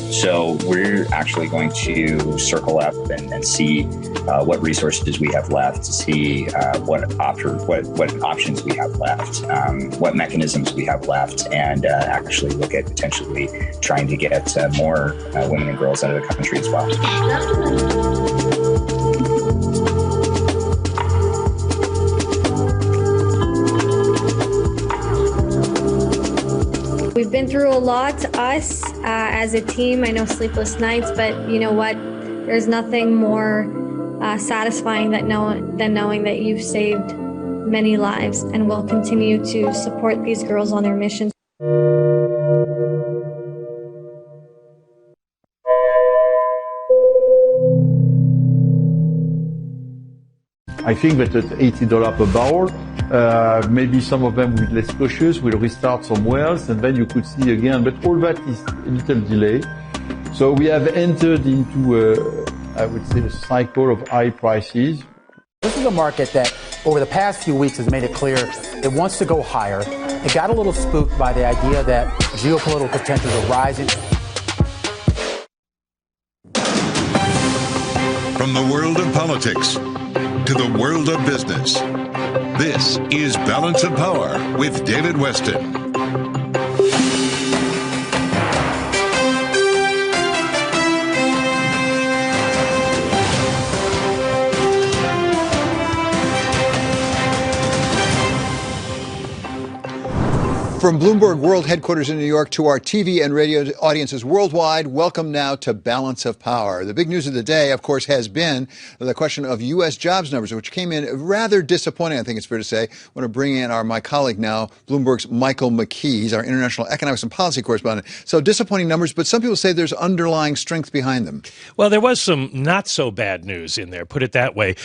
So we're actually going to circle up and see what resources we have left, to see what options we have left, what mechanisms we have left, and actually look at potentially trying to get more women and girls out of the country as well. We've been through a lot, us as a team. I know sleepless nights, but you know what? There's nothing more satisfying than knowing that you've saved many lives, and will continue to support these girls on their missions. I think that at $80 per barrel, maybe some of them with less cautious will restart somewhere else, and then you could see again, but all that is a little delay. So we have entered into, I would say, a cycle of high prices. This is a market that over the past few weeks has made it clear it wants to go higher. It got a little spooked by the idea that geopolitical tensions are rising. From the world of politics to the world of business, this is Balance of Power with David Weston. From Bloomberg World Headquarters in New York to our TV and radio audiences worldwide, welcome now to Balance of Power. The big news of the day, of course, has been the question of U.S. jobs numbers, which came in rather disappointing, I think it's fair to say. I want to bring in my colleague now, Bloomberg's Michael McKee. He's our international economics and policy correspondent. So disappointing numbers, but some people say there's underlying strength behind them. Well, there was some not so bad news in there, put it that way.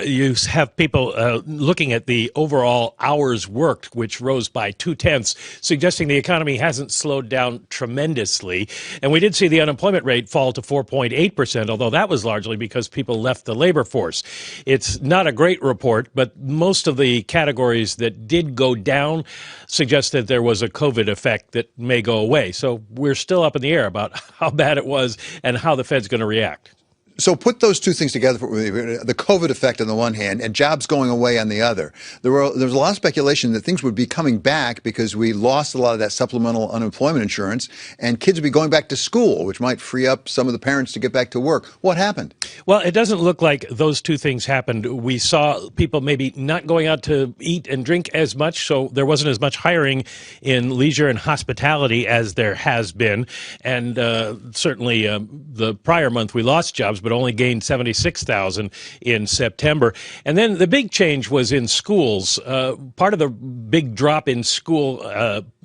You have people looking at the overall hours worked, which rose by 0.2, suggesting the economy hasn't slowed down tremendously. And we did see the unemployment rate fall to 4.8%, although that was largely because people left the labor force. It's not a great report, but most of the categories that did go down suggest that there was a COVID effect that may go away. So we're still up in the air about how bad it was and how the Fed's going to react. So put those two things together, the COVID effect on the one hand and jobs going away on the other. There was a lot of speculation that things would be coming back because we lost a lot of that supplemental unemployment insurance and kids would be going back to school, which might free up some of the parents to get back to work. What happened? Well, it doesn't look like those two things happened. We saw people maybe not going out to eat and drink as much, so there wasn't as much hiring in leisure and hospitality as there has been. And certainly the prior month we lost jobs, but only gained 76,000 in September. And then the big change was in schools. Part of the big drop in school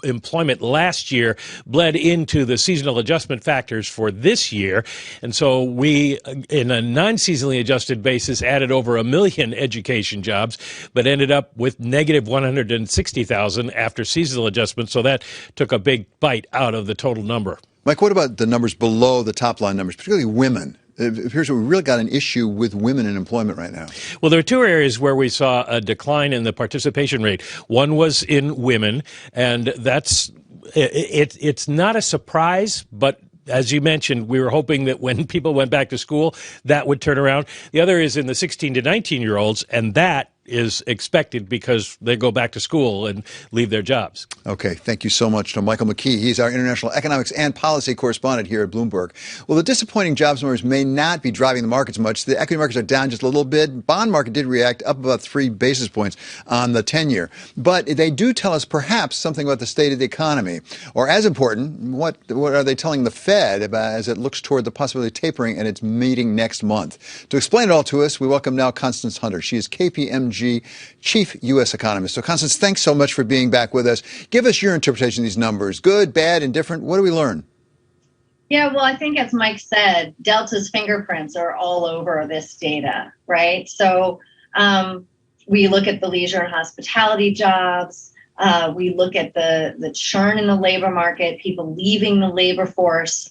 employment last year bled into the seasonal adjustment factors for this year. And so we, in a non-seasonally adjusted basis, added over 1 million education jobs, but ended up with negative 160,000 after seasonal adjustment. So that took a big bite out of the total number. Mike, what about the numbers below the top line numbers, particularly women? It appears that we really got an issue with women in employment right now. Well, there are two areas where we saw a decline in the participation rate. One was in women, and it's not a surprise, but as you mentioned, we were hoping that when people went back to school, that would turn around. The other is in the 16 to 19-year-olds, and that is expected because they go back to school and leave their jobs. Okay, thank you so much to Michael McKee. He's our international economics and policy correspondent here at Bloomberg. Well, the disappointing jobs numbers may not be driving the markets much. The equity markets are down just a little bit. Bond market did react up about 3 basis points on the 10-year. But they do tell us perhaps something about the state of the economy. Or as important, what are they telling the Fed about as it looks toward the possibility of tapering at its meeting next month? To explain it all to us, we welcome now Constance Hunter. She is KPMG Chief U.S. Economist. So, Constance, thanks so much for being back with us. Give us your interpretation of these numbers. Good, bad, indifferent. What do we learn? Yeah, well, I think as Mike said, Delta's fingerprints are all over this data, right? So we look at the leisure and hospitality jobs. We look at the churn in the labor market, people leaving the labor force.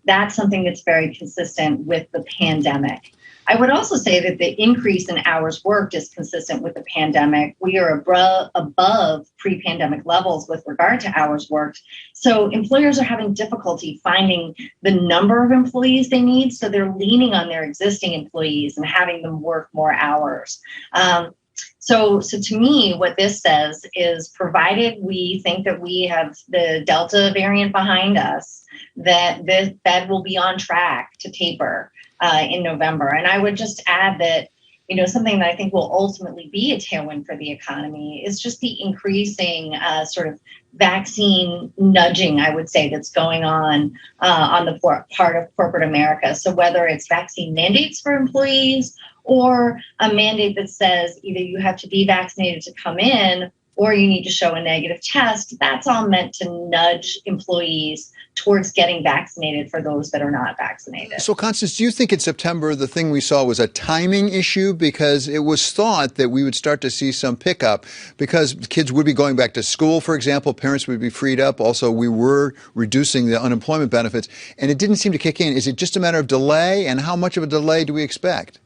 That's something that's very consistent with the pandemic. I would also say that the increase in hours worked is consistent with the pandemic. We are above pre-pandemic levels with regard to hours worked. So employers are having difficulty finding the number of employees they need. So they're leaning on their existing employees and having them work more hours. So to me, what this says is, provided we think that we have the Delta variant behind us, that the Fed will be on track to taper in November. And I would just add that, something that I think will ultimately be a tailwind for the economy is just the increasing sort of vaccine nudging, I would say, that's going on the part of corporate America. So whether it's vaccine mandates for employees or a mandate that says either you have to be vaccinated to come in or you need to show a negative test, that's all meant to nudge employees towards getting vaccinated for those that are not vaccinated. So, Constance, do you think in September the thing we saw was a timing issue? Because it was thought that we would start to see some pickup because kids would be going back to school, for example, parents would be freed up. Also, we were reducing the unemployment benefits, and it didn't seem to kick in. Is it just a matter of delay, and how much of a delay do we expect?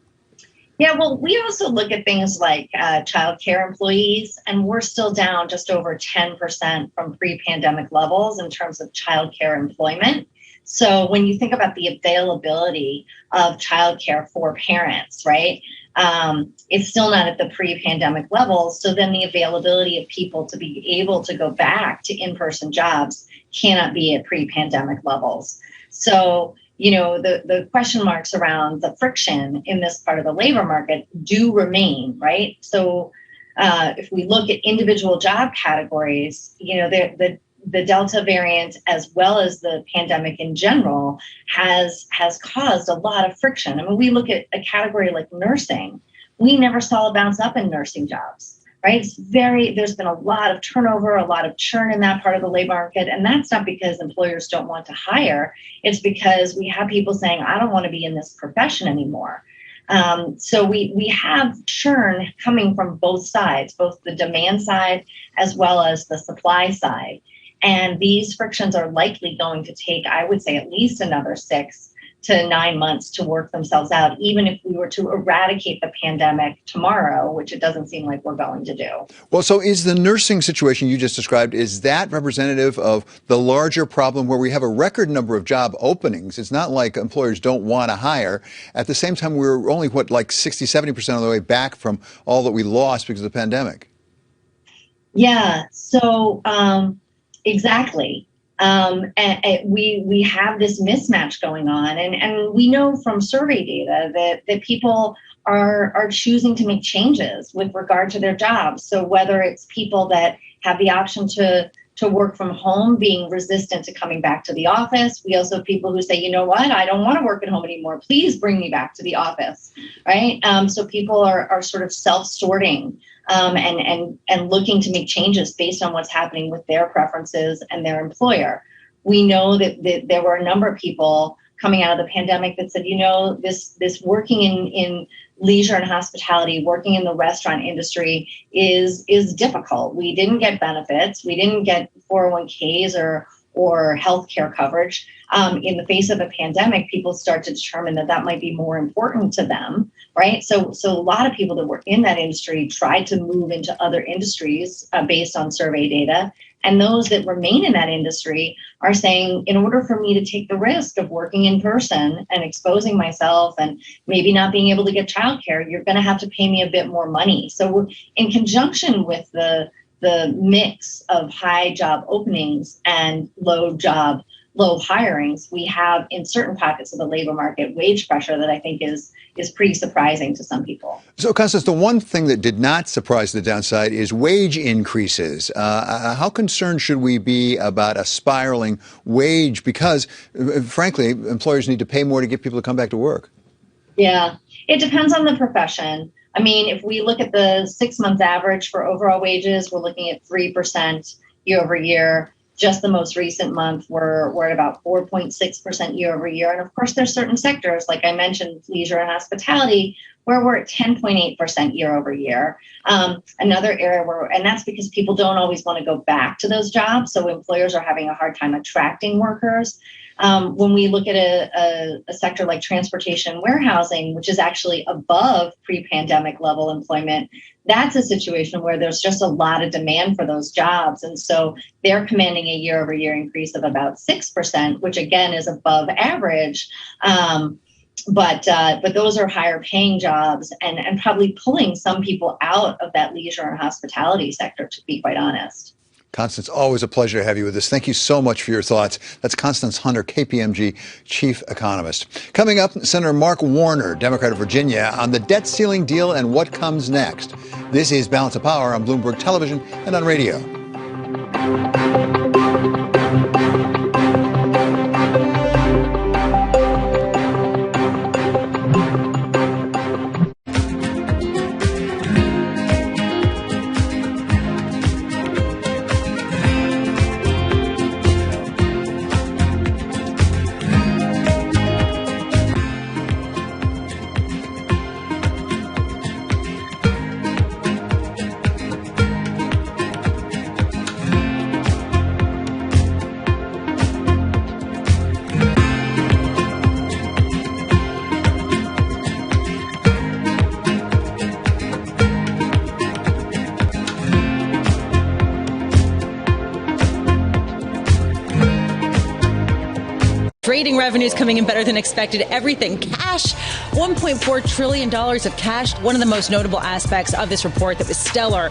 Yeah, well, we also look at things like childcare employees, and we're still down just over 10% from pre-pandemic levels in terms of childcare employment. So when you think about the availability of childcare for parents, right, it's still not at the pre-pandemic levels. So then the availability of people to be able to go back to in-person jobs cannot be at pre-pandemic levels. So, the question marks around the friction in this part of the labor market do remain, right? So if we look at individual job categories, the Delta variant, as well as the pandemic in general, has caused a lot of friction. I mean, we look at a category like nursing. We never saw a bounce up in nursing jobs, right? There's been a lot of turnover, a lot of churn in that part of the labor market. And that's not because employers don't want to hire. It's because we have people saying, I don't want to be in this profession anymore. So we have churn coming from both sides, both the demand side as well as the supply side. And these frictions are likely going to take, I would say, at least another 6 to 9 months to work themselves out, even if we were to eradicate the pandemic tomorrow, which it doesn't seem like we're going to do. Well, so is the nursing situation you just described, is that representative of the larger problem where we have a record number of job openings? It's not like employers don't want to hire. At the same time, we're only, like 60, 70% of the way back from all that we lost because of the pandemic. Yeah, so exactly. And we have this mismatch going on, and we know from survey data that people are choosing to make changes with regard to their jobs. So whether it's people that have the option to work from home, being resistant to coming back to the office. We also have people who say, you know what, I don't want to work at home anymore. Please bring me back to the office, right? So people are sort of self-sorting and looking to make changes based on what's happening with their preferences and their employer. We know that there were a number of people coming out of the pandemic that said, this working in leisure and hospitality, working in the restaurant industry is difficult. We didn't get benefits. We didn't get 401ks or healthcare coverage. In the face of a pandemic, people start to determine that might be more important to them, right? So a lot of people that were in that industry tried to move into other industries based on survey data. And those that remain in that industry are saying, in order for me to take the risk of working in person and exposing myself and maybe not being able to get childcare, you're going to have to pay me a bit more money. So in conjunction with the mix of high job openings and low hirings, we have in certain pockets of the labor market wage pressure that I think is pretty surprising to some people. So, Constance, the one thing that did not surprise the downside is wage increases. How concerned should we be about a spiraling wage? Because, frankly, employers need to pay more to get people to come back to work. Yeah, it depends on the profession. I mean, if we look at the 6-month average for overall wages, we're looking at 3% year over year. Just the most recent month, we're at about 4.6% year over year. And of course, there's certain sectors, like I mentioned, leisure and hospitality, where we're at 10.8% year over year. Another area and that's because people don't always want to go back to those jobs. So employers are having a hard time attracting workers. When we look at a sector like transportation and warehousing, which is actually above pre-pandemic level employment, that's a situation where there's just a lot of demand for those jobs. And so they're commanding a year over year increase of about 6%, which again is above average. But those are higher paying jobs and probably pulling some people out of that leisure and hospitality sector, to be quite honest. Constance, always a pleasure to have you with us. Thank you so much for your thoughts. That's Constance Hunter, KPMG Chief Economist. Coming up, Senator Mark Warner, Democrat of Virginia, on the debt ceiling deal and what comes next. This is Balance of Power on Bloomberg Television and on radio. Trading revenues coming in better than expected. Everything. Cash, $1.4 trillion of cash. One of the most notable aspects of this report that was stellar.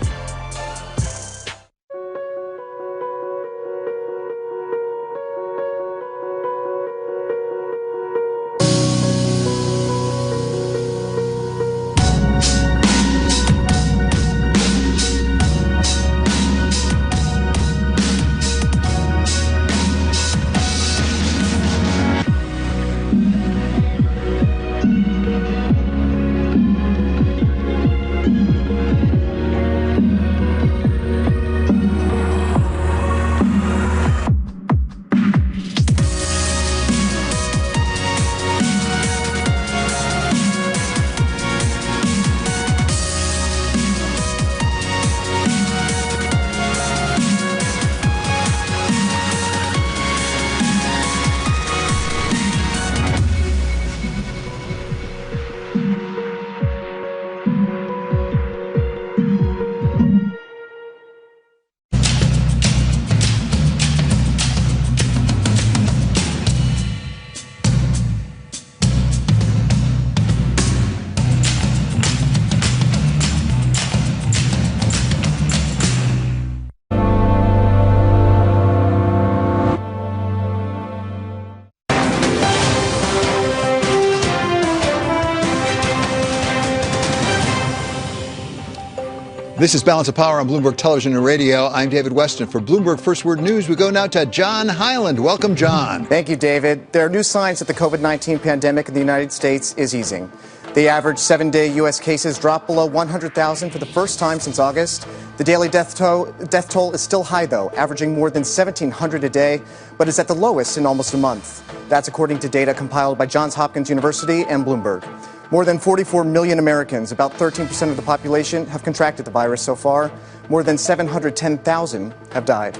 This is Balance of Power on Bloomberg Television and Radio. I'm David Weston. For Bloomberg First Word News, we go now to John Hyland. Welcome, John. Thank you, David. There are new signs that the COVID-19 pandemic in the United States is easing. The average 7-day U.S. cases dropped below 100,000 for the first time since August. The daily death toll is still high, though, averaging more than 1,700 a day, but is at the lowest in almost a month. That's according to data compiled by Johns Hopkins University and Bloomberg. More than 44 million Americans, about 13% of the population, have contracted the virus so far. More than 710,000 have died.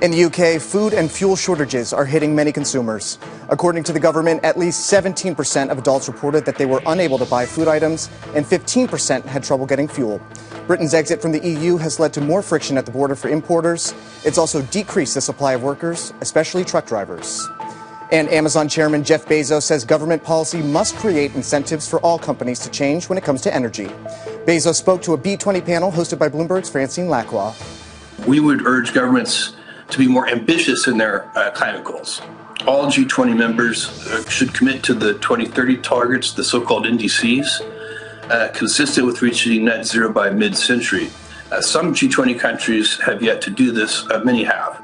In the UK, food and fuel shortages are hitting many consumers. According to the government, at least 17% of adults reported that they were unable to buy food items, and 15% had trouble getting fuel. Britain's exit from the EU has led to more friction at the border for importers. It's also decreased the supply of workers, especially truck drivers. And Amazon chairman Jeff Bezos says government policy must create incentives for all companies to change when it comes to energy. Bezos spoke to a B20 panel hosted by Bloomberg's Francine Lacroix. We would urge governments to be more ambitious in their climate goals. All G20 members should commit to the 2030 targets, the so-called NDCs, consistent with reaching net zero by mid-century. Some G20 countries have yet to do this. Many have.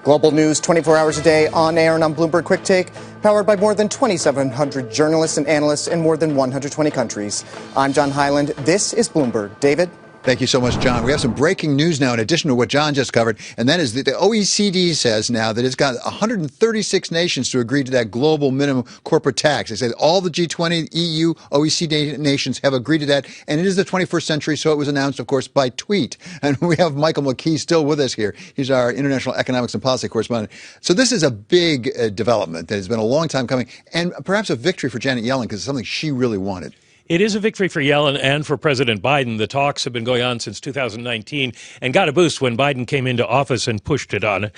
Global news 24 hours a day, on air and on Bloomberg Quick Take, powered by more than 2,700 journalists and analysts in more than 120 countries. I'm John Hyland. This is Bloomberg. David? Thank you so much, John. We have some breaking news now in addition to what John just covered, and that is that the OECD says now that it's got 136 nations to agree to that global minimum corporate tax. They say all the G20, EU, OECD nations have agreed to that, and it is the 21st century, so it was announced, of course, by tweet. And we have Michael McKee still with us here. He's our international economics and policy correspondent. So this is a big development that has been a long time coming, and perhaps a victory for Janet Yellen because it's something she really wanted. It is a victory for Yellen and for President Biden. The talks have been going on since 2019 and got a boost when Biden came into office and pushed it on.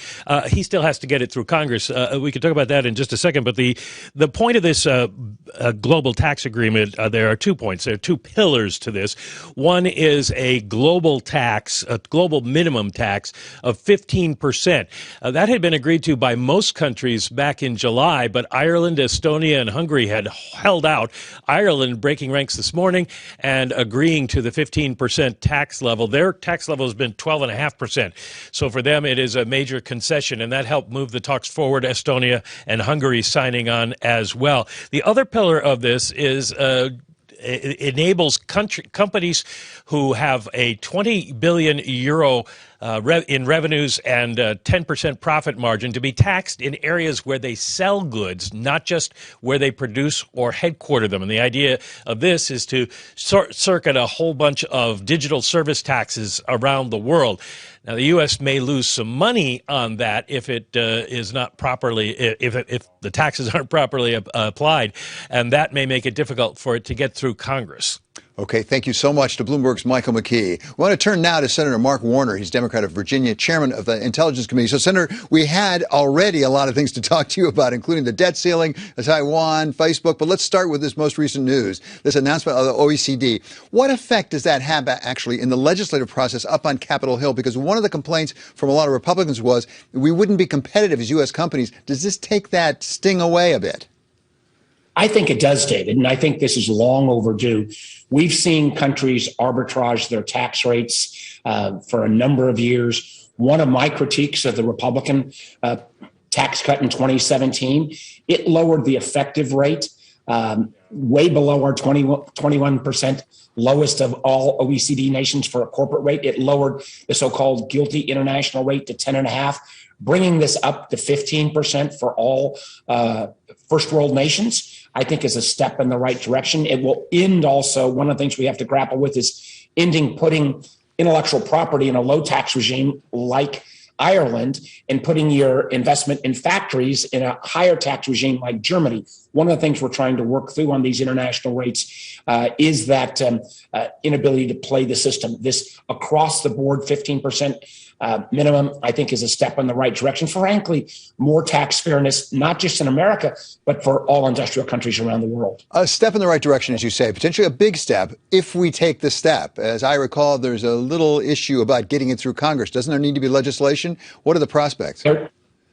He still has to get it through Congress. We could talk about that in just a second. But the point of this global tax agreement, there are 2 points. There are 2 pillars to this. One is a global tax, a global minimum tax of 15%. That had been agreed to by most countries back in July, but Ireland, Estonia, and Hungary had held out. Ireland breaking ranks this morning and agreeing to the 15% tax level. Their tax level has been 12.5%. So for them, it is a major concession, and that helped move the talks forward. Estonia and Hungary signing on as well. The other pillar of this is it enables companies who have a 20 billion euro in revenues and 10% profit margin to be taxed in areas where they sell goods, not just where they produce or headquarter them. And the idea of this is to circuit a whole bunch of digital service taxes around the world. Now, the U.S. may lose some money on that if it is not properly, if the taxes aren't properly applied, and that may make it difficult for it to get through Congress. Okay, thank you so much to Bloomberg's Michael McKee. We want to turn now to Senator Mark Warner. He's Democrat of Virginia, chairman of the Intelligence Committee. So, Senator, we had already a lot of things to talk to you about, including the debt ceiling, Taiwan, Facebook. But let's start with this most recent news, this announcement of the OECD. What effect does that have actually in the legislative process up on Capitol Hill? Because one of the complaints from a lot of Republicans was we wouldn't be competitive as U.S. companies. Does this take that sting away a bit? I think it does, David, and I think this is long overdue. We've seen countries arbitrage their tax rates for a number of years. One of my critiques of the Republican tax cut in 2017, it lowered the effective rate way below our 21% lowest of all OECD nations for a corporate rate. It lowered the so-called guilty international rate to 10.5%, bringing this up to 15% for all first world nations. I think is a step in the right direction. It will end also, one of the things we have to grapple with is ending putting intellectual property in a low tax regime like Ireland and putting your investment in factories in a higher tax regime like Germany. One of the things we're trying to work through on these international rates is that inability to play the system. This across the board 15% minimum, I think, is a step in the right direction. Frankly, more tax fairness, not just in America, but for all industrial countries around the world. A step in the right direction, as you say, potentially a big step if we take the step. As I recall, there's a little issue about getting it through Congress. Doesn't there need to be legislation? What are the prospects?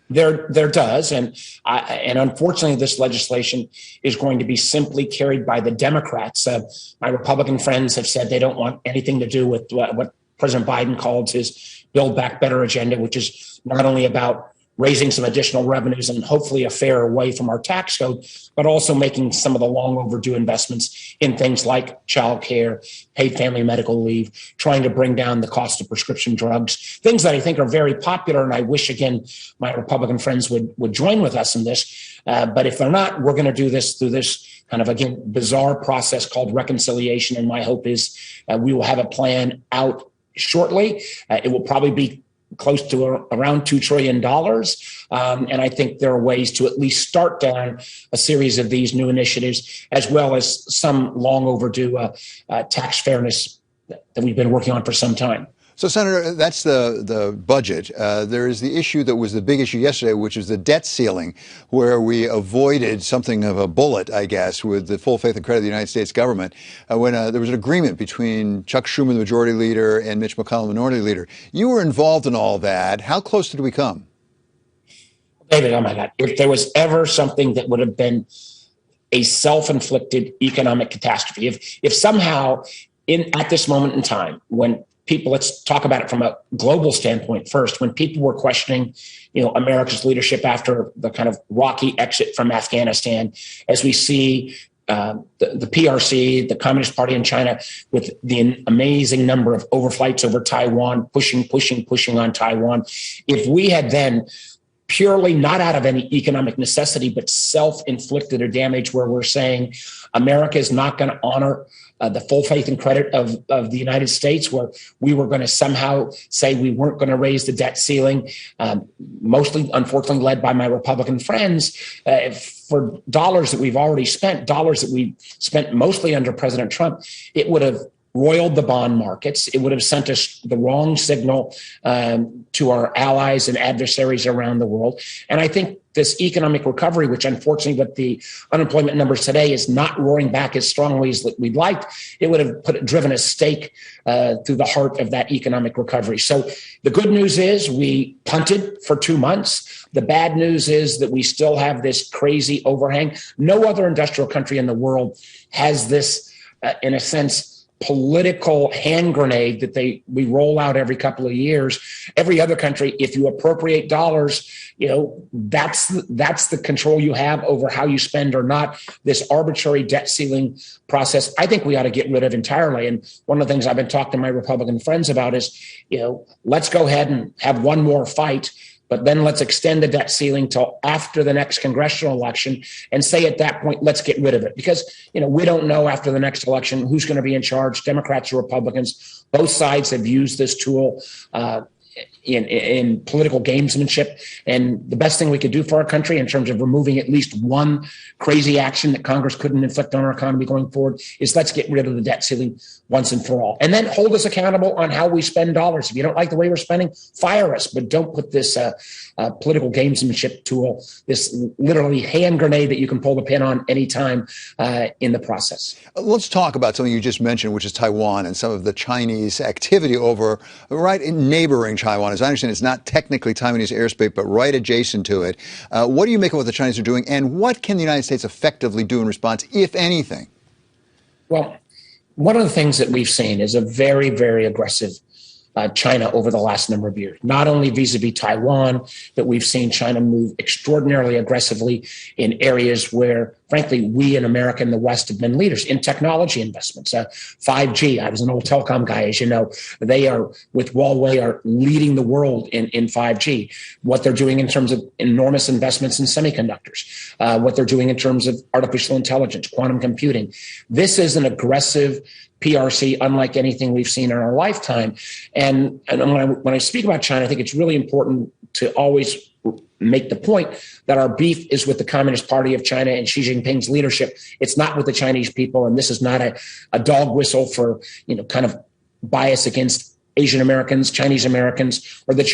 There does. And unfortunately, this legislation is going to be simply carried by the Democrats. My Republican friends have said they don't want anything to do with what President Biden called his Build Back Better agenda, which is not only about raising some additional revenues and hopefully a fair way from our tax code, but also making some of the long overdue investments in things like childcare, paid family medical leave, trying to bring down the cost of prescription drugs, things that I think are very popular. And I wish, again, my Republican friends would join with us in this. But if they're not, we're going to do this through this kind of, again, bizarre process called reconciliation. And my hope is we will have a plan out shortly. It will probably be close to around $2 trillion. And I think there are ways to at least start down a series of these new initiatives, as well as some long overdue tax fairness that we've been working on for some time. So, Senator, that's the budget. There is the issue that was the big issue yesterday, which is the debt ceiling, where we avoided something of a bullet, I guess, with the full faith and credit of the United States government, when there was an agreement between Chuck Schumer, the majority leader, and Mitch McConnell, the minority leader. You were involved in all that. How close did we come? David, oh my God, if there was ever something that would have been a self-inflicted economic catastrophe, if somehow at this moment in time, when people, let's talk about it from a global standpoint first. When people were questioning, America's leadership after the kind of rocky exit from Afghanistan, as we see the PRC, the Communist Party in China, with the amazing number of overflights over Taiwan, pushing on Taiwan. If we had then purely not out of any economic necessity, but self-inflicted or damage, where we're saying America is not going to honor the full faith and credit of the United States, where we were going to somehow say we weren't going to raise the debt ceiling, mostly, unfortunately, led by my Republican friends, for dollars that we've already spent, dollars that we spent mostly under President Trump, it would have roiled the bond markets. It would have sent us the wrong signal to our allies and adversaries around the world. And I think this economic recovery, which unfortunately with the unemployment numbers today is not roaring back as strongly as we'd liked, it would have driven a stake through the heart of that economic recovery. So the good news is we punted for 2 months. The bad news is that we still have this crazy overhang. No other industrial country in the world has this, in a sense, political hand grenade that we roll out every couple of years. Every other country, if you appropriate dollars, that's the control you have over how you spend or not. This arbitrary debt ceiling process, I think we ought to get rid of entirely. And one of the things I've been talking to my Republican friends about is, let's go ahead and have one more fight, but then let's extend the debt ceiling till after the next congressional election and say at that point, let's get rid of it. Because, we don't know after the next election who's going to be in charge, Democrats or Republicans. Both sides have used this tool in political gamesmanship. And the best thing we could do for our country in terms of removing at least one crazy action that Congress couldn't inflict on our economy going forward is let's get rid of the debt ceiling once and for all. And then hold us accountable on how we spend dollars. If you don't like the way we're spending, fire us, but don't put this political gamesmanship tool, this literally hand grenade that you can pull the pin on anytime in the process. Let's talk about something you just mentioned, which is Taiwan and some of the Chinese activity over right in neighboring Taiwan. As I understand, it's not technically Taiwanese airspace, but right adjacent to it. What do you make of what the Chinese are doing, and what can the United States effectively do in response, if anything? Well, one of the things that we've seen is a very, very aggressive China over the last number of years, not only vis-a-vis Taiwan, but we've seen China move extraordinarily aggressively in areas where, frankly, we in America and the West have been leaders in technology investments. 5G, I was an old telecom guy, as you know. They are, with Huawei, are leading the world in 5G. What they're doing in terms of enormous investments in semiconductors, what they're doing in terms of artificial intelligence, quantum computing. This is an aggressive PRC unlike anything we've seen in our lifetime. And when I speak about China, I think it's really important to always make the point that our beef is with the Communist Party of China and Xi Jinping's leadership. It's not with the Chinese people. And this is not a dog whistle for, kind of bias against Asian Americans, Chinese Americans, or the